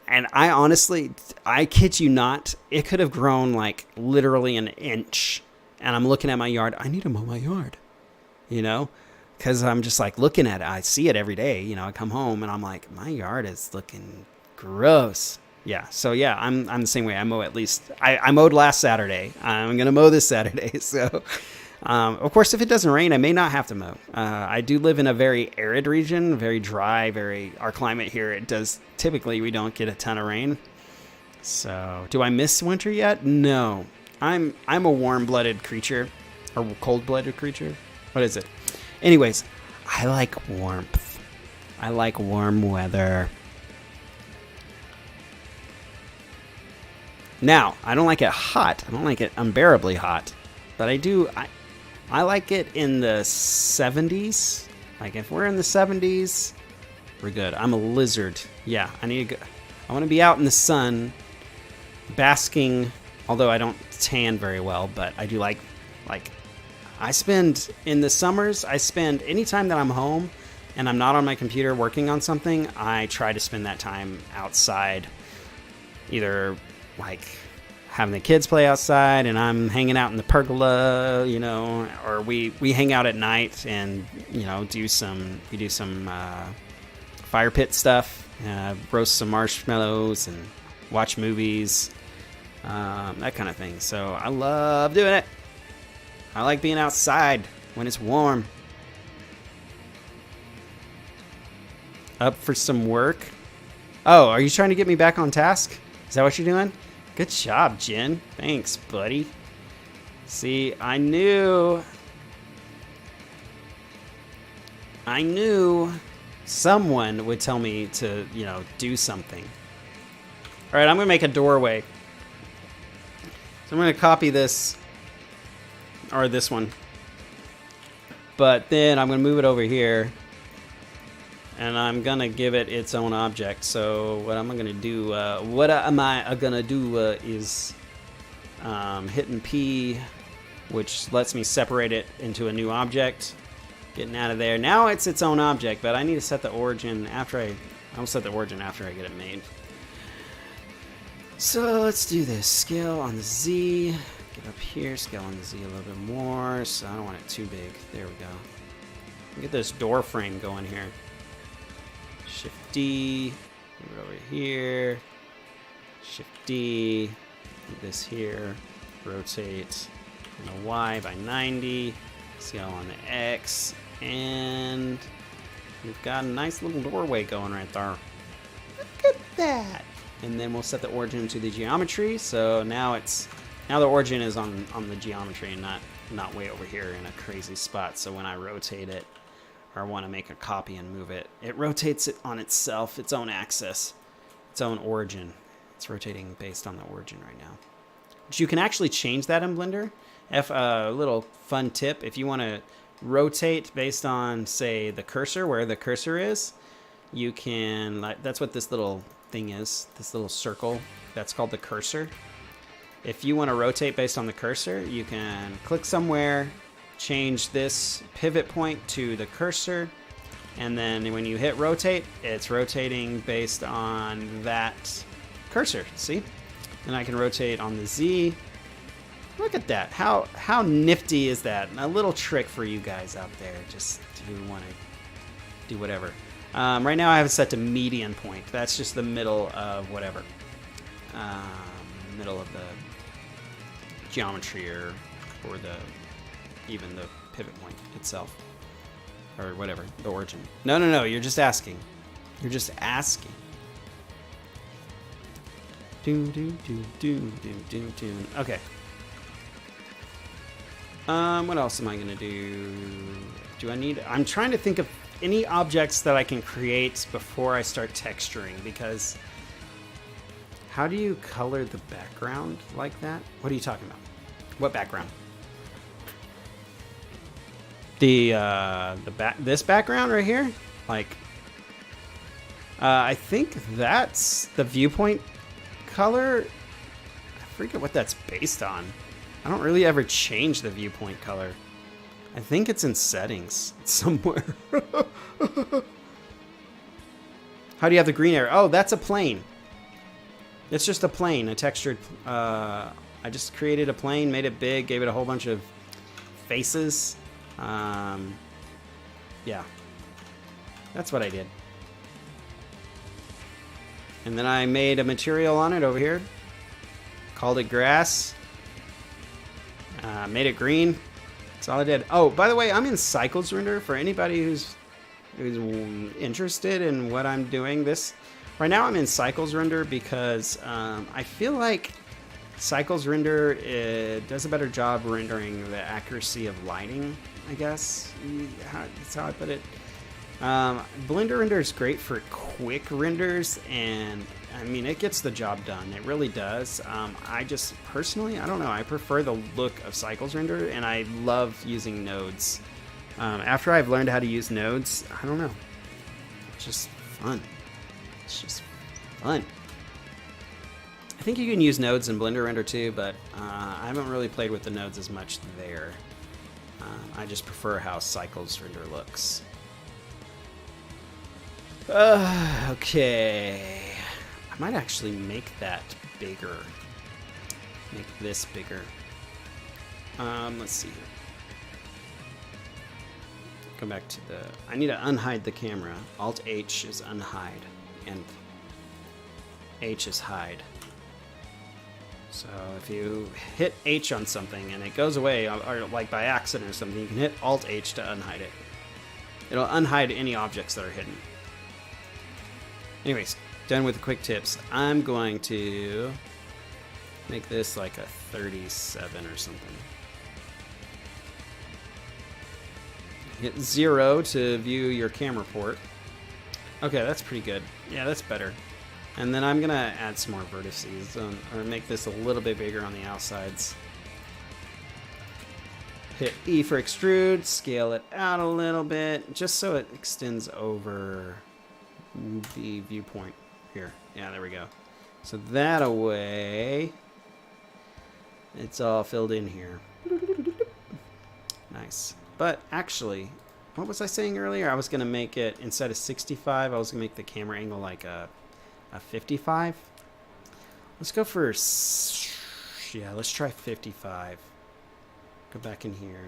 And I honestly, I kid you not, it could have grown like literally an inch. And I'm looking at my yard. I need to mow my yard. You know, because I'm just like looking at it. I see it every day. You know, I come home and I'm like, my yard is looking gross. Yeah. So yeah, I'm the same way. I mow at least. I mowed last Saturday. I'm gonna mow this Saturday. So, of course, if it doesn't rain, I may not have to mow. I do live in a very arid region, very dry. Our climate here. It does typically we don't get a ton of rain. So, do I miss winter yet? No. I'm a warm-blooded creature, or cold-blooded creature. What is it? Anyways, I like warmth. I like warm weather. Now, I don't like it hot. I don't like it unbearably hot. But I like it in the 70s. Like, if we're in the 70s, we're good. I'm a lizard. Yeah, I want to be out in the sun, basking, although I don't tan very well, but I do like I spend, in the summers, anytime that I'm home and I'm not on my computer working on something, I try to spend that time outside, either like having the kids play outside and I'm hanging out in the pergola, you know, or we hang out at night and, you know, we do some fire pit stuff, roast some marshmallows and watch movies, that kind of thing. So I love doing it. I like being outside when it's warm. Up for some work? Oh, are you trying to get me back on task? Is that what you're doing? Good job, Jen. Thanks, buddy. See, I knew someone would tell me to, you know, do something. All right, I'm gonna make a doorway. So I'm gonna copy this, or this one. But then I'm gonna move it over here, and I'm gonna give it its own object. So what I'm gonna do, is hitting P, which lets me separate it into a new object. Getting out of there. Now it's its own object, but I need to set the origin after I'll set the origin after I get it made. So let's do this. Scale on the Z. Get up here. Scale on the Z a little bit more. So I don't want it too big. There we go. Get this door frame going here. Shift D. Move it over here. Shift D. Move this here. Rotate on the Y by 90. Scale on the X. And we've got a nice little doorway going right there. Look at that. And then we'll set the origin to the geometry. So now the origin is on the geometry and not way over here in a crazy spot. So when I rotate it or want to make a copy and move it, it rotates it on itself, its own axis, its own origin. It's rotating based on the origin right now. But you can actually change that in Blender. A little fun tip, if you want to rotate based on, say, the cursor, where the cursor is, you can, that's what this little thing is, this little circle, that's called the cursor. If you want to rotate based on the cursor, you can click somewhere, change this pivot point to the cursor, and then when you hit rotate, it's rotating based on that cursor, see? And I can rotate on the Z. Look at that. How nifty is that? A little trick for you guys out there, just who want to do whatever. Right now I have it set to median point. That's just the middle of whatever. Middle of the geometry or even the pivot point itself. Or whatever, the origin. No, you're just asking. You're just asking. Okay. What else am I gonna do? I'm trying to think of any objects that I can create before I start texturing, because how do you color the background like that? What are you talking about? What background? This background right here? Like, I think that's the viewpoint color. I forget what that's based on. I don't really ever change the viewpoint color. I think it's in settings somewhere. How do you have the green area? Oh, that's a plane. It's just a plane, a textured. I just created a plane, made it big, gave it a whole bunch of faces. Yeah, that's what I did. And then I made a material on it over here. Called it grass. Made it green. That's all I did. Oh, by the way, I'm in Cycles Render for anybody who's interested in what I'm doing. Right now I'm in Cycles Render because I feel like Cycles Render does a better job rendering the accuracy of lighting, I guess. That's how I put it. Blender Render is great for quick renders, and I mean, it gets the job done. It really does. I just personally, I don't know, I prefer the look of Cycles Render, and I love using nodes. After I've learned how to use nodes, I don't know, it's just fun. It's just fun. I think you can use nodes in Blender Render too, but I haven't really played with the nodes as much there. I just prefer how Cycles Render looks. Okay. I might actually make that bigger. Make this bigger. Let's see here. Come back to the... I need to unhide the camera. Alt-H is unhide, and H is hide. So if you hit H on something and it goes away, or like by accident or something, you can hit Alt-H to unhide it. It'll unhide any objects that are hidden. Anyways, done with the quick tips. I'm going to make this like a 37 or something. Hit 0 to view your camera port. Okay, that's pretty good. Yeah, that's better. And then I'm gonna add some more vertices, or make this a little bit bigger on the outsides. Hit E for extrude, scale it out a little bit, just so it extends over the viewpoint here. Yeah, there we go. So that away, it's all filled in here. Nice. But actually, what was I saying earlier? I was gonna make it, instead of 65, I was gonna make the camera angle like a 55. Let's go for, yeah, let's try 55. Go back in here.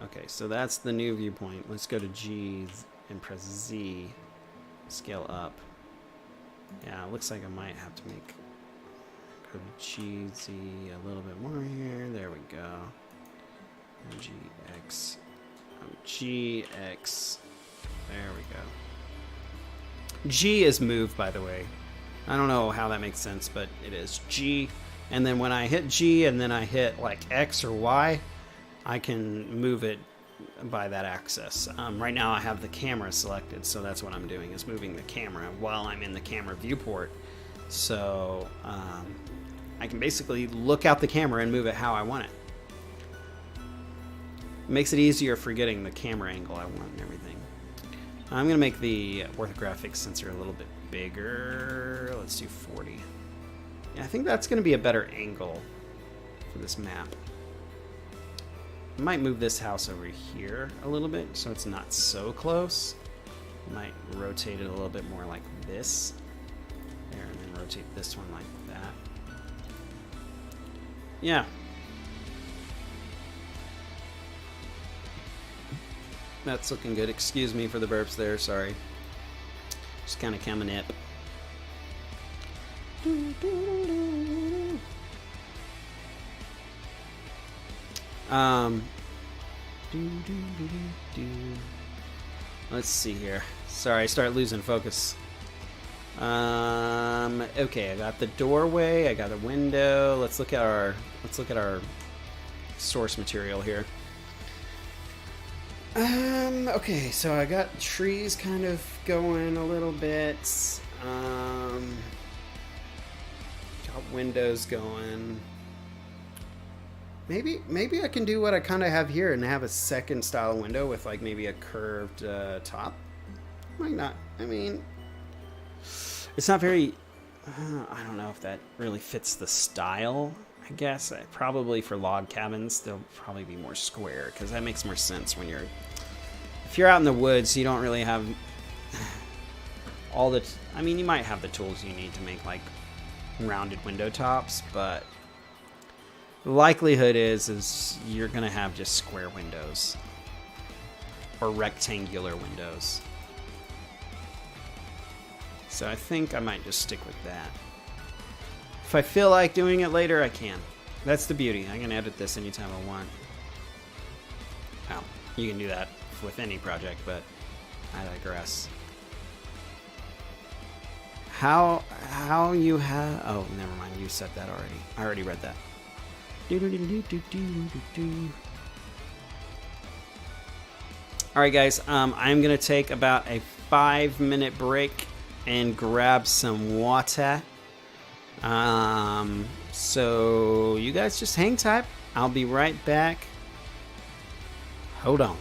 Okay, so that's the new viewpoint. Let's go to G and press Z. Scale up. Yeah, it looks like I might have to make, go to G, Z a little bit more here. There we go. GX. GX. There we go. G is move, by the way. I don't know how that makes sense, but it is G. And then when I hit G and then I hit like X or Y, I can move it by that axis. Right now I have the camera selected, so that's what I'm doing, is moving the camera while I'm in the camera viewport. So I can basically look out the camera and move it how I want it. It makes it easier for getting the camera angle I want and everything. I'm going to make the orthographic sensor a little bit bigger. Let's do 40. Yeah, I think that's going to be a better angle for this map. I might move this house over here a little bit so it's not so close. Might rotate it a little bit more like this. There, and then rotate this one like that. Yeah. That's looking good. Excuse me for the burps there, sorry. Just kind of coming up. Let's see here. Sorry, I start losing focus. Okay, I got the doorway, I got a window. Let's look at our source material here. Okay, so I got trees kind of going a little bit. Got windows going. Maybe I can do what I kind of have here and have a second style window with like maybe a curved top. Might not. I mean, it's not very. I don't know if that really fits the style. I guess probably for log cabins they'll probably be more square because that makes more sense when if you're out in the woods. You don't really have all the. I mean, you might have the tools you need to make like rounded window tops, but the likelihood is you're gonna have just square windows or rectangular windows. So I think I might just stick with that. If I feel like doing it later, I can. That's the beauty. I can edit this anytime I want. Well, you can do that with any project, but I digress. How you have? Oh, never mind. You said that already. I already read that. All right, guys. I'm gonna take about a 5-minute break and grab some water. So you guys just hang tight. I'll be right back. Hold on.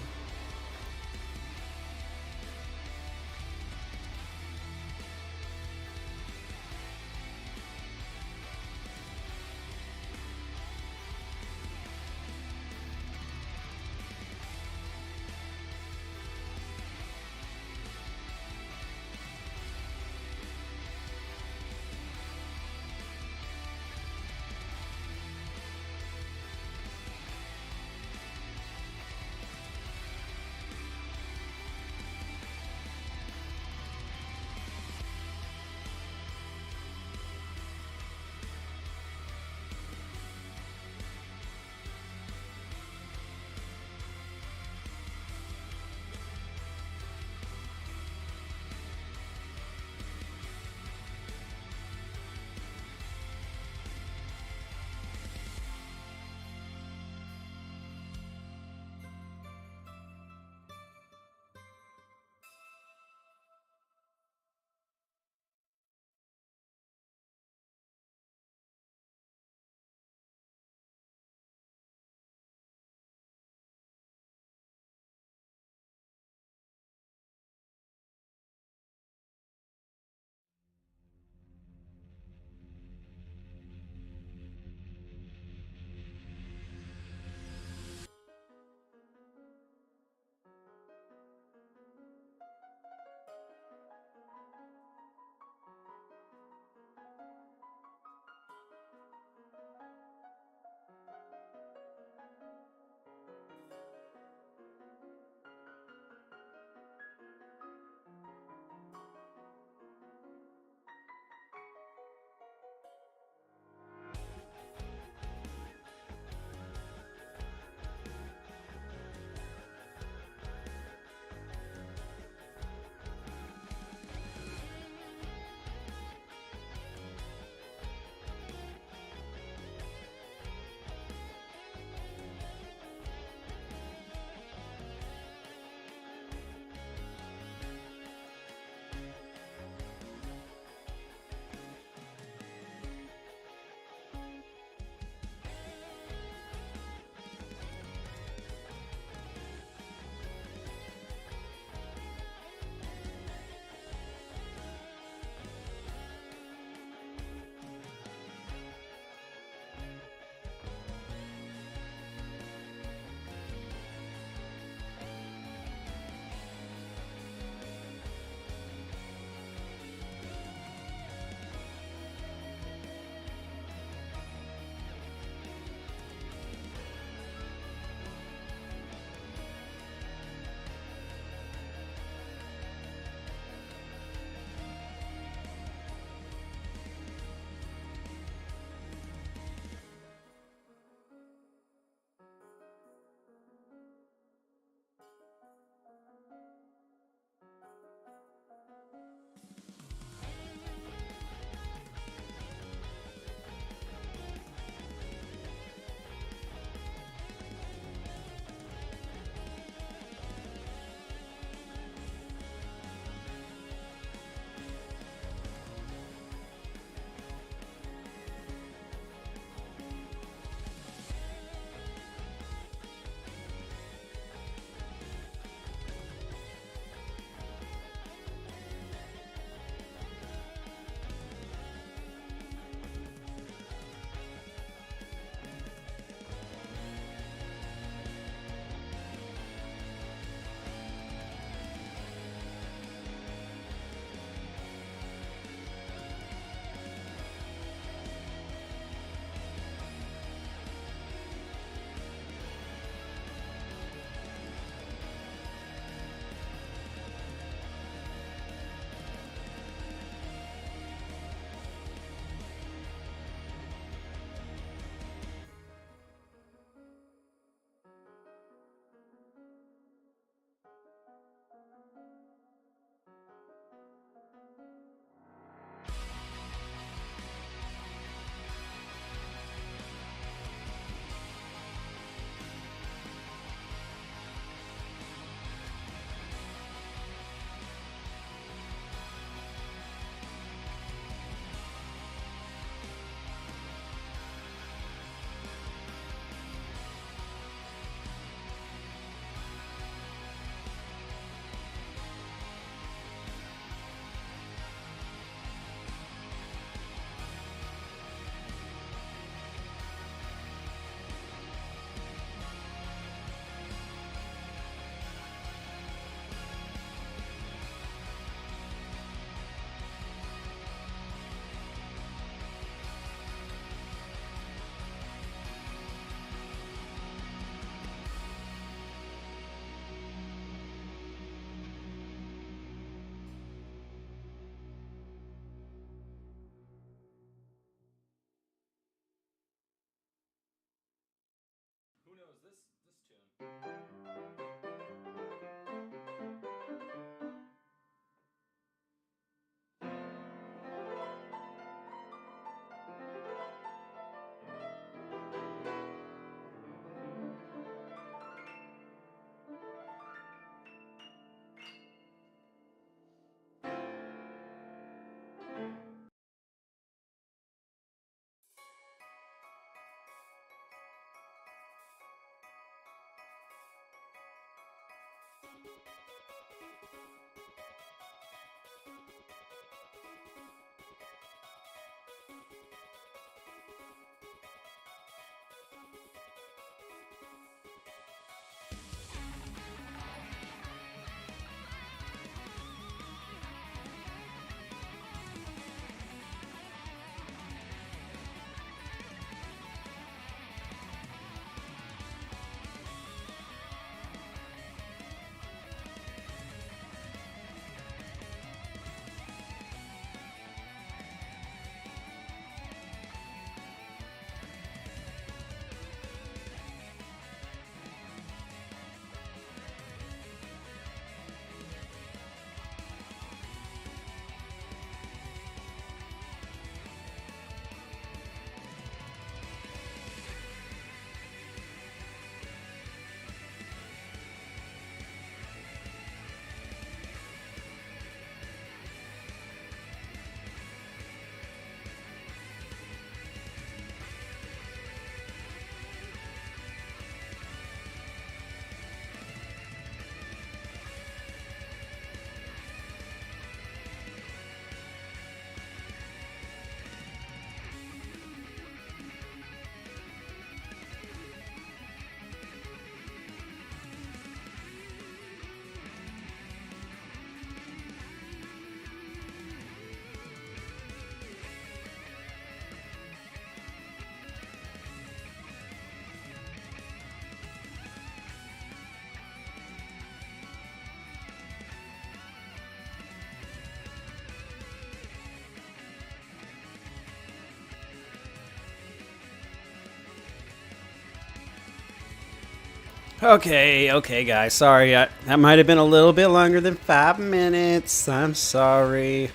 Okay, guys. Sorry, that might have been a little bit longer than 5 minutes. I'm sorry.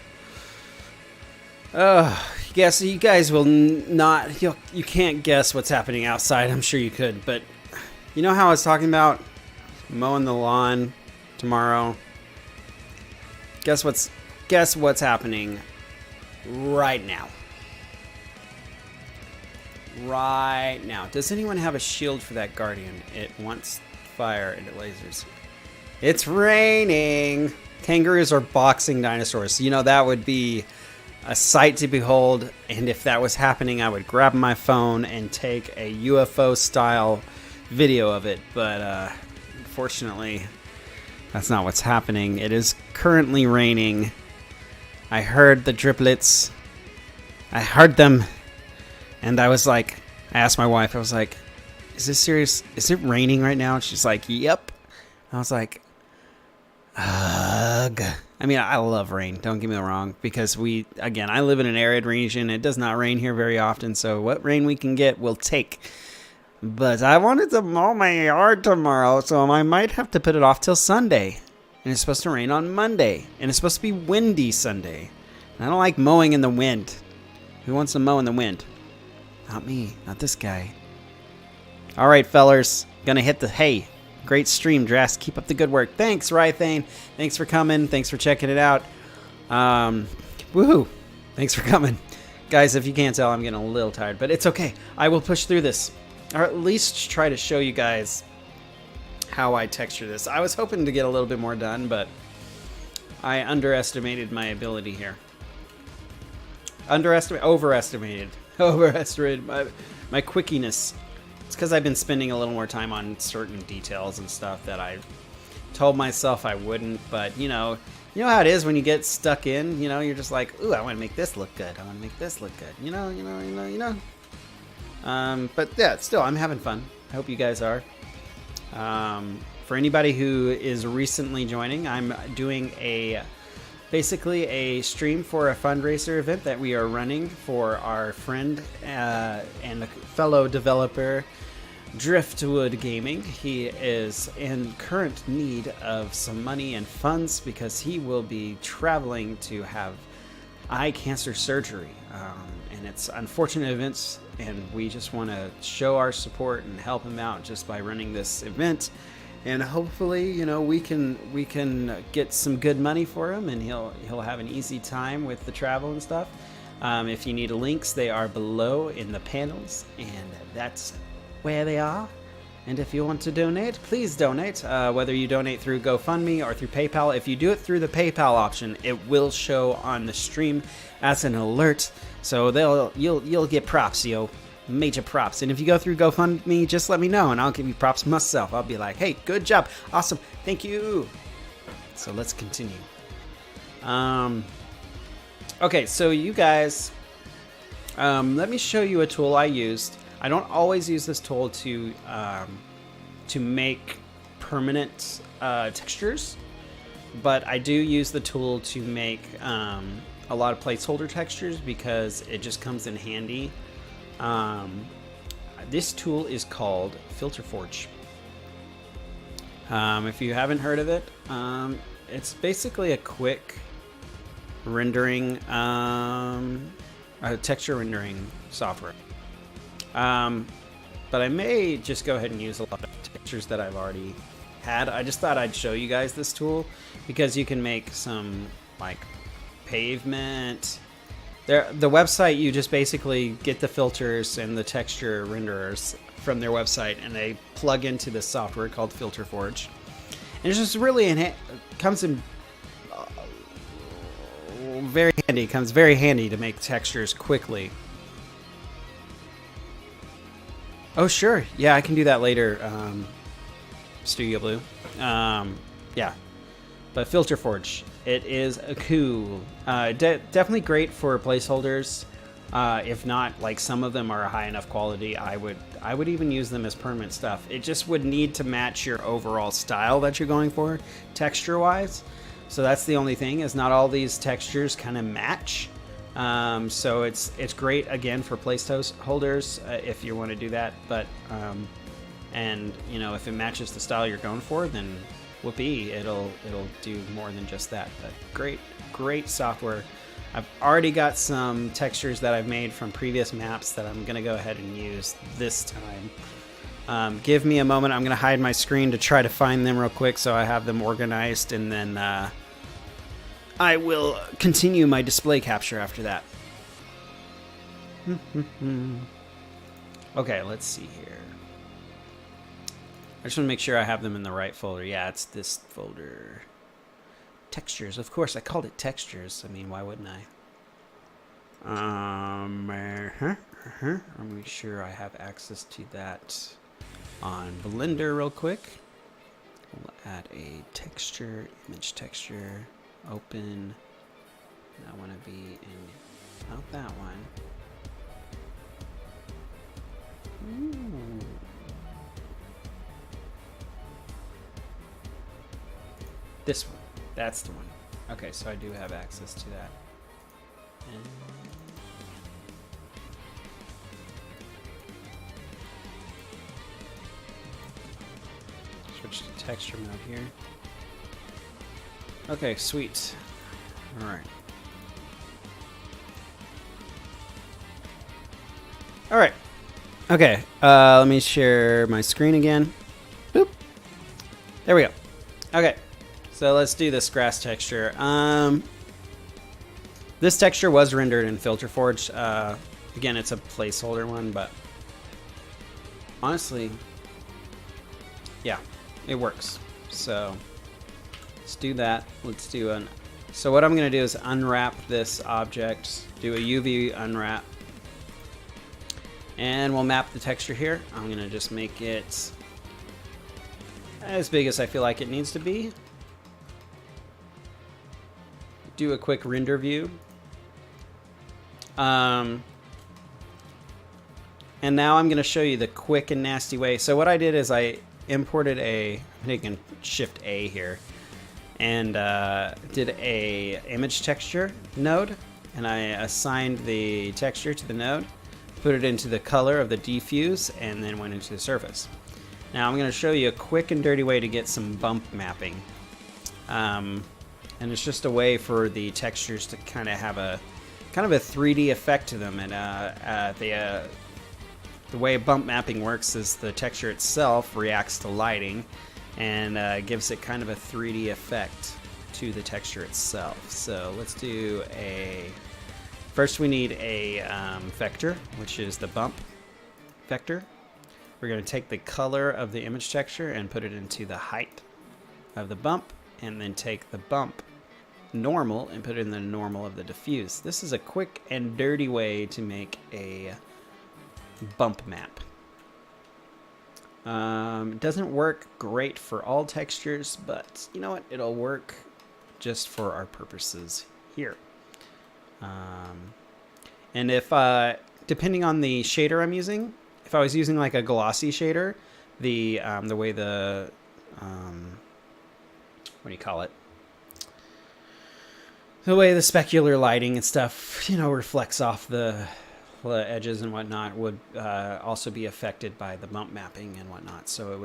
Guess you guys will not. You can't guess what's happening outside. I'm sure you could, but you know how I was talking about mowing the lawn tomorrow? Guess what's happening right now? Right now. Does anyone have a shield for that guardian? It wants fire and it lasers. It's raining. Kangaroos are boxing dinosaurs. You know, that would be a sight to behold. And if that was happening, I would grab my phone and take a UFO style video of it. But unfortunately, that's not what's happening. It is currently raining. I heard the driplets. I heard them. And I was like, I asked my wife, I was like, is this serious? Is it raining right now? And she's like, yep. I was like, ugh. I mean, I love rain. Don't get me wrong. Because I live in an arid region. It does not rain here very often. So what rain we can get, we'll take. But I wanted to mow my yard tomorrow. So I might have to put it off till Sunday. And it's supposed to rain on Monday. And it's supposed to be windy Sunday. And I don't like mowing in the wind. Who wants to mow in the wind? Not me. Not this guy. All right, fellers. Gonna hit the... Hey, great stream, Drast. Keep up the good work. Thanks, Rythane. Thanks for coming. Thanks for checking it out. Woohoo. Thanks for coming. Guys, if you can't tell, I'm getting a little tired. But it's okay. I will push through this. Or at least try to show you guys how I texture this. I was hoping to get a little bit more done, but I underestimated my ability here. Overestimated my quickiness. It's because I've been spending a little more time on certain details and stuff that I told myself I wouldn't. But you know how it is when you get stuck in. You know, you're just like, ooh, I want to make this look good. I want to make this look good. You know. But yeah, still, I'm having fun. I hope you guys are. For anybody who is recently joining, I'm doing basically a stream for a fundraiser event that we are running for our friend and fellow developer Driftwood Gaming. He is in current need of some money and funds because he will be traveling to have eye cancer surgery, and it's unfortunate events, and we just want to show our support and help him out just by running this event. And hopefully, you know, we can get some good money for him, and he'll have an easy time with the travel and stuff. If you need links, they are below in the panels, and that's where they are. And if you want to donate, please donate. Whether you donate through GoFundMe or through PayPal, if you do it through the PayPal option, it will show on the stream as an alert. So you'll get props, yo. Major props. And if you go through GoFundMe, just let me know and I'll give you props myself. I'll be like, hey, good job, awesome, thank you. So let's continue. Okay, so you guys, let me show you a tool I used. I don't always use this tool to make permanent textures, but I do use the tool to make a lot of placeholder textures because it just comes in handy. This tool is called FUNdraiser. If you haven't heard of it, it's basically a quick rendering, texture rendering software. But I may just go ahead and use a lot of textures that I've already had. I just thought I'd show you guys this tool because you can make some like pavement. The website, you just basically get the filters and the texture renderers from their website, and they plug into this software called FUNdraiser. And it's just really comes in very handy. It comes very handy to make textures quickly. Oh sure, yeah, I can do that later. Studio Blue, yeah. But FUNdraiser, it is cool. Definitely great for placeholders. If not, like some of them are high enough quality, I would even use them as permanent stuff. It just would need to match your overall style that you're going for, texture-wise. So that's the only thing, is not all these textures kind of match. So it's great again for placeholders if you want to do that. But And you know, if it matches the style you're going for, then whoopee, it'll do more than just that. But great software. I've already got some textures that I've made from previous maps that I'm gonna go ahead and use this time. Give me a moment. I'm gonna hide my screen to try to find them real quick so I have them organized, and then I will continue my display capture after that. Okay, let's see here. I just want to make sure I have them in the right folder. Yeah, it's this folder. Textures. Of course, I called it textures. I mean, why wouldn't I? I'll make sure I have access to that on Blender real quick. We'll add a texture, image texture, open. I want to be in, not that one. Ooh. This one. That's the one. Okay, so I do have access to that. And switch to texture mode here. Okay, sweet. All right. All right. Okay, let me share my screen again. Boop. There we go. Okay, so let's do this grass texture. This texture was rendered in FilterForge. Again, it's a placeholder one, but honestly, yeah, it works. So let's do that. Let's do an. So what I'm going to do is unwrap this object, do a UV unwrap. And we'll map the texture here. I'm going to just make it as big as I feel like it needs to be. Do a quick render view. And now I'm going to show you the quick and nasty way. So what I did is I imported I'm taking Shift A here, and did a image texture node, and I assigned the texture to the node. Put it into the color of the diffuse, and then went into the surface. Now I'm going to show you a quick and dirty way to get some bump mapping. And it's just a way for the textures to kind of have a 3D effect to them. And the way bump mapping works is the texture itself reacts to lighting and gives it kind of a 3D effect to the texture itself. So let's do a... First, we need a vector, which is the bump vector. We're going to take the color of the image texture and put it into the height of the bump, and then take the bump normal and put it in the normal of the diffuse. This is a quick and dirty way to make a bump map. It doesn't work great for all textures, but you know what? It'll work just for our purposes here. And if, depending on the shader I'm using, if I was using like a glossy shader, the way the, what do you call it? The way the specular lighting and stuff, you know, reflects off the edges and whatnot would also be affected by the bump mapping and whatnot. So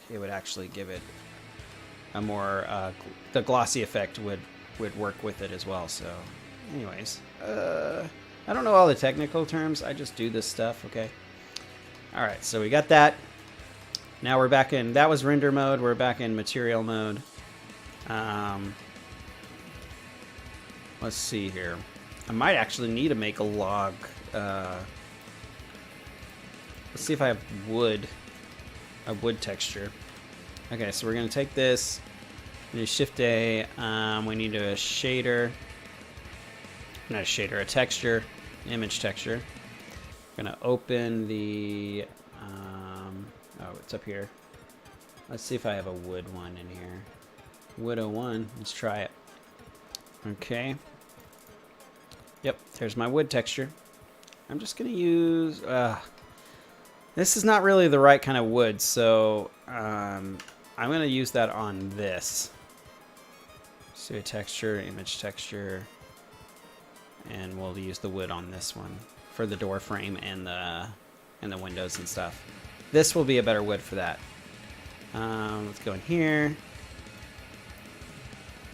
it would actually give it a more, the glossy effect would work with it as well. So anyways, I don't know all the technical terms. I just do this stuff, okay? All right, so we got that. Now we're back in, that was render mode. We're back in material mode. Let's see here. I might actually need to make a log. Let's see if I have wood, a wood texture. Okay, so we're gonna take this, we need Shift A, we need a shader. Not a shader, a texture, image texture. I'm gonna open the, oh, it's up here. Let's see if I have a wood one in here. Wood 01, let's try it. Okay. Yep, there's my wood texture. I'm just gonna use, this is not really the right kind of wood, so I'm gonna use that on this. So a texture, image texture. And we'll use the wood on this one for the door frame and the windows and stuff. This will be a better wood for that. Let's go in here.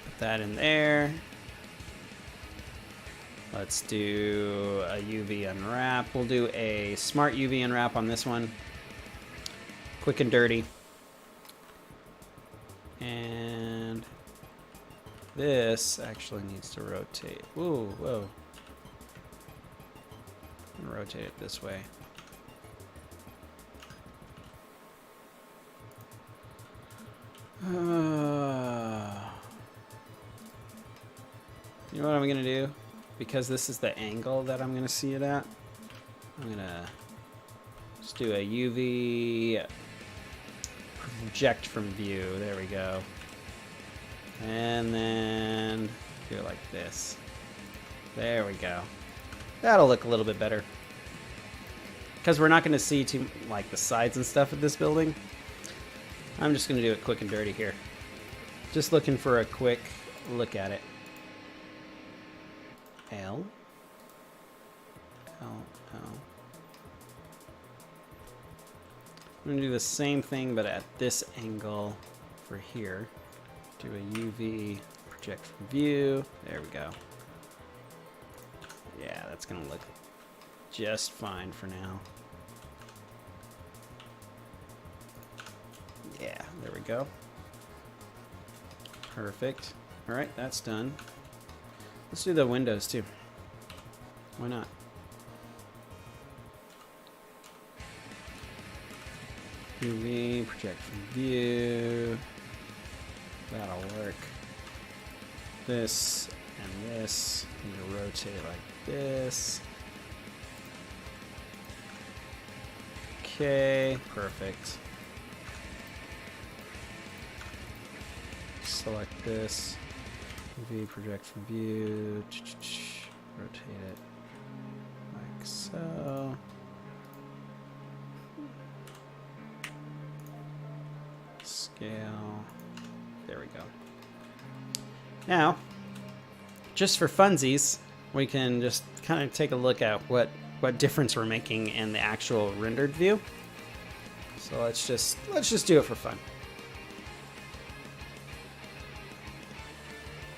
Put that in there. Let's do a UV unwrap. We'll do a smart UV unwrap on this one. Quick and dirty. And this actually needs to rotate. Ooh, whoa. Rotate it this way. You know what I'm gonna do? Because this is the angle that I'm gonna see it at, I'm gonna just do a UV project from view. There we go. And then do it like this. There we go. That'll look a little bit better. Because we're not going to see too like the sides and stuff of this building. I'm just going to do it quick and dirty here. Just looking for a quick look at it. L. L. L. I'm going to do the same thing, but at this angle for here. Do a UV project from view. There we go. Yeah, that's going to look just fine for now. Yeah, there we go. Perfect. All right, that's done. Let's do the windows too. Why not? UV, project from view. That'll work. This and this. Need to rotate like this. Okay, perfect. Select this. UV, project from view. Rotate it like so. Scale. There we go. Now, just for funsies, we can just kind of take a look at what difference we're making in the actual rendered view. So let's just do it for fun.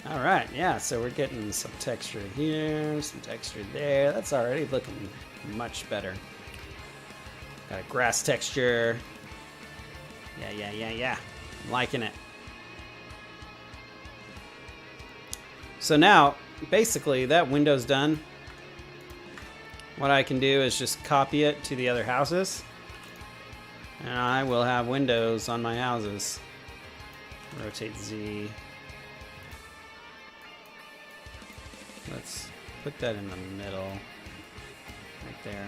All right, yeah, so we're getting some texture here, some texture there. That's already looking much better. Got a grass texture. Yeah. I'm liking it. So now, basically, that window's done. What I can do is just copy it to the other houses. And I will have windows on my houses. Rotate Z. Let's put that in the middle. Right there.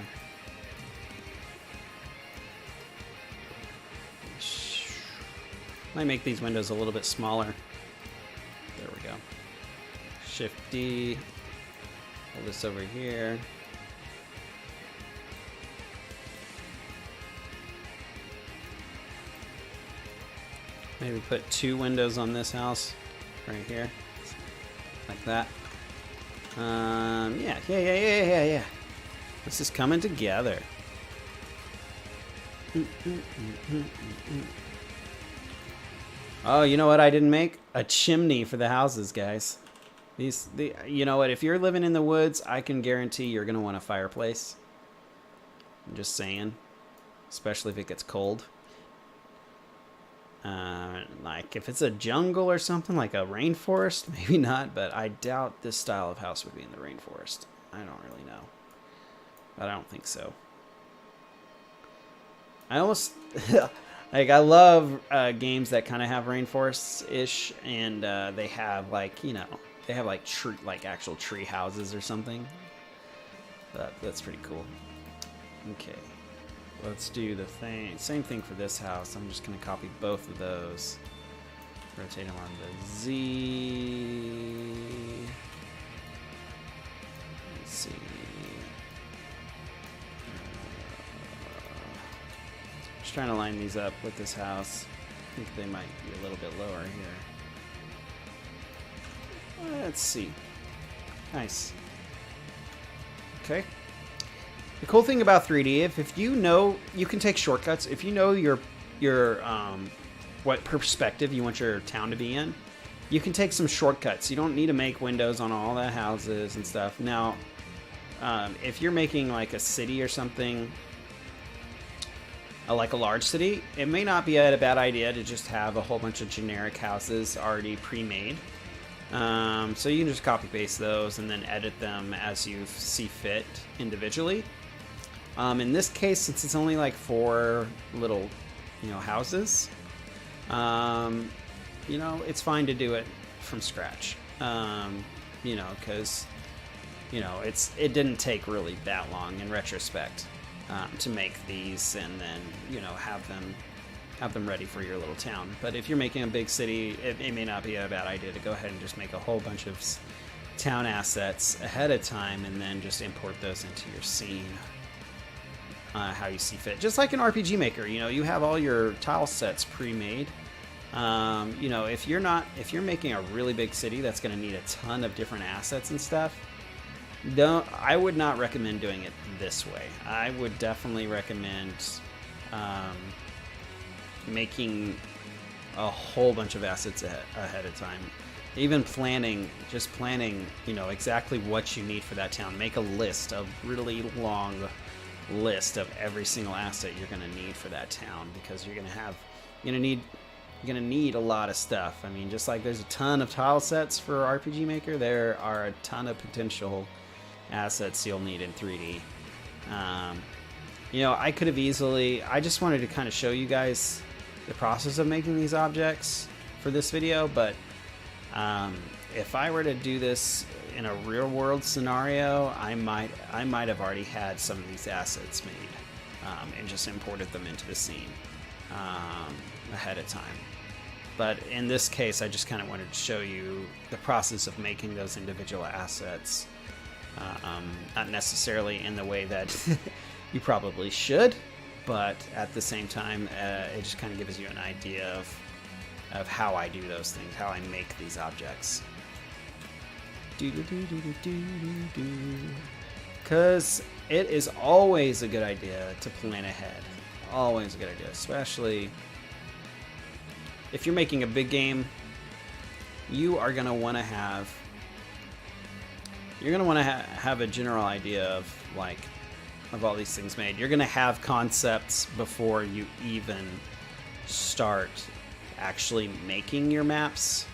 Might make these windows a little bit smaller. There we go. Shift D. Pull this over here. Maybe put 2 windows on this house. Right here. Like that. Yeah. This is coming together. Oh, you know what I didn't make? A chimney for the houses, guys. You know what? If you're living in the woods, I can guarantee you're going to want a fireplace. I'm just saying. Especially if it gets cold. Like if it's a jungle or something, like a rainforest, maybe not, but I doubt this style of house would be in the rainforest. I don't really know. But I don't think so. I almost... Like, I love games that kind of have rainforests-ish, and they have, like, you know, they have, like, actual tree houses or something. That's pretty cool. Okay. Let's do the same thing for this house. I'm just going to copy both of those. Rotate them on the Z. Let's see. Just trying to line these up with this house. I think they might be a little bit lower here. Let's see. Nice. Okay. The cool thing about 3D, if you know, you can take shortcuts. If you know your what perspective you want your town to be in, you can take some shortcuts. You don't need to make windows on all the houses and stuff. Now, if you're making like a city or something, like a large city, it may not be a bad idea to just have a whole bunch of generic houses already pre-made. So you can just copy paste those and then edit them as you see fit individually. In this case, since it's only like 4 little, houses, it's fine to do it from scratch. Because, it didn't take really that long in retrospect to make these and then, have them ready for your little town. But if you're making a big city, it may not be a bad idea to go ahead and just make a whole bunch of town assets ahead of time and then just import those into your scene. How you see fit, just like an RPG Maker. You have all your tile sets pre-made. If you're making a really big city that's going to need a ton of different assets and stuff, I would not recommend doing it this way. I would definitely recommend making a whole bunch of assets ahead of time. Even planning, exactly what you need for that town. Make a list, a really long list of every single asset you're going to need for that town, because you're going to need a lot of stuff. I mean, just like there's a ton of tile sets for RPG Maker, there are a ton of potential assets you'll need in 3D. I could have easily, I just wanted to kind of show you guys the process of making these objects for this video, but if I were to do this in a real world scenario, I might have already had some of these assets made and just imported them into the scene ahead of time. But in this case, I just kind of wanted to show you the process of making those individual assets, not necessarily in the way that you probably should, but at the same time, it just kind of gives you an idea of how I do those things, how I make these objects. Because it is always a good idea to plan ahead. Always a good idea, especially if you're making a big game. You are going to want to have have a general idea of all these things made. You're going to have concepts before you even start actually making your maps.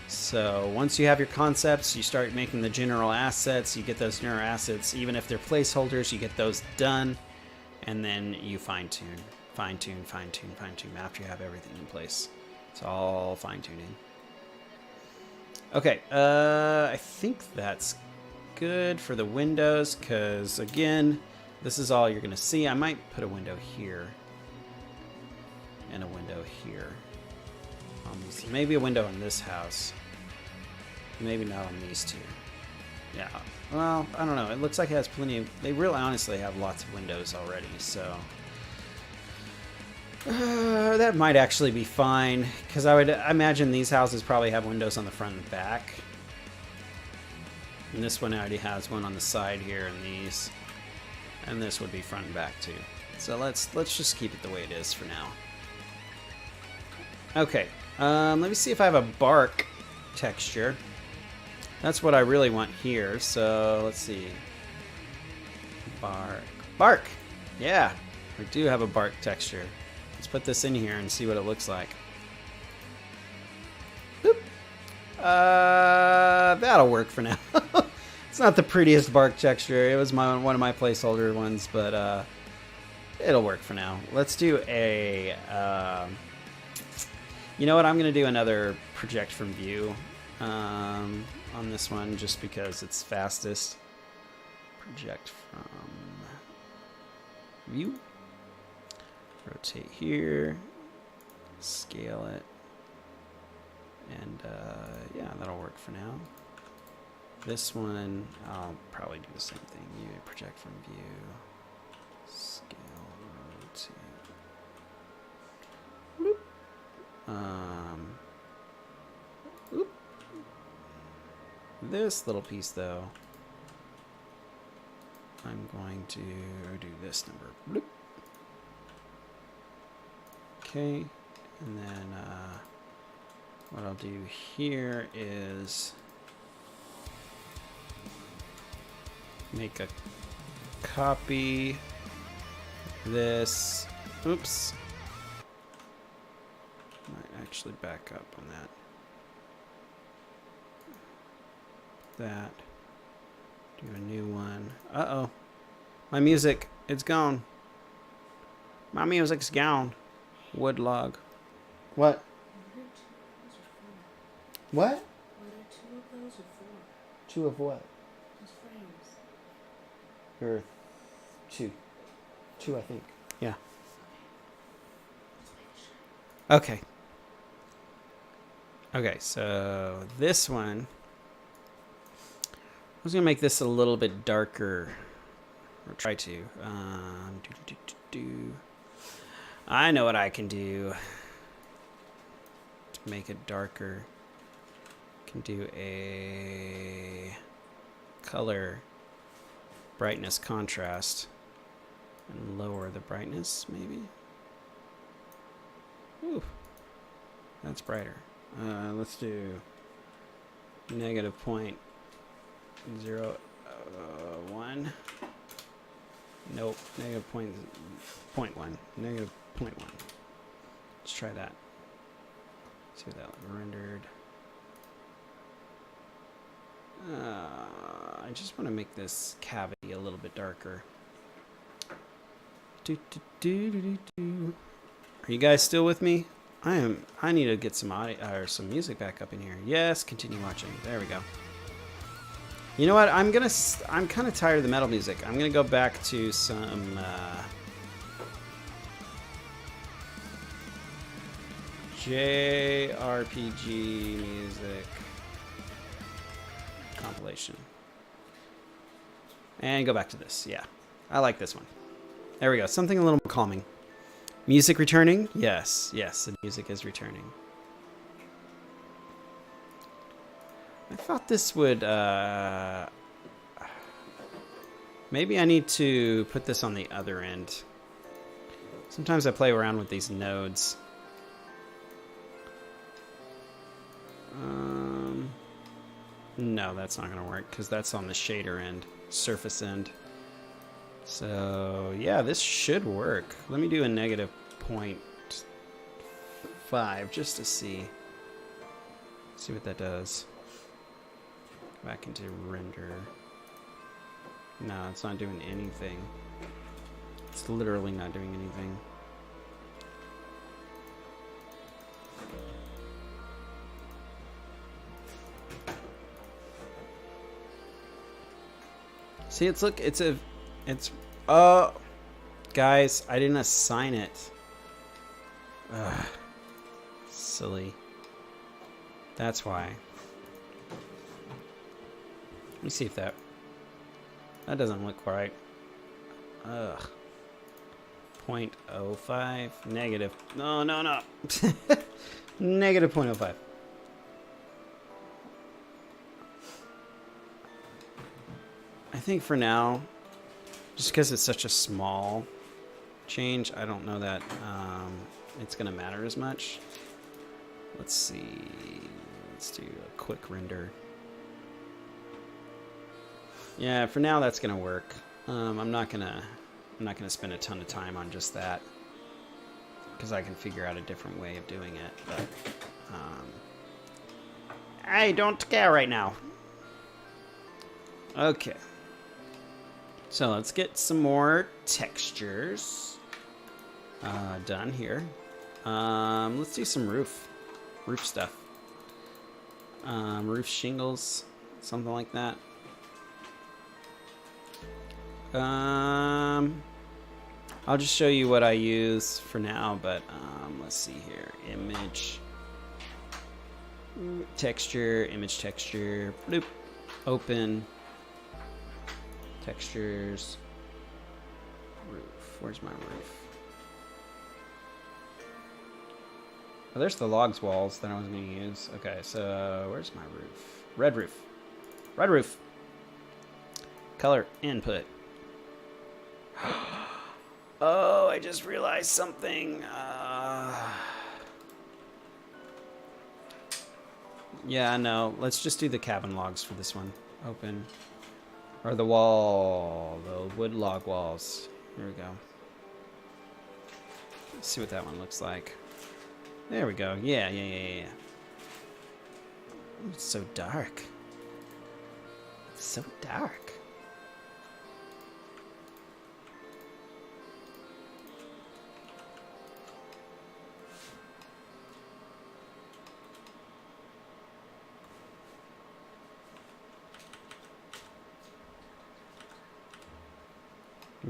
So once you have your concepts, you start making the general assets. You get those general assets, even if they're placeholders, you get those done, and then you fine tune after you have everything in place. It's all fine tuning. Okay, I think that's good for the windows, because again, this is all you're going to see. I might put a window here and a window here. Maybe a window in this house. Maybe not on these two. Yeah, well, I don't know. It looks like it has plenty of... They really honestly have lots of windows already, so... that might actually be fine, because I imagine these houses probably have windows on the front and back. And this one already has one on the side here, and these. And this would be front and back too. So let's just keep it the way it is for now. Okay, let me see if I have a bark texture. That's what I really want here, so let's see. Bark! Yeah, we do have a bark texture. Let's put this in here and see what it looks like. Boop. That'll work for now. It's not the prettiest bark texture. It was one of my placeholder ones, but it'll work for now. Let's do a... you know what? I'm going to do another project from view on this one, just because it's fastest. Project from view. Rotate here. Scale it. And yeah, that'll work for now. This one, I'll probably do the same thing. You project from view. Scale, rotate. Whoop. This little piece, though, I'm going to do this number. Bloop. Okay, and then what I'll do here is make a copy of this. Oops. Might actually back up on that. That. Do a new one. Uh-oh. My music, it's gone. My music's gone. Wood log. What? What? Two of those or four? Two of what? Those frames. Or two. Two, I think. Yeah. Okay. Okay, so this one, I was going to make this a little bit darker. Or try to. I know what I can do to make it darker. Can do a color brightness contrast and lower the brightness maybe. Ooh, that's brighter. Let's do -0.01. Nope, -0.1. -0.1. Let's try that. See what that rendered. I just want to make this cavity a little bit darker. Are you guys still with me? I need to get some audio or some music back up in here. Yes, continue watching. There we go. You know what? I'm kind of tired of the metal music. I'm gonna go back to some JRPG music compilation. And go back to this. Yeah. I like this one. There we go. Something a little more calming. Music returning? Yes. Yes, the music is returning. I thought this would... maybe I need to put this on the other end. Sometimes I play around with these nodes. No, that's not going to work because that's on the shader end, surface end. So, yeah, this should work. Let me do a -0.5 just to see what that does. Back into render. No, it's not doing anything. It's literally not doing anything. See, guys, I didn't assign it. Ugh, silly. That's why. Let me see if that doesn't look right. Ugh. 0.05 negative. No. Negative 0.05. I think for now, just because it's such a small change, I don't know that it's going to matter as much. Let's see. Let's do a quick render. Yeah, for now that's going to work. I'm not gonna spend a ton of time on just that because I can figure out a different way of doing it. But I don't care right now. Okay. So let's get some more textures done here. Let's do some roof stuff. Roof shingles, something like that. I'll just show you what I use for now, but let's see here. Image, texture, image texture, bloop, open, textures, roof. Where's my roof? Oh, there's the logs walls that I was going to use. Okay, so where's my roof? Red roof. Red roof. Color input. Oh, I just realized something. Yeah, no. Let's just do the cabin logs for this one. Open. Or the wall. The wood log walls. Here we go. Let's see what that one looks like. There we go. Yeah. Ooh, it's so dark. It's so dark.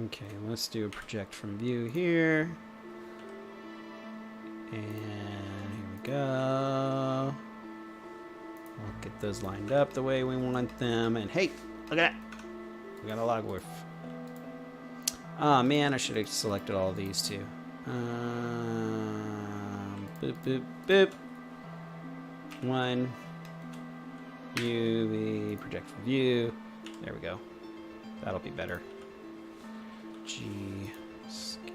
Okay, let's do a project from view here. And here we go. We'll get those lined up the way we want them. And hey, look at that. We got a log wolf. Oh man, I should have selected all of these too. Boop, boop, boop. One. UV, project from view. There we go. That'll be better. G scale.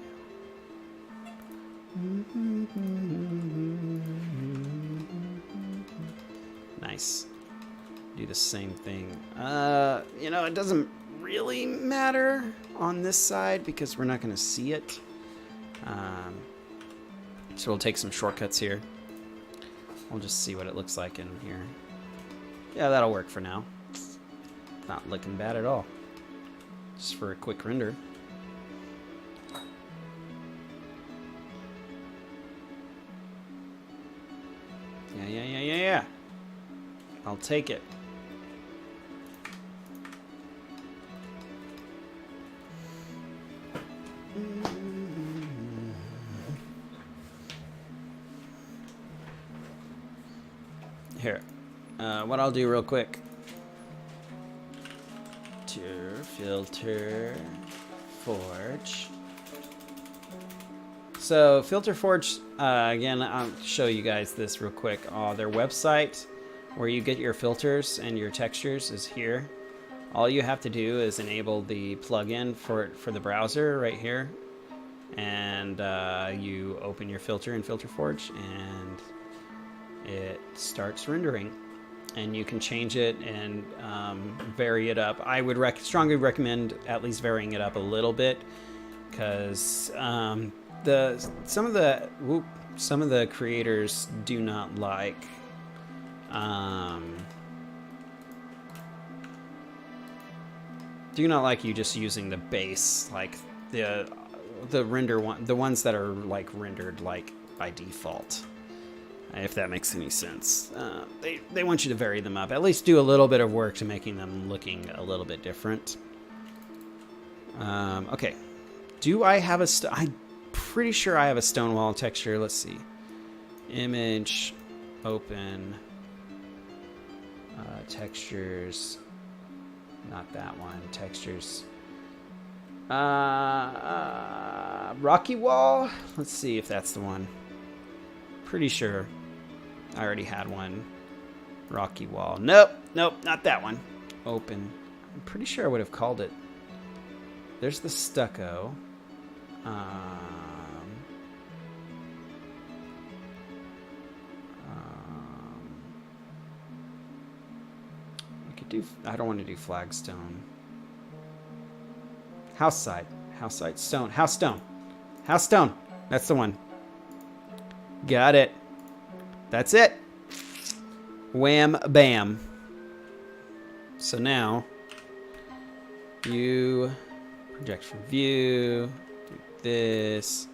Nice. Do the same thing. You know, it doesn't really matter on this side because we're not going to see it. So we'll take some shortcuts here. We'll just see what it looks like in here. Yeah, that'll work for now. Not looking bad at all. Just for a quick render. Yeah. I'll take it. Here. What I'll do real quick. Filter Forge. So Filter Forge, again, I'll show you guys this real quick. Their website where you get your filters and your textures is here. All you have to do is enable the plugin for the browser right here. And you open your filter in Filter Forge and it starts rendering. And you can change it and vary it up. I would strongly recommend at least varying it up a little bit, because some of the creators do not like you just using the base, like the render one, the ones that are like rendered like by default. If that makes any sense. They want you to vary them up. At least do a little bit of work to making them looking a little bit different. Okay. Do I have a... I'm pretty sure I have a stone wall texture. Let's see. Image. Open. Textures. Not that one. Textures. Rocky wall. Let's see if that's the one. Pretty sure I already had one. Rocky wall. Nope, not that one. Open. I'm pretty sure I would have called it. There's the stucco. We could do. I don't want to do flagstone. House side. Stone. House stone. That's the one. Got it. That's it. Wham bam. So now you project from view, do this.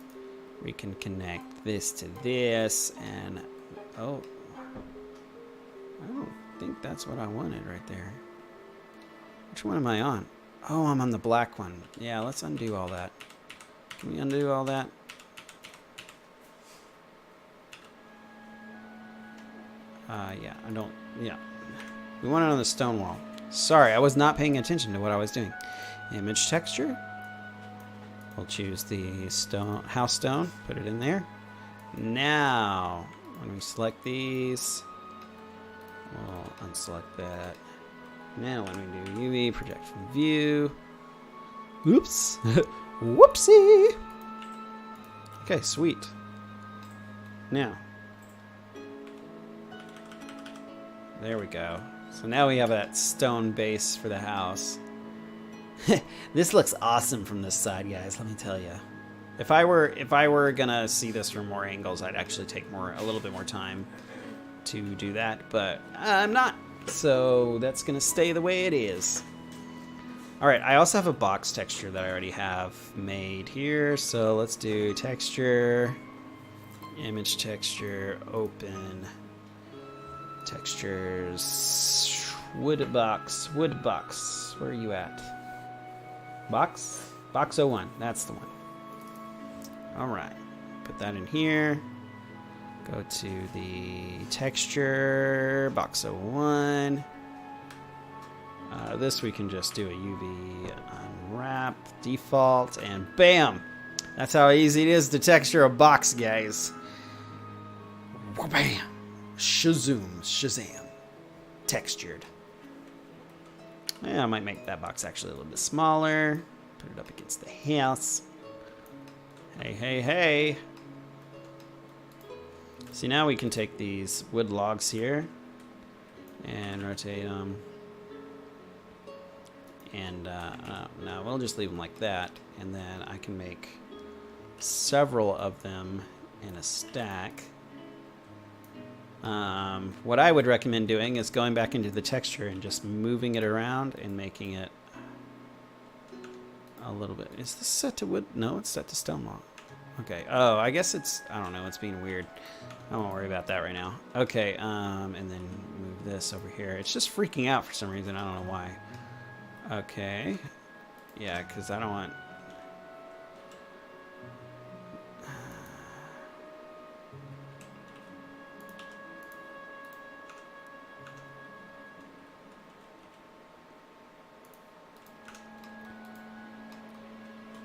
We can connect this to this, and oh, I don't think that's what I wanted right there. Which one am I on? Oh, I'm on the black one. Yeah, let's undo all that. Can we undo all that? Yeah, I don't, yeah. We want it on the stone wall. Sorry, I was not paying attention to what I was doing. Image texture. We'll choose the stone, house stone, put it in there. Now, when we select these, we'll unselect that. Now when we do UV, project from view. Oops. Whoopsie! Okay, sweet. Now. There we go. So now we have that stone base for the house. This looks awesome from this side, guys, let me tell you. If I were gonna see this from more angles, I'd actually take a little bit more time to do that, but I'm not. So that's gonna stay the way it is. Alright, I also have a box texture that I already have made here. So let's do texture, image texture, open, textures, wood box. Where are you at? Box 01, that's the one. Alright, put that in here. Go to the texture, box 01. This we can just do a UV unwrap, default, and bam! That's how easy it is to texture a box, guys. Bam! Shazam. Textured. Yeah, I might make that box actually a little bit smaller. Put it up against the house. Hey. See, now we can take these wood logs here and rotate them. And no, we'll just leave them like that. And then I can make several of them in a stack. What I would recommend doing is going back into the texture and just moving it around and making it a little bit. Is this set to wood? No, it's set to stone log. Okay. Oh, I guess it's, I don't know, it's being weird. I won't worry about that right now. Okay, and then move this over here. It's just freaking out for some reason. I don't know why. Okay. Yeah, because I don't want...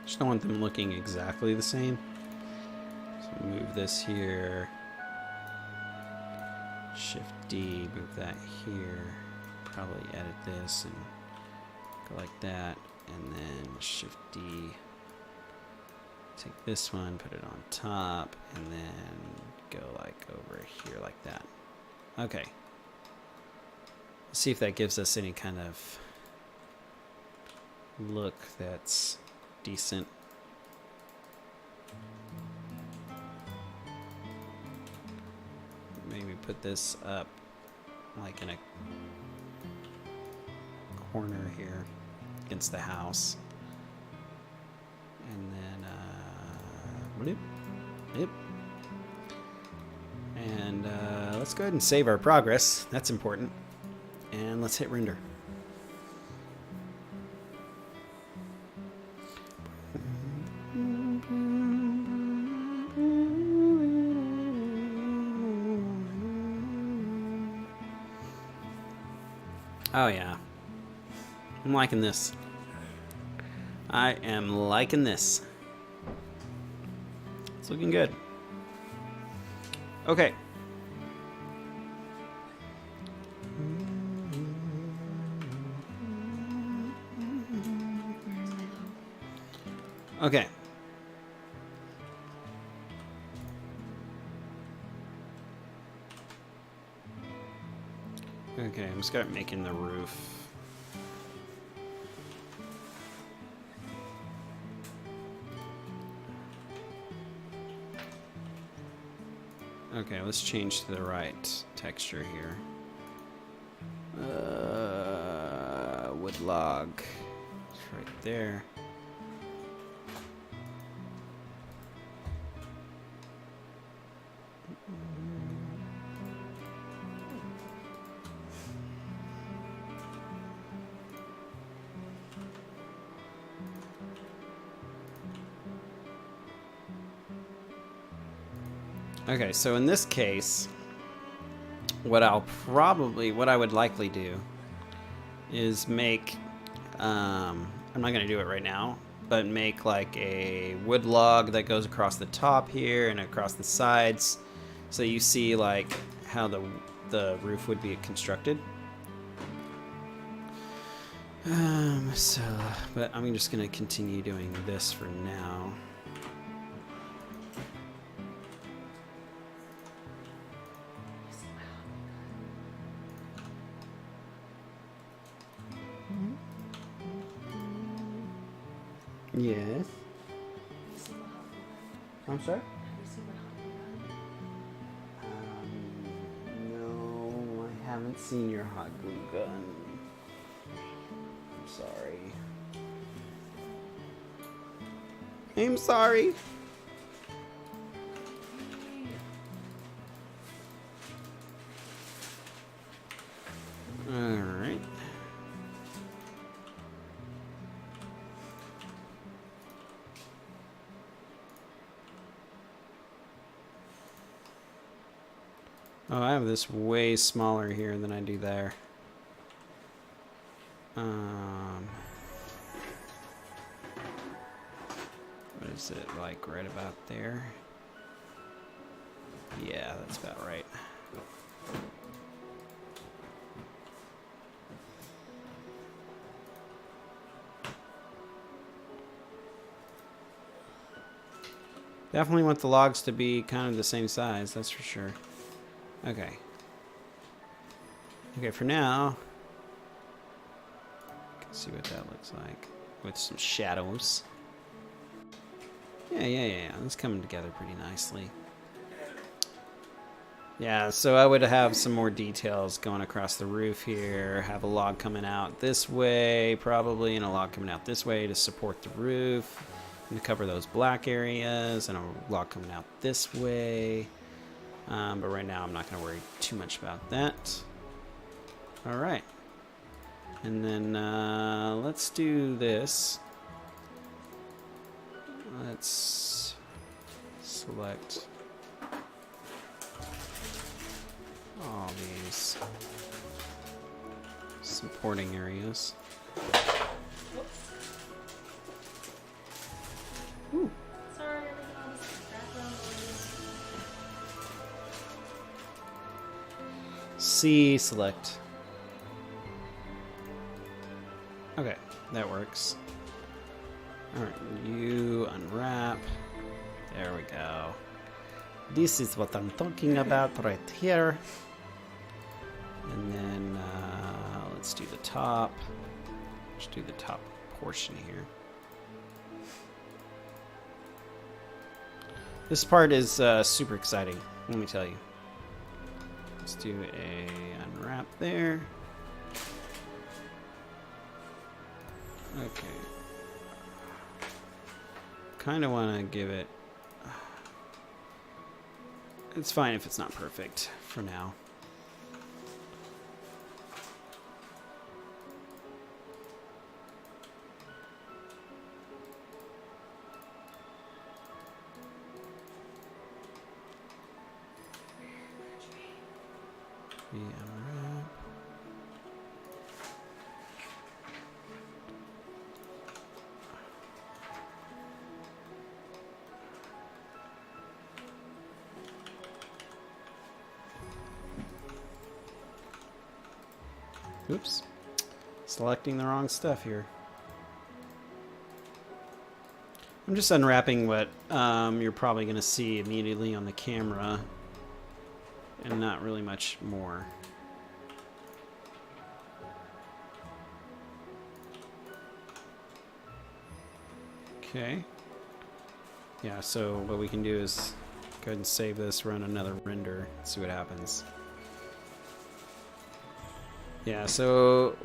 Just don't want them looking exactly the same. So move this here. Shift D, move that here. Probably edit this and go like that. And then Shift D. Take this one, put it on top, and then go like over here like that. Okay. Let's see if that gives us any kind of look that's decent. Maybe put this up like in a corner here against the house. And then, bloop. And let's go ahead and save our progress. That's important. And let's hit render. Oh yeah. I'm liking this. I am liking this. It's looking good. Okay. Okay. Okay, I'm just gonna making the roof. Okay, let's change to the right texture here. Wood log. It's right there. Okay, so in this case, what I would likely do is make, I'm not going to do it right now, but make like a wood log that goes across the top here and across the sides, so you see like how the roof would be constructed. But I'm just gonna continue doing this for now. Yes. Have you seen what hot glue gun? I'm sorry? Have you seen what hot glue gun? No, I haven't seen your hot glue gun. I'm sorry. I'm sorry. Alright. Oh, I have this way smaller here than I do there. What is it, like right about there? Yeah, that's about right. Definitely want the logs to be kind of the same size, that's for sure. Okay. Okay, for now, you can see what that looks like with some shadows. Yeah. It's coming together pretty nicely. Yeah, so I would have some more details going across the roof here. Have a log coming out this way, probably, and a log coming out this way to support the roof. And to cover those black areas, and a log coming out this way. But right now I'm not going to worry too much about that. Alright. And then let's do this. Let's select all these supporting areas. Ooh. Sorry, I'm making all this background noise. C select. Okay, that works. Alright, you unwrap. There we go. This is what I'm talking about right here. And then let's do the top. Let's do the top portion here. This part is super exciting, let me tell you. Let's do a unwrap there. Okay. Kind of want to give it... It's fine if it's not perfect for now. The unwrap. Oops. Selecting the wrong stuff here. I'm just unwrapping what you're probably going to see immediately on the camera. And not really much more. Okay. Yeah, so what we can do is go ahead and save this, run another render, see what happens. Yeah, so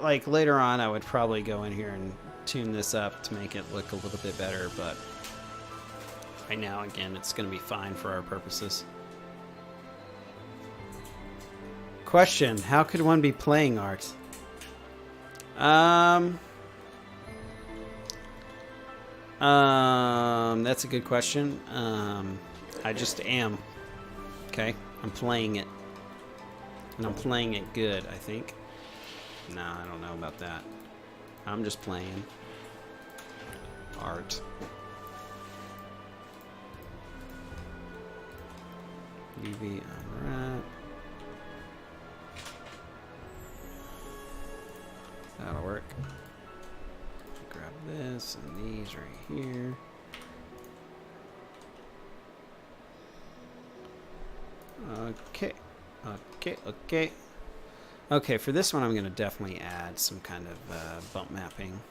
like later on I would probably go in here and tune this up to make it look a little bit better, but right now, again, it's going to be fine for our purposes. Question, how could one be playing art? That's a good question. I just am. Okay, I'm playing it. And I'm playing it good, I think. No, I don't know about that. I'm just playing art. UV unwrap. That'll work. these right here. Okay. Okay, for this one, I'm going to definitely add some kind of bump mapping.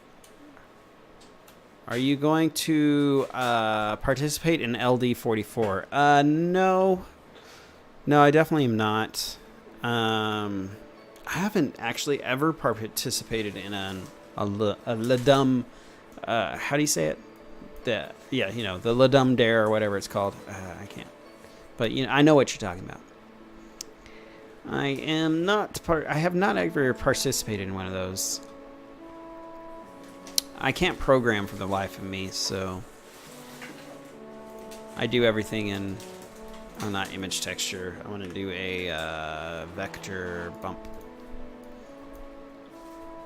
Are you going to participate in LD44? No. No, I definitely am not. I haven't actually ever participated in a Ladum. How do you say it? The Ladum Dare or whatever it's called. I can't. But I know what you're talking about. I am not I have not ever participated in one of those. I can't program for the life of me, so I do everything in not image texture. I want to do a vector bump.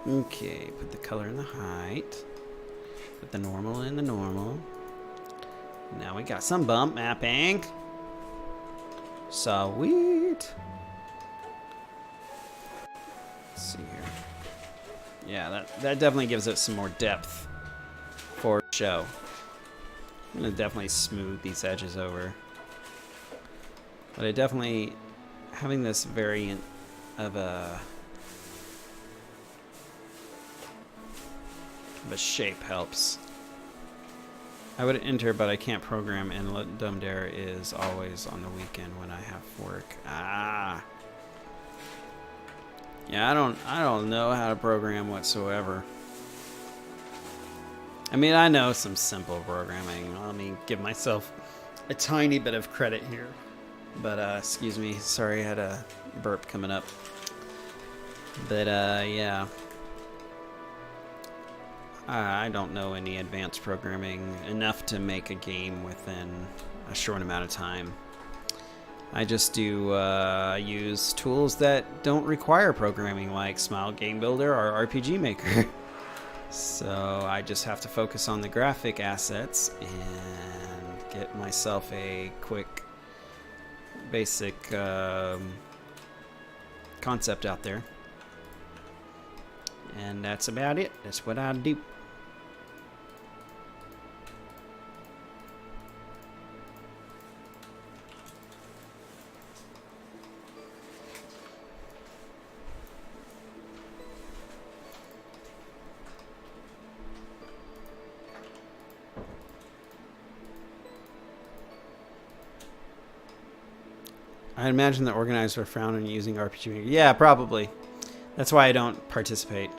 Okay, put the color in the height. Put the normal in the normal. Now we got some bump mapping. Sweet. Let's see here. Yeah, that definitely gives it some more depth for show. I'm gonna definitely smooth these edges over. But I definitely, having this variant of a shape helps. I would enter, but I can't program, and Dumb Dare is always on the weekend when I have work. Yeah, I don't know how to program whatsoever. I mean, I know some simple programming. Let me give myself a tiny bit of credit here. But excuse me, sorry, I had a burp coming up. But yeah. I don't know any advanced programming enough to make a game within a short amount of time. I just do use tools that don't require programming, like Smile Game Builder or RPG Maker. So I just have to focus on the graphic assets and get myself a quick, basic concept out there. And that's about it. That's what I do. I imagine the organizers are frowned on using RPG. Yeah, probably. That's why I don't participate.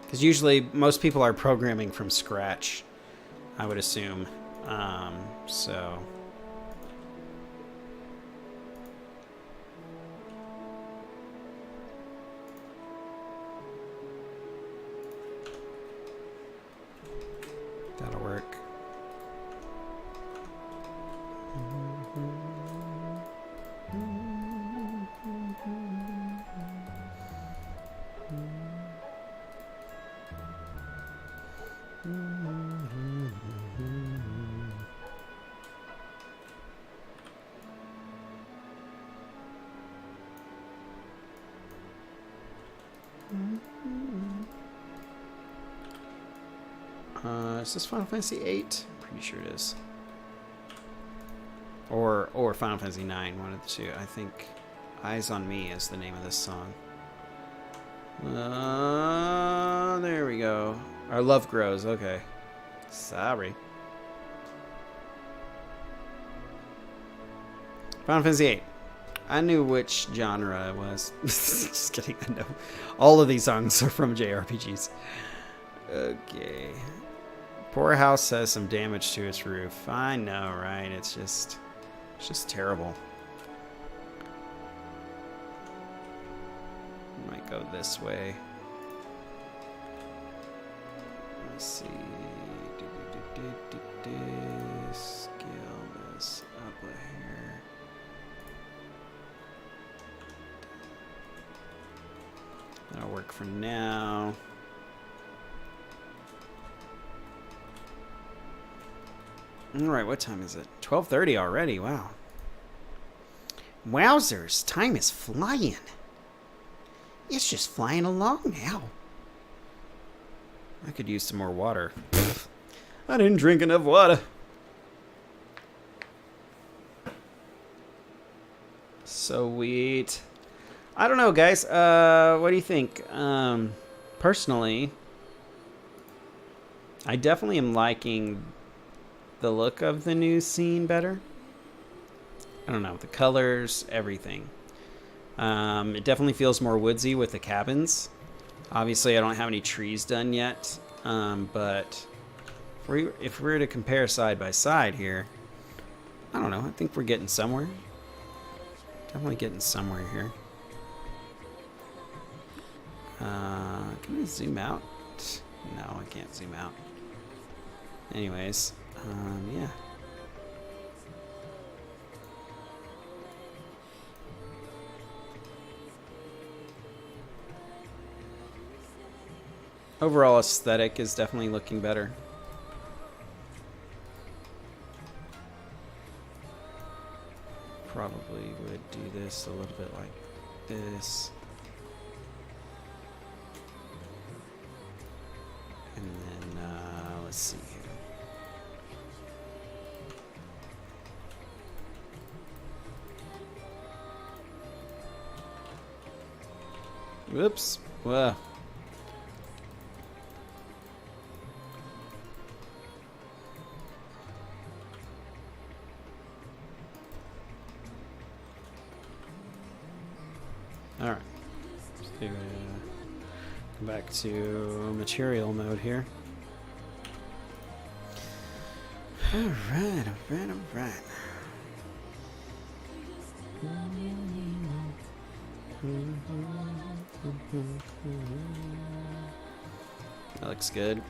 Because usually most people are programming from scratch, I would assume. So... that'll work. Is this Final Fantasy VIII? Pretty sure it is. Or Final Fantasy IX, one of the two. I think Eyes on Me is the name of this song. There we go. Our Love Grows, okay. Sorry. Final Fantasy VIII. I knew which genre it was. Just kidding, I know. All of these songs are from JRPGs. Okay. Poor house has some damage to its roof. I know, right? It's just terrible. Might go this way. Let's see. Scale this up a hair. That'll work for now. Alright, what time is it? 12:30 already, wow. Wowzers, time is flying. It's just flying along now. I could use some more water. I didn't drink enough water. Sweet. I don't know, guys. What do you think? Personally, I definitely am liking the look of the new scene better. I don't know, the colors, everything. It definitely feels more woodsy with the cabins. Obviously, I don't have any trees done yet, but if we were to compare side by side here, I don't know. I think we're getting somewhere. Definitely getting somewhere here. Can I zoom out? No, I can't zoom out. Anyways, yeah. Overall aesthetic is definitely looking better. Probably would do this a little bit like this. And then, let's see here. Whoops. Whoa. Alright. Let's do come back to material mode here. Alright. That looks good.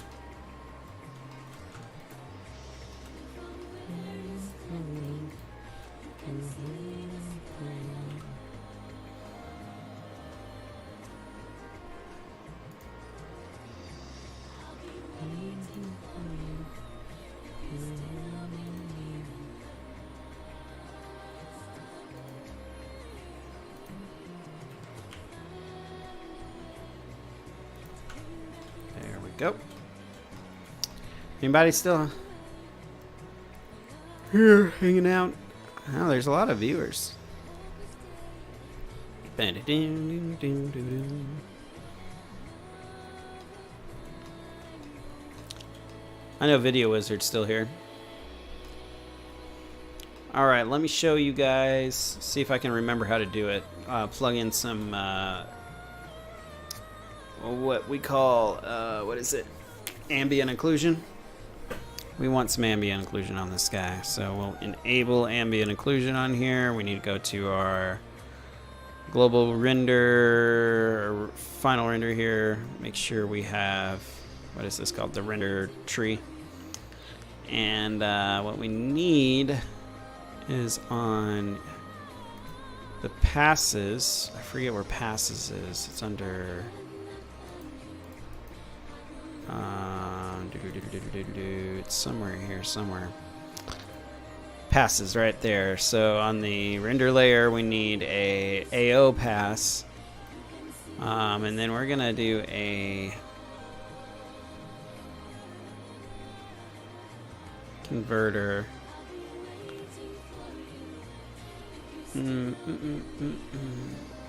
Go. Anybody still here hanging out? Oh, there's a lot of viewers. I know Video Wizard's still here. Alright, let me show you guys, see if I can remember how to do it. Plug in some what we call, what is it? Ambient occlusion. We want some ambient occlusion on this guy. So we'll enable ambient occlusion on here. We need to go to our global render, final render here. Make sure we have, what is this called? The render tree. And what we need is on the passes. I forget where passes is. It's under... it's somewhere here, somewhere. Passes right there. So on the render layer, we need a AO pass, and then we're gonna do a converter.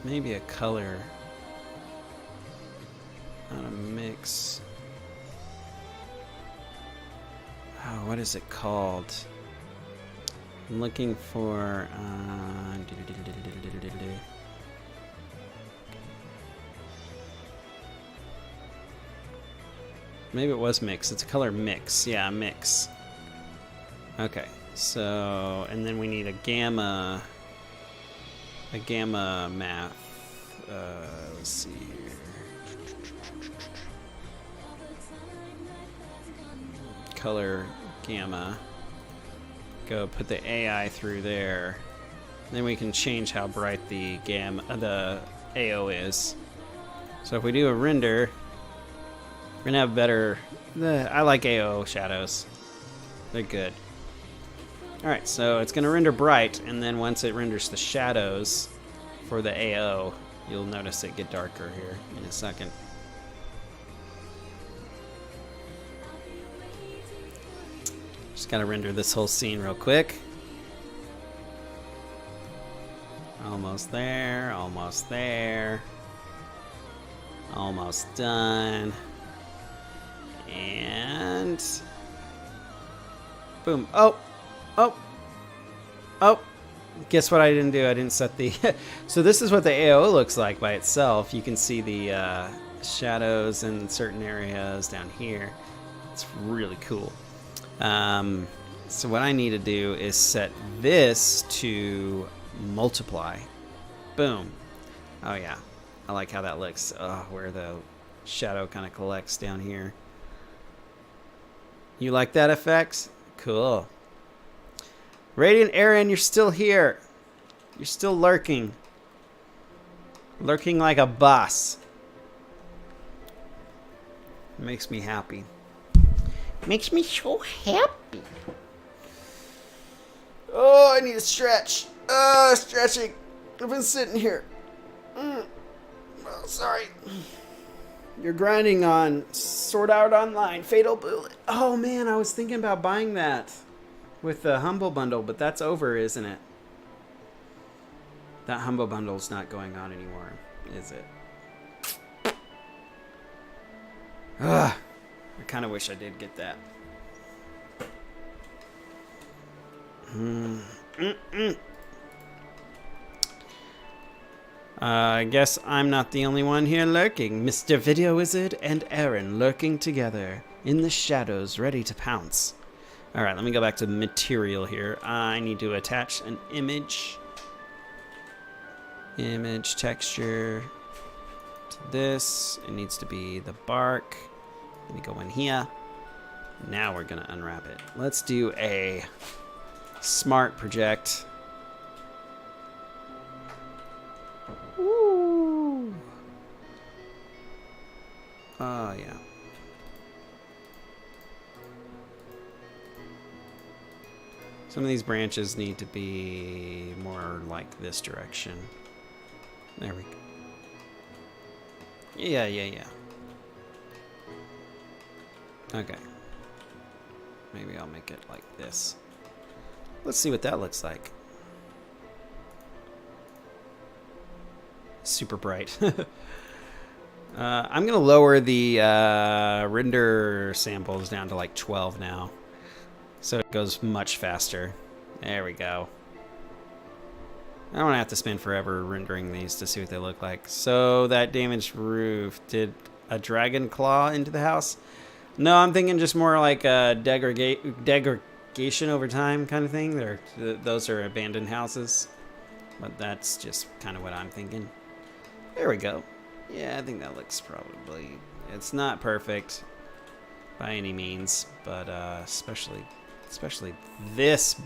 Maybe a color. Not a mix. Oh, what is it called? I'm looking for maybe it was mix. It's a color mix. Yeah, mix. Okay. So, and then we need a gamma math. Let's see here. Color gamma. Go put the AI through there. Then we can change how bright the AO is. So if we do a render, we're gonna have better. I like AO shadows. They're good. All right, so it's gonna render bright, and then once it renders the shadows for the AO, you'll notice it get darker here in a second. Just gotta render this whole scene real quick. Almost there, almost there. Almost done. And boom. Oh, oh, oh. Guess what I didn't do? I didn't set the... So this is what the AO looks like by itself. You can see the shadows in certain areas down here. It's really cool. So what I need to do is set this to multiply. Boom. Oh yeah. I like how that looks. Oh, where the shadow kind of collects down here. You like that effect? Cool. Radiant Aaron, you're still here. You're still lurking. Lurking like a boss. Makes me happy. Makes me so happy. Oh, I need a stretch. Stretching. I've been sitting here. Oh, sorry. You're grinding on Sword Art Online, Fatal Bullet. Oh man, I was thinking about buying that with the Humble Bundle, but that's over, isn't it? That Humble Bundle's not going on anymore, is it? Ugh. I kind of wish I did get that. I guess I'm not the only one here lurking. Mr. Video Wizard and Aaron lurking together in the shadows, ready to pounce. Alright, let me go back to material here. I need to attach an image. Image texture to this. It needs to be the bark. Let me go in here. Now we're going to unwrap it. Let's do a smart project. Ooh. Oh, yeah. Some of these branches need to be more like this direction. There we go. Yeah. Okay. Maybe I'll make it like this. Let's see what that looks like. Super bright. I'm going to lower the render samples down to like 12 now. So it goes much faster. There we go. I don't have to spend forever rendering these to see what they look like. So that damaged roof. Did a dragon claw into the house? No, I'm thinking just more like a degradation over time kind of thing. Those are abandoned houses. But that's just kind of what I'm thinking. There we go. Yeah, I think that looks probably... It's not perfect by any means, but especially this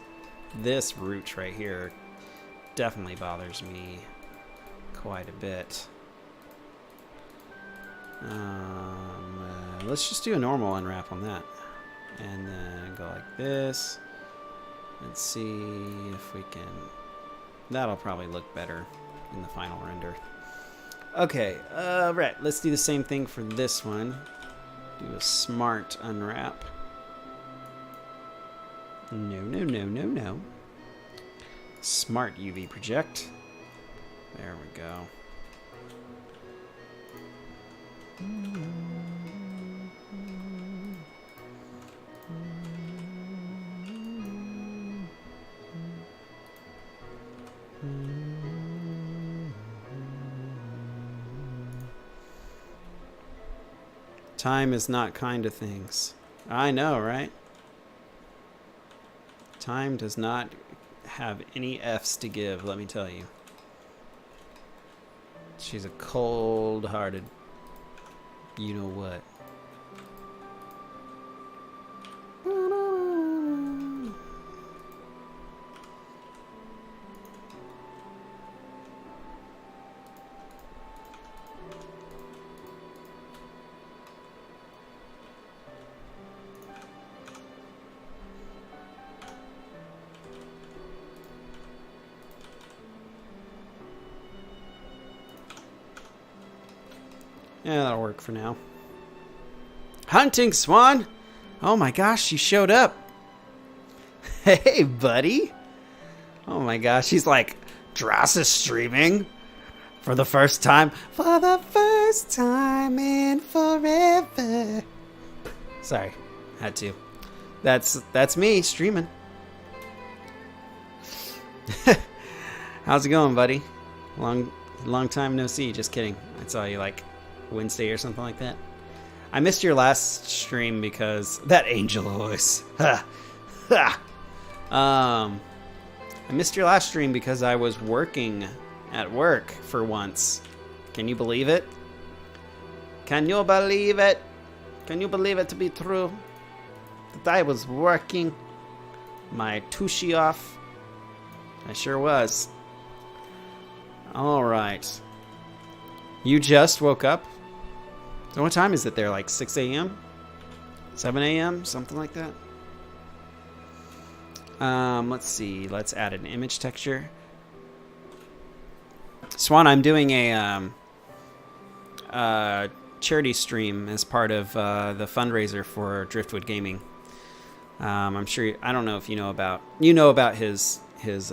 root right here definitely bothers me quite a bit. Let's just do a normal unwrap on that, and then go like this. Let's see if we can. That'll probably look better in the final render. Okay, right. Let's do the same thing for this one. Do a smart unwrap. No. Smart UV project. There we go. Time is not kind to things. I know, right? Time does not have any F's to give, let me tell you. She's a cold-hearted you-know-what. Yeah, that'll work for now. Hunting Swan! Oh my gosh, she showed up. Hey, buddy. Oh my gosh, he's like, Dross is streaming for the first time. For the first time in forever. Sorry, had to. That's me streaming. How's it going, buddy? Long time no see. Just kidding. I saw you like Wednesday or something like that. I missed your last stream because that angel voice. Ha. Ha. I missed your last stream because I was working at work for once. Can you believe it? Can you believe it? Can you believe it to be true? That I was working my tushy off. I sure was. Alright. You just woke up? So what time is it there? Like 6 a.m.? 7 a.m.? Something like that? Let's see. Let's add an image texture. Swan, I'm doing a charity stream as part of the fundraiser for Driftwood Gaming. I'm sure I don't know if you know about his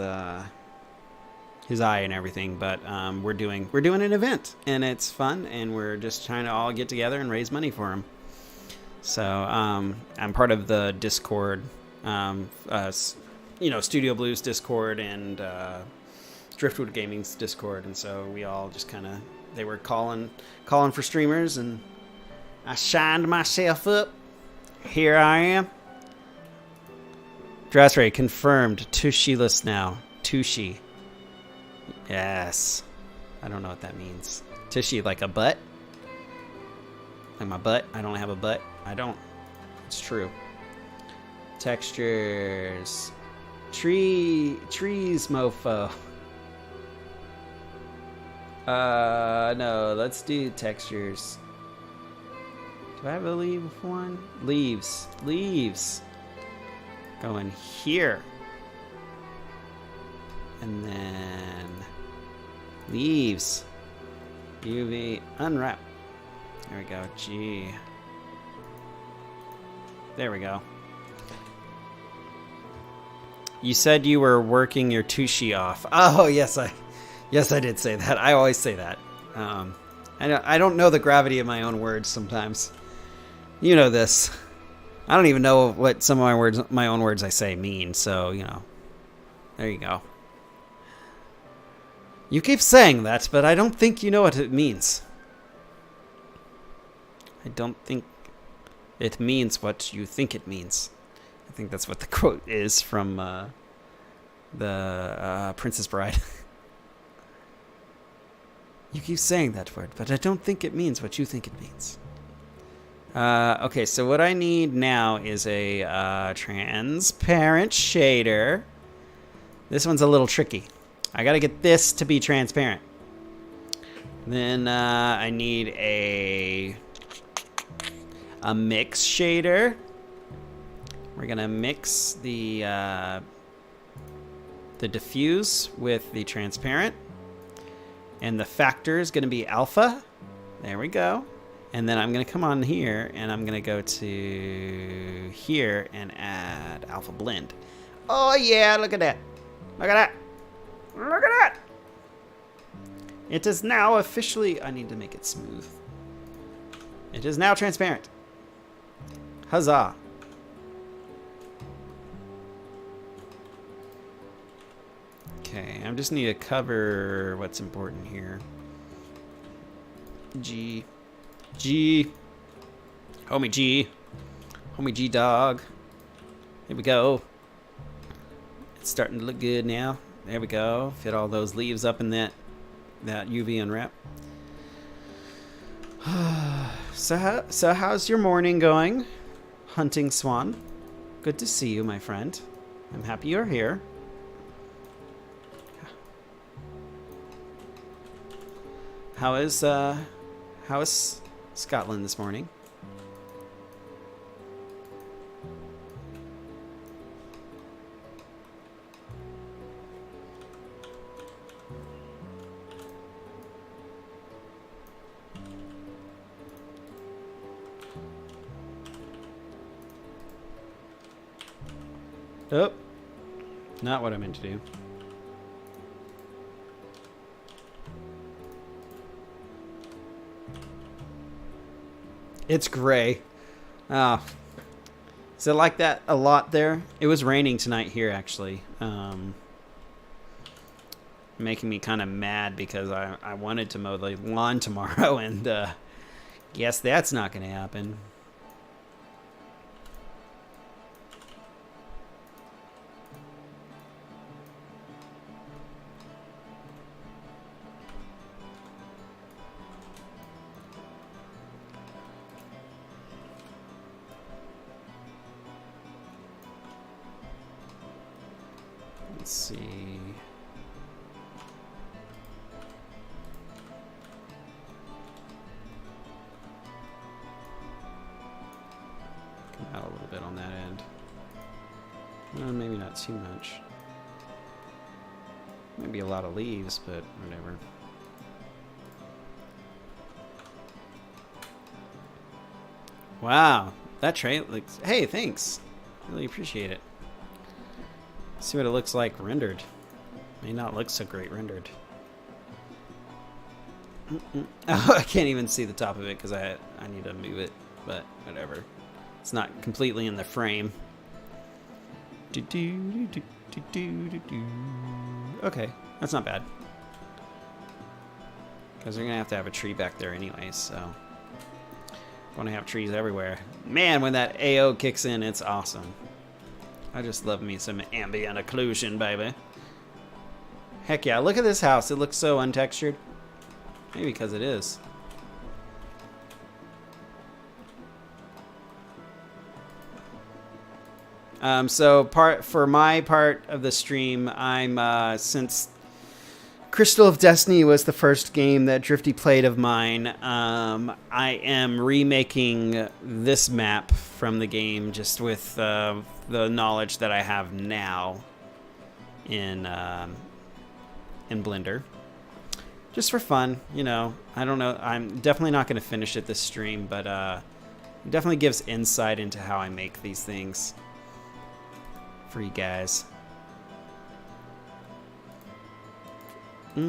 eye and everything, but we're doing an event and it's fun and we're just trying to all get together and raise money for him. So I'm part of the Discord, Studio Blues Discord and Driftwood Gaming's Discord, and so we all just kind of they were calling for streamers, and I shined myself up. Here I am. Dressray confirmed. Tushiless now. Tushy. Yes. I don't know what that means. Tushy, like a butt? Like my butt? I don't have a butt. I don't. It's true. Textures. Trees, mofo. No, let's do textures. Do I have a leaf one? Leaves. Going here. And then leaves. UV unwrap. There we go. G. There we go. You said you were working your tushy off. Oh, yes, I did say that. I always say that. I don't know the gravity of my own words sometimes. You know this. I don't even know what some of my own words I say mean. So, there you go. You keep saying that, but I don't think you know what it means. I don't think it means what you think it means. I think that's what the quote is from the Princess Bride. You keep saying that word, but I don't think it means what you think it means. Okay, so what I need now is a transparent shader. This one's a little tricky. I gotta get this to be transparent. Then I need a mix shader. We're gonna mix the diffuse with the transparent, and the factor is gonna be alpha. There we go. And then I'm gonna come on here and I'm gonna go to here and add alpha blend. Oh yeah, look at that. Look at that. Look at that. It is now officially, I need to make it smooth. It is now transparent. Huzzah. Okay, I just need to cover what's important here. G. Homie G dog. Here we go. It's starting to look good now. There we go. Fit all those leaves up in that UV unwrap. So how's your morning going, Hunting Swan? Good to see you, my friend. I'm happy you're here. How is Scotland this morning? Oh, not what I meant to do. It's gray. Ah. Is it like that a lot there? It was raining tonight here, actually. Making me kind of mad because I wanted to mow the lawn tomorrow, and guess that's not going to happen. Let's see. Come out a little bit on that end. Maybe not too much. Maybe a lot of leaves, but whatever. Wow, that tray looks... Hey, thanks. Really appreciate it. See what it looks like rendered. May not look so great rendered. Oh, I can't even see the top of it because I need to move it, but whatever. It's not completely in the frame. Okay, that's not bad. Because they're going to have a tree back there anyway, so... Want to have trees everywhere. Man, when that AO kicks in, it's awesome. I just love me some ambient occlusion, baby. Heck yeah, look at this house. It looks so untextured. Maybe because it is. So for my part of the stream, I'm since Crystal of Destiny was the first game that Drifty played of mine. I am remaking this map from the game just with the knowledge that I have now in Blender. Just for fun, you know. I don't know. I'm definitely not going to finish it this stream, but it definitely gives insight into how I make these things for you guys. Okay.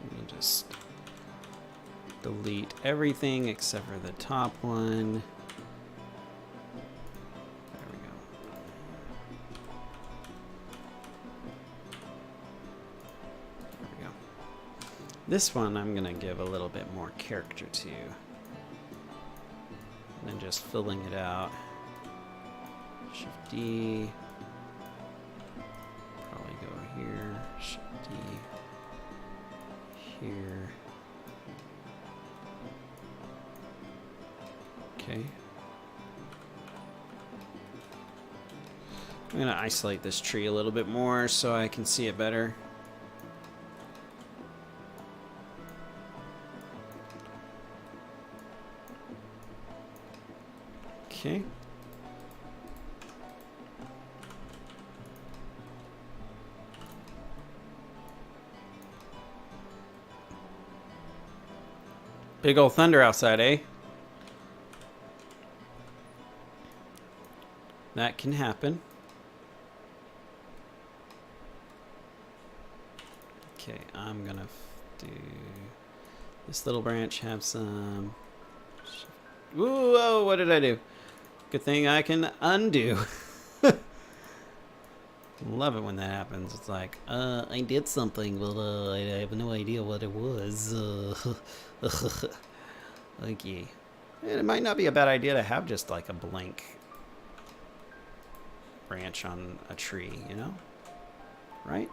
Let me just delete everything except for the top one. There we go. There we go. This one I'm going to give a little bit more character to. And then just filling it out. Shift D. Probably go here. Shift D. Here. Okay. I'm going to isolate this tree a little bit more so I can see it better. Okay. Big old thunder outside, eh? That can happen. Okay, I'm gonna do this little branch, have some... Whoa, what did I do? Good thing I can undo. Love it when that happens. It's like, I did something, but I have no idea what it was. Okay. It might not be a bad idea to have just like a blank branch on a tree, you know? Right?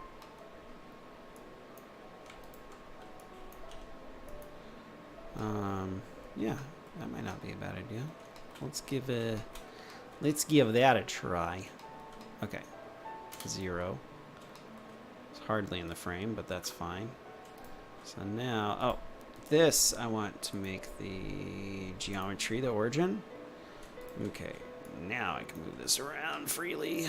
Yeah, that might not be a bad idea. Let's give that a try. Okay. 0. It's hardly in the frame, but that's fine. So now, oh, this I want to make the geometry, the origin. Okay, now I can move this around freely.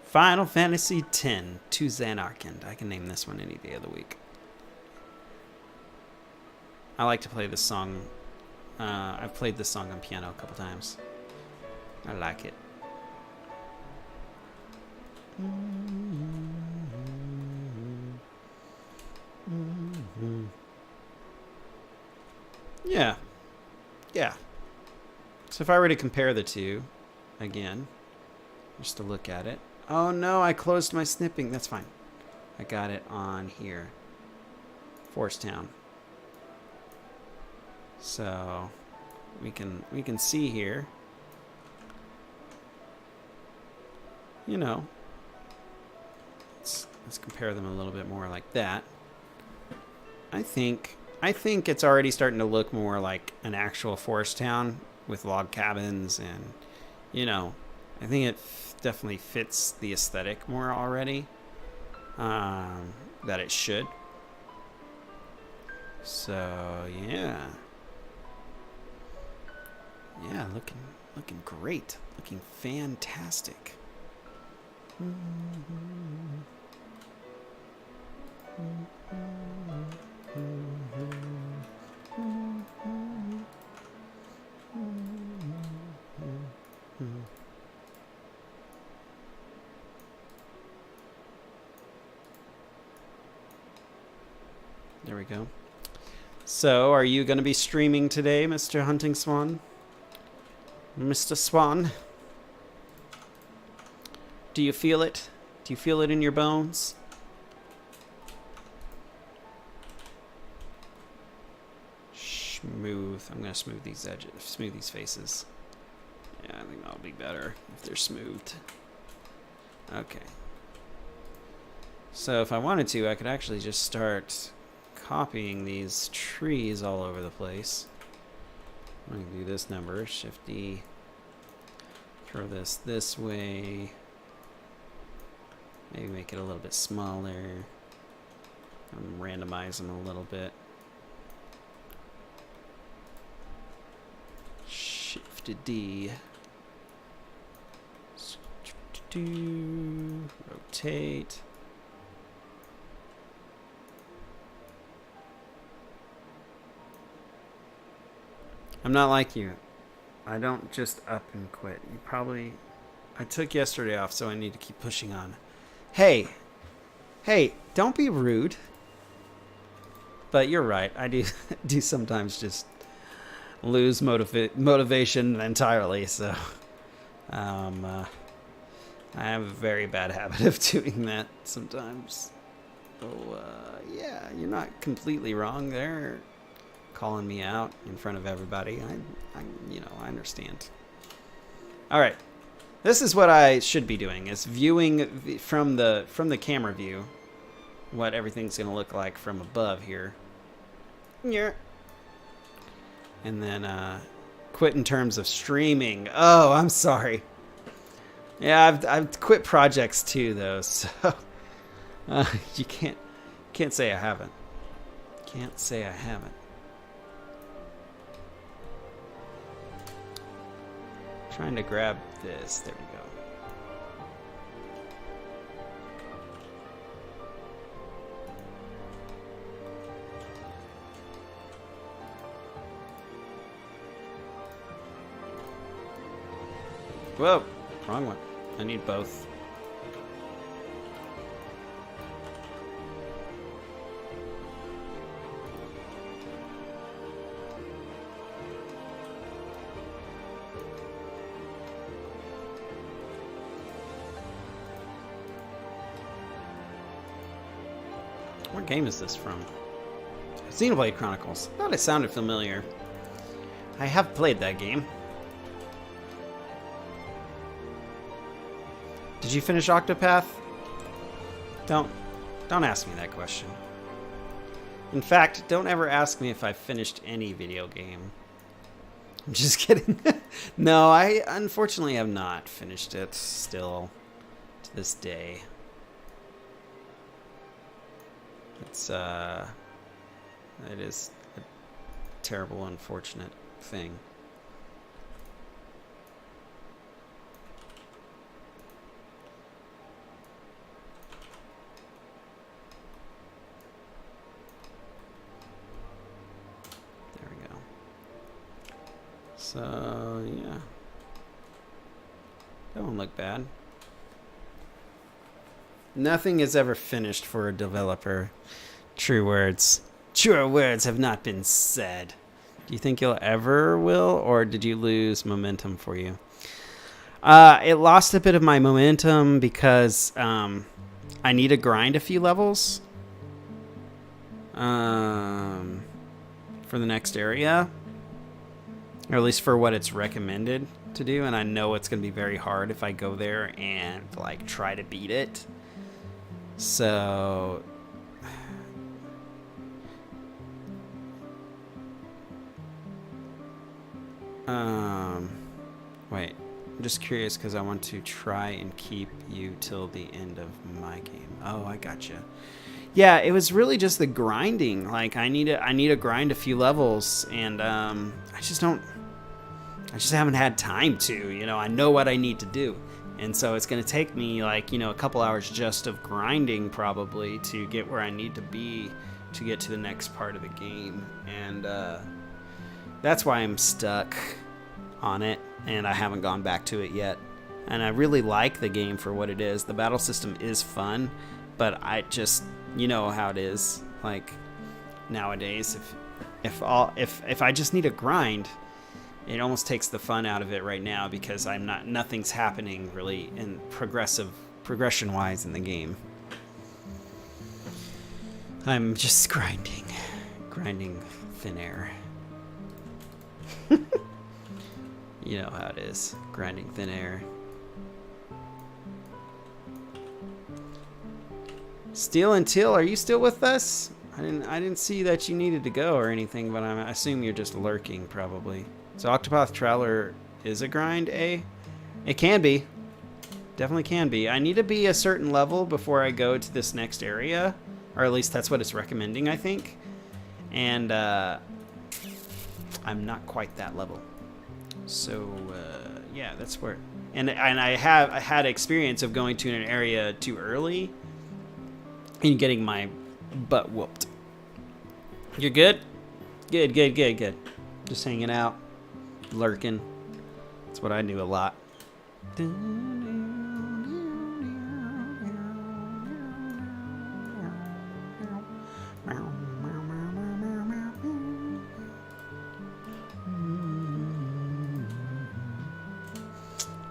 Final Fantasy X to Xanarkand. I can name this one any day of the week. I like to play this song. I've played this song on piano a couple times. I like it. Yeah. Yeah. So if I were to compare the two, again, just to look at it. Oh no, I closed my snipping. That's fine. I got it on here. Forest Town. So we can see here. You know, let's compare them a little bit more like that. I think it's already starting to look more like an actual forest town with log cabins, and you know, I think it definitely fits the aesthetic more already that it should. So yeah, looking great, looking fantastic. There we go. So, are you going to be streaming today, Mr. Hunting Swan? Mr. Swan? Do you feel it? Do you feel it in your bones? Smooth. I'm going to smooth these edges, smooth these faces. Yeah, I think that'll be better if they're smoothed. Okay. So if I wanted to, I could actually just start copying these trees all over the place. I'm going to do this number, Shift D. Throw this way. Maybe make it a little bit smaller. Randomize them a little bit. Shift D. Rotate. I'm not like you. I don't just up and quit. You probably... I took yesterday off, so I need to keep pushing on. Hey, don't be rude. But you're right. I do sometimes just lose motivation entirely. So I have a very bad habit of doing that sometimes. So yeah, you're not completely wrong there. Calling me out in front of everybody. I understand. All right. This is what I should be doing, is viewing from the camera view what everything's going to look like from above here. Yeah. And then quit in terms of streaming. Oh, I'm sorry. Yeah, I've quit projects too, though, so you can't say I haven't. Can't say I haven't. Trying to grab this. There we go. Whoa, wrong one. I need both. What game is this from? Xenoblade Chronicles. I thought it sounded familiar. I have played that game. Did you finish Octopath? Don't ask me that question. In fact, don't ever ask me if I finished any video game. I'm just kidding. No, I unfortunately have not finished it still to this day. It is a terrible, unfortunate thing. There we go. So, yeah. That won't look bad. Nothing is ever finished for a developer. True words. Truer words have not been said. Do you think you'll ever will, or did you lose momentum for you? It lost a bit of my momentum because I need to grind a few levels for the next area, or at least for what it's recommended to do, and I know it's going to be very hard if I go there and like try to beat it. So wait, I'm just curious because I want to try and keep you till the end of my game. Oh, I gotcha. Yeah, it was really just the grinding. Like I need to grind a few levels, and I just haven't had time to, you know. I know what I need to do. And so it's going to take me like, you know, a couple hours just of grinding probably to get where I need to be to get to the next part of the game. And that's why I'm stuck on it and I haven't gone back to it yet. And I really like the game for what it is. The battle system is fun, but I just, you know how it is. Like nowadays, if I just need a grind, it almost takes the fun out of it right now because nothing's happening really in progression wise in the game. I'm just grinding thin air. You know how it is, grinding thin air. Steel and Teal, are you still with us? I didn't see that you needed to go or anything, but I assume you're just lurking probably. So Octopath Traveler is a grind, eh? It can be. Definitely can be. I need to be a certain level before I go to this next area. Or at least that's what it's recommending, I think. And I'm not quite that level. So, yeah, that's where... And I had experience of going to an area too early and getting my butt whooped. You're good? Good. Just hanging out. Lurking. That's what I do a lot.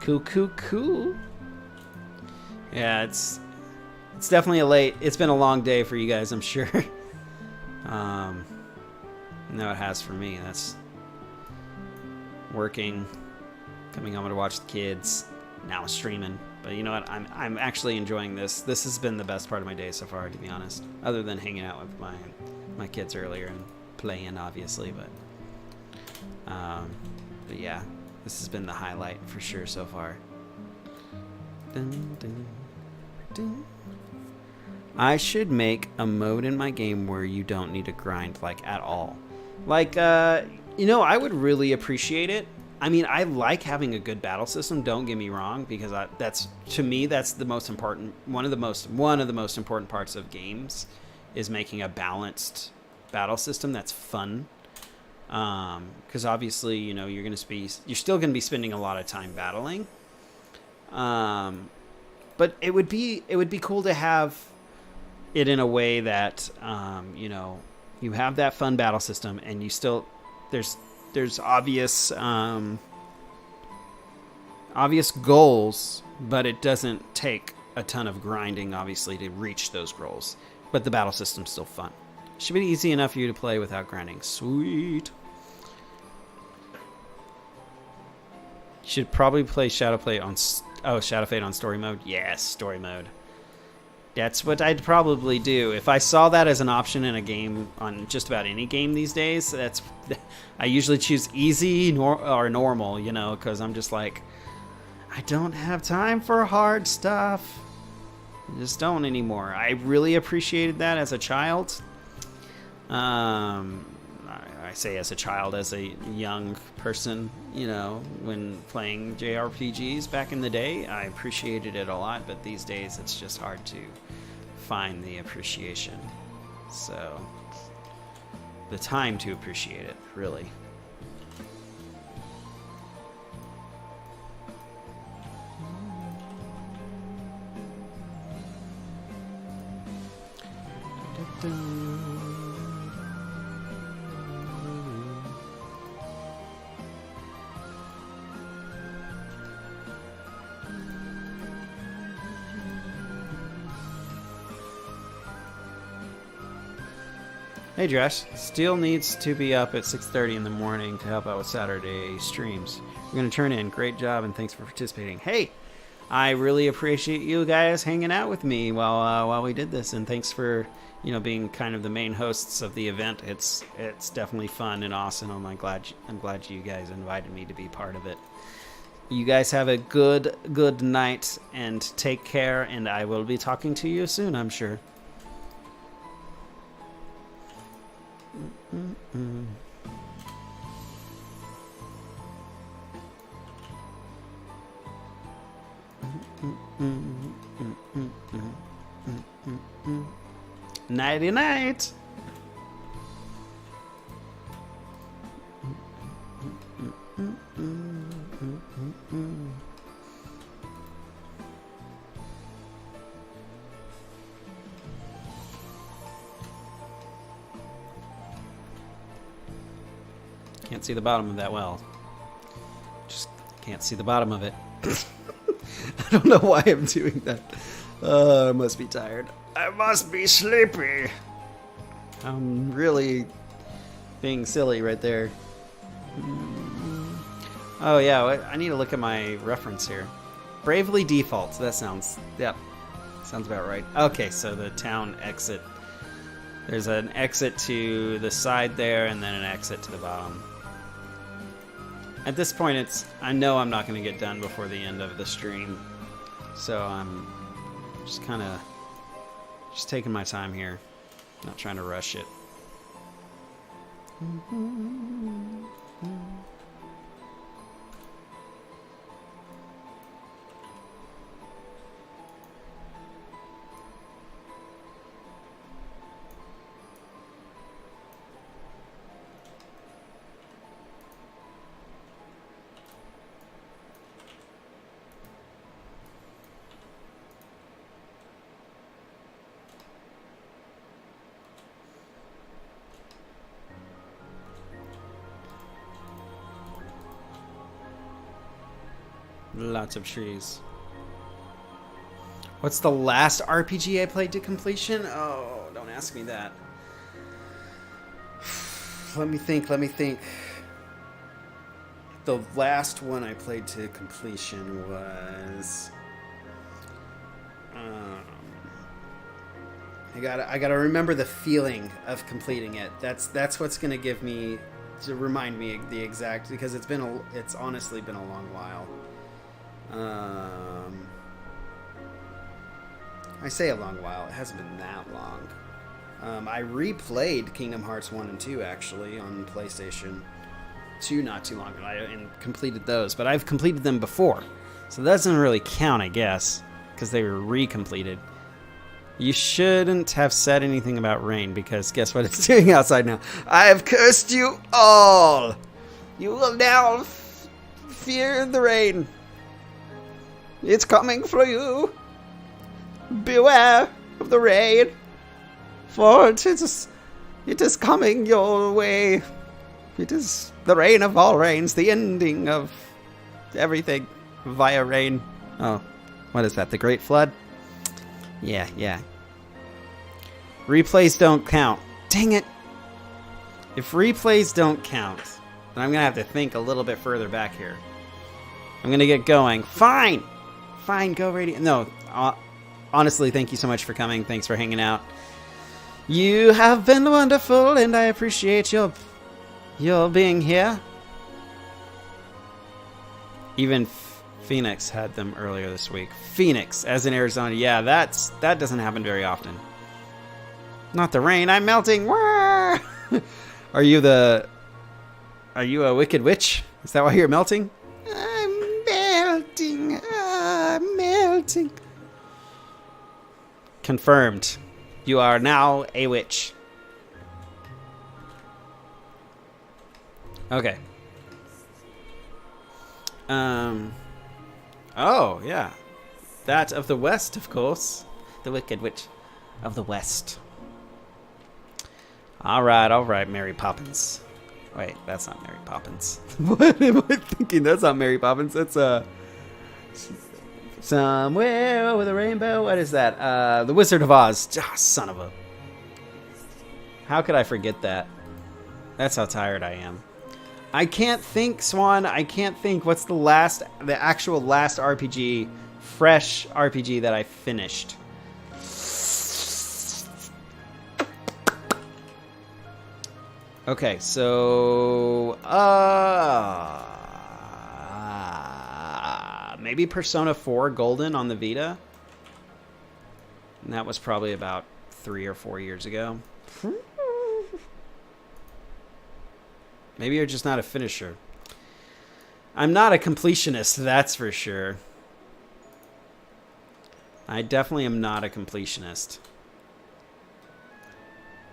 Cool. Yeah, it's definitely it's been a long day for you guys, I'm sure. No, it has for me. That's working, coming home to watch the kids, now streaming. But you know what? I'm actually enjoying this. This has been the best part of my day so far, to be honest. Other than hanging out with my kids earlier and playing, obviously. But yeah, this has been the highlight for sure so far. Dun, dun, dun. I should make a mode in my game where you don't need to grind like at all. Like, you know, I would really appreciate it. I mean, I like having a good battle system, don't get me wrong, because that's to me that's the most important one of the most important parts of games is making a balanced battle system that's fun. Because obviously, you know, you're still going to be spending a lot of time battling. But it would be cool to have it in a way that you know, you have that fun battle system and you still there's obvious goals, but it doesn't take a ton of grinding obviously to reach those goals, but the battle system's still fun. Should be easy enough for you to play without grinding. Sweet. Should probably play Shadowfade on story mode. Yes, story mode. That's what I'd probably do if I saw that as an option in a game, on just about any game these days. I usually choose easy or normal, you know, because I'm just like, I don't have time for hard stuff. I just don't anymore. I really appreciated that as a child. I I say as a child, as a young person, you know, when playing JRPGs back in the day, I appreciated it a lot, but these days it's just hard to find the appreciation. So, the time to appreciate it, really. Hey Josh, still needs to be up at 6:30 in the morning to help out with Saturday streams. We're going to turn in. Great job and thanks for participating. Hey, I really appreciate you guys hanging out with me while we did this, and thanks for, you know, being kind of the main hosts of the event. It's definitely fun and awesome. I'm glad you guys invited me to be part of it. You guys have a good night and take care, and I will be talking to you soon, I'm sure. Nighty night. Can't see the bottom of that well. Just can't see the bottom of it. I don't know why I'm doing that. I must be tired. I must be sleepy. I'm really being silly right there. Oh yeah, I need to look at my reference here. Bravely Default. That sounds, yep, sounds about right. Okay, so the town exit. There's an exit to the side there, and then an exit to the bottom. At this point, I know I'm not going to get done before the end of the stream, so I'm just kind of taking my time here, not trying to rush it. Lots of trees. What's the last RPG I played to completion? Oh, don't ask me that. Let me think. The last one I played to completion was... I gotta remember the feeling of completing it. That's what's gonna give me, to remind me the exact, because it's honestly been a long while. I say a long while. It hasn't been that long. I replayed Kingdom Hearts 1 and 2 actually on PlayStation 2 not too long ago, and completed those. But I've completed them before, so that doesn't really count, I guess, because they were recompleted. You shouldn't have said anything about rain, because guess what it's doing outside now? I have cursed you all. You will now fear the rain. It's coming for you. Beware of the rain, for it is coming your way. It is the rain of all rains, the ending of everything via rain. Oh, what is that? The Great Flood? Yeah. Replays don't count. Dang it. If replays don't count, then I'm going to have to think a little bit further back here. I'm going to get going. Fine, go radio. No, honestly, thank you so much for coming. Thanks for hanging out. You have been wonderful, and I appreciate your being here. Even Phoenix had them earlier this week. Phoenix, as in Arizona. Yeah, that doesn't happen very often. Not the rain. I'm melting. Are you the Are you a wicked witch? Is that why you're melting? I'm melting. I'm melting. Confirmed. You are now a witch. Okay. Oh, yeah. That of the West, of course. The Wicked Witch of the West. All right, Mary Poppins. Wait, that's not Mary Poppins. What am I thinking? That's not Mary Poppins. That's Somewhere Over the Rainbow. What is that? The Wizard of Oz. Ah, son of a... How could I forget that? That's how tired I am. I can't think, Swan. I can't think. What's the actual last RPG, fresh RPG that I finished? Okay, so maybe Persona 4 Golden on the Vita. And that was probably about 3 or 4 years ago. Maybe you're just not a finisher. I'm not a completionist, that's for sure. I definitely am not a completionist.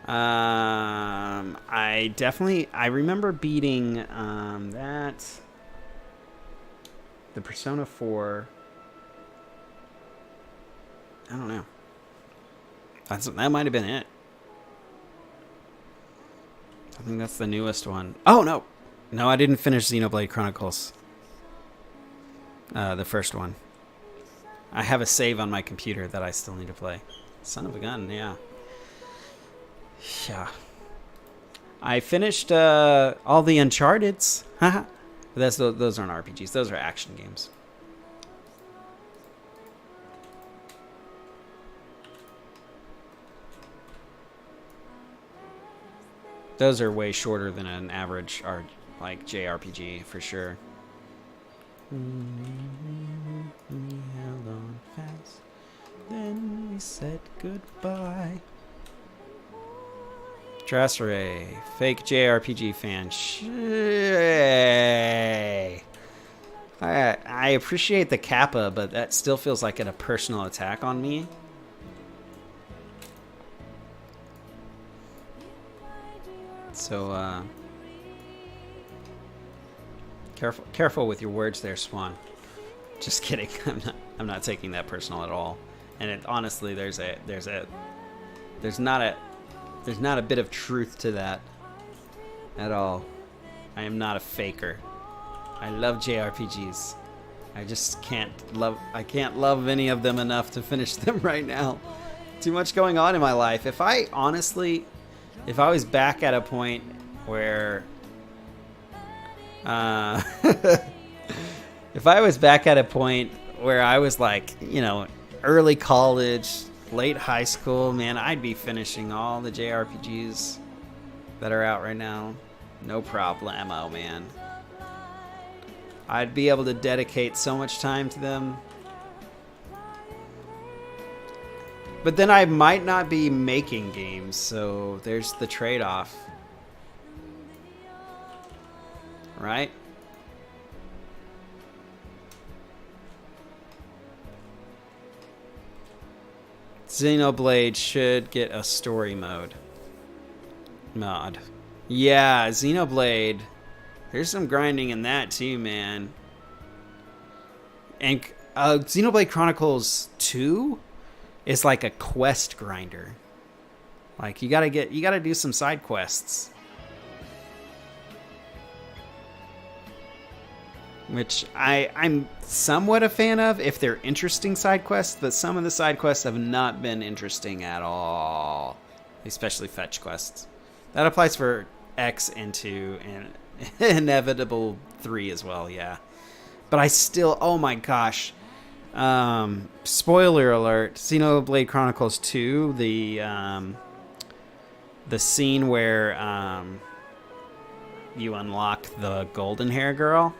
I remember beating the Persona 4. I don't know. That might have been it. I think that's the newest one. Oh, no. No, I didn't finish Xenoblade Chronicles. The first one. I have a save on my computer that I still need to play. Son of a gun, yeah. Yeah. I finished all the Uncharted's. But those aren't RPGs. Those are action games. Those are way shorter than an average JRPG for sure. We held on fast, then we said goodbye. Dressray, fake JRPG fan. I appreciate the kappa, but that still feels like a personal attack on me. So, careful with your words there, Swan. Just kidding. I'm not taking that personal at all. And honestly, there's not a bit of truth to that at all. I am not a faker. I love JRPGs. I just can't love any of them enough to finish them right now. Too much going on in my life. If I was back at a point where if I was back at a point where I was like, early college, late high school, man, I'd be finishing all the JRPGs that are out right now. No problemo, man. I'd be able to dedicate so much time to them. But then I might not be making games, so there's the trade-off. Right? Xenoblade should get a story mod. Yeah, Xenoblade. There's some grinding in that too, man. And Xenoblade Chronicles 2 is like a quest grinder. Like you gotta do some side quests. Which I'm somewhat a fan of if they're interesting side quests, but some of the side quests have not been interesting at all. Especially fetch quests. That applies for X and 2 and Inevitable 3 as well, yeah. But I still, oh my gosh. Spoiler alert, Xenoblade Chronicles 2, the scene where you unlock the golden hair girl.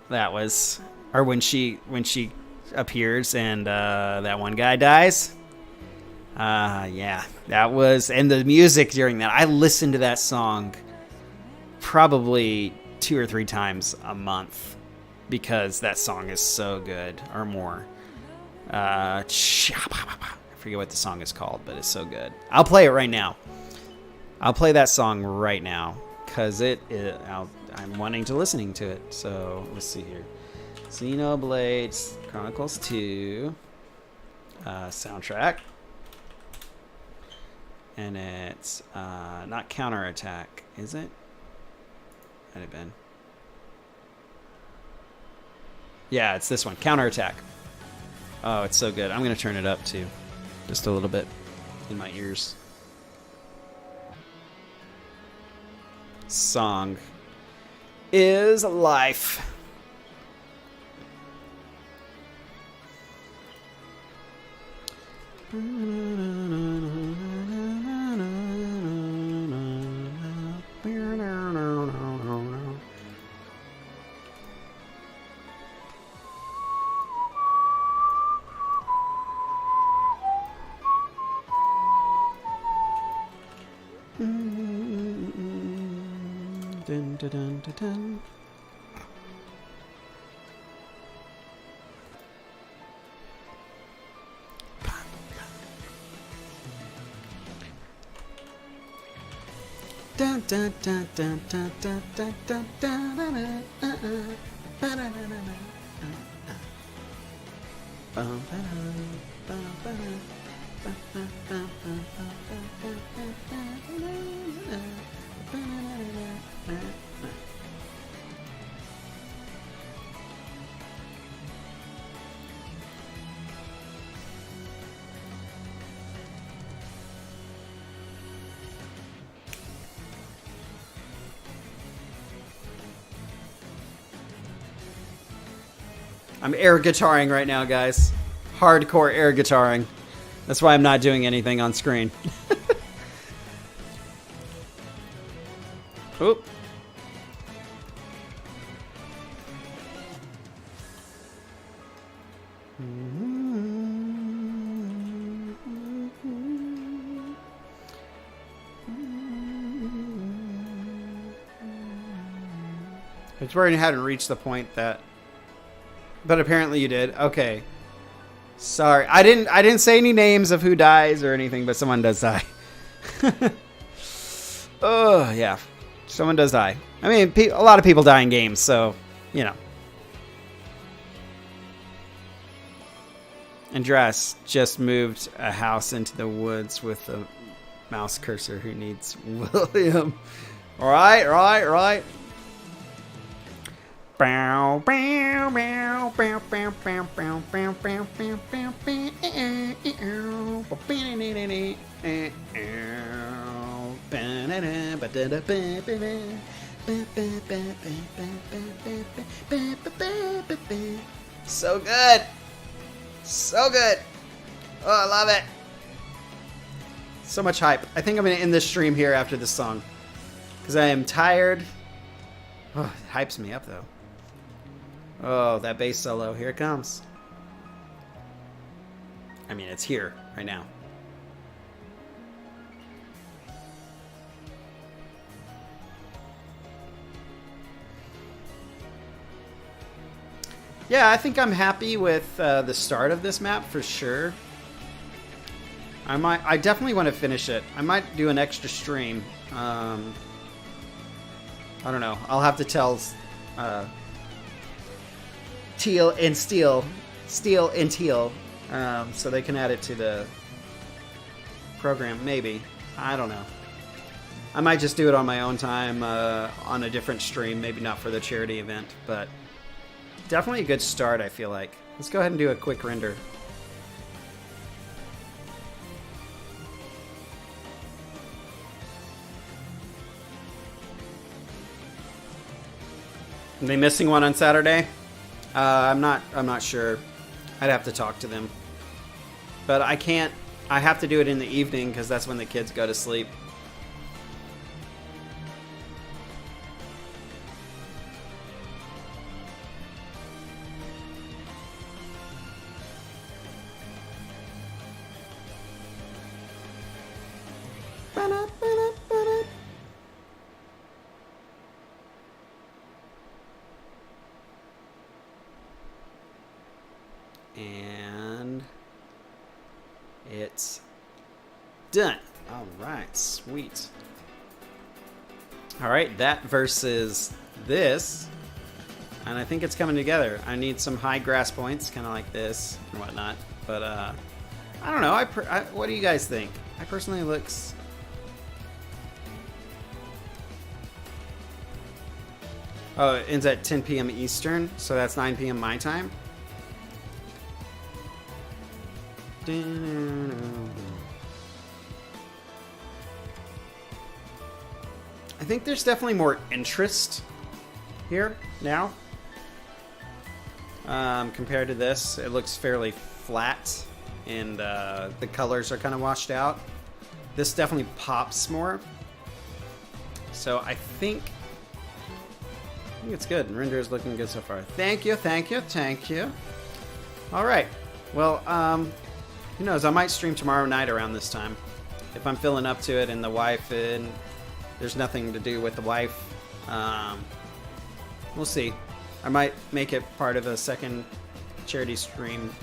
That was, or when she appears and that one guy dies. Yeah, that was, and the music during that, I listened to that song probably 2 or 3 times a month because that song is so good, or more. I forget what the song is called, but it's so good. I'll play it right now. I'll play that song right now because I'm wanting to listening to it. So let's see here. Xenoblade Chronicles 2 soundtrack. And it's not Counterattack, is it? Might have been. Yeah, it's this one, Counterattack. Oh, it's so good. I'm going to turn it up too, just a little bit in my ears. Song is Life. Dun, dun, dun, dun, dun. Dun, dun, dun, dun, dun, dun, dun, dun, dun, I'm air guitaring right now, guys. Hardcore air guitaring. That's why I'm not doing anything on screen. Oop. It's where you hadn't reached the point that... But apparently you did. Okay. Sorry. I didn't say any names of who dies or anything, but someone does die. Oh, yeah. Someone does die. I mean, a lot of people die in games, so, you know. Andras just moved a house into the woods with a mouse cursor who needs William. Right. Bow, bow, bow, bow, bow, bow, bow, bow, bow, bow, bow, so good. So good. Oh, I love it. So much hype. I think I'm going to end this stream here after this song because I am tired. Oh, it hypes me up, though. Oh, that bass solo. Here it comes. I mean, it's here right now. Yeah, I think I'm happy with the start of this map for sure. I definitely want to finish it. I might do an extra stream. I don't know. I'll have to tell Teal and Steel and Teal, so they can add it to the program. Maybe. I don't know. I might just do it on my own time on a different stream. Maybe not for the charity event, but definitely a good start, I feel like. Let's go ahead and do a quick render. Are they missing one on Saturday? I'm not sure. I'd have to talk to them. But I can't. I have to do it in the evening because that's when the kids go to sleep. And it's done. All right, sweet. All right, that versus this. And I think it's coming together. I need some high grass points, kind of like this and whatnot. But I don't know. What do you guys think? I personally looks... Oh, it ends at 10 p.m. Eastern, so that's 9 p.m. my time. I think there's definitely more interest here now compared to this. It looks fairly flat, and the colors are kind of washed out. This definitely pops more. So I think it's good. Render is looking good so far. Thank you, thank you, thank you. All right. Well, who knows? I might stream tomorrow night around this time if I'm feeling up to it, and the wife, and there's nothing to do with the wife. We'll see. I might make it part of a second charity stream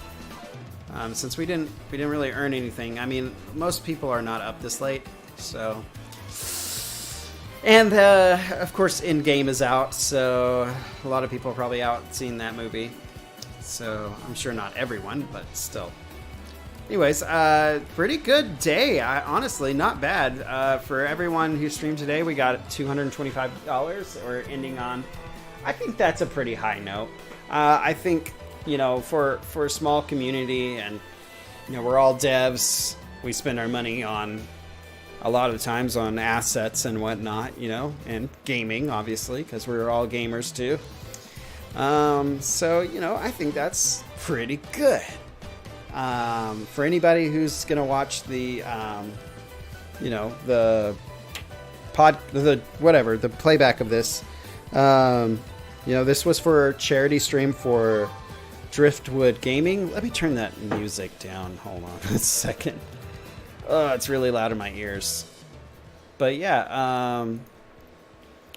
since we didn't really earn anything. I mean, most people are not up this late, so. And of course, In-Game is out, so a lot of people are probably out seeing that movie. So I'm sure not everyone, but still. Anyways, pretty good day. Honestly, not bad. For everyone who streamed today, we got $225. We're ending on, I think that's a pretty high note. I think, for a small community, and, we're all devs, we spend our money on, a lot of times on assets and whatnot, and gaming, obviously, because we're all gamers too. So, I think that's pretty good. For anybody who's gonna watch the the playback of this, this was for a charity stream for Driftwood Gaming. Let me turn that music down. Hold on a second. Oh, it's really loud in my ears. But yeah,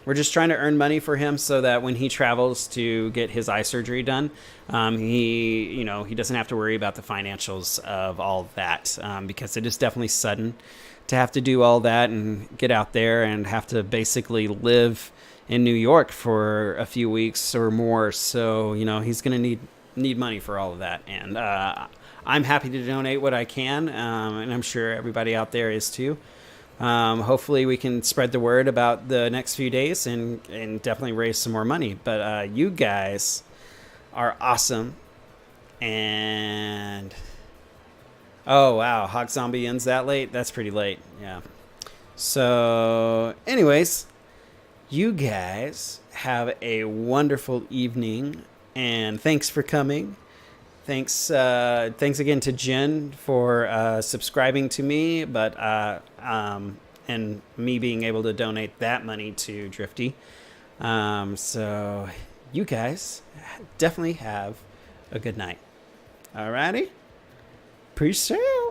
we're just trying to earn money for him so that when he travels to get his eye surgery done, he doesn't have to worry about the financials of all that, because it is definitely sudden to have to do all that and get out there and have to basically live in New York for a few weeks or more. So, he's going to need money for all of that. And I'm happy to donate what I can, and I'm sure everybody out there is too. Hopefully we can spread the word about the next few days and definitely raise some more money. But you guys are awesome. And oh wow, Hawk Zombie ends that late? That's pretty late. Yeah. So anyways, you guys have a wonderful evening, and thanks for coming. Thanks again to Jen for subscribing to me, but and me being able to donate that money to Drifty. So you guys definitely have a good night. Alrighty, peace out.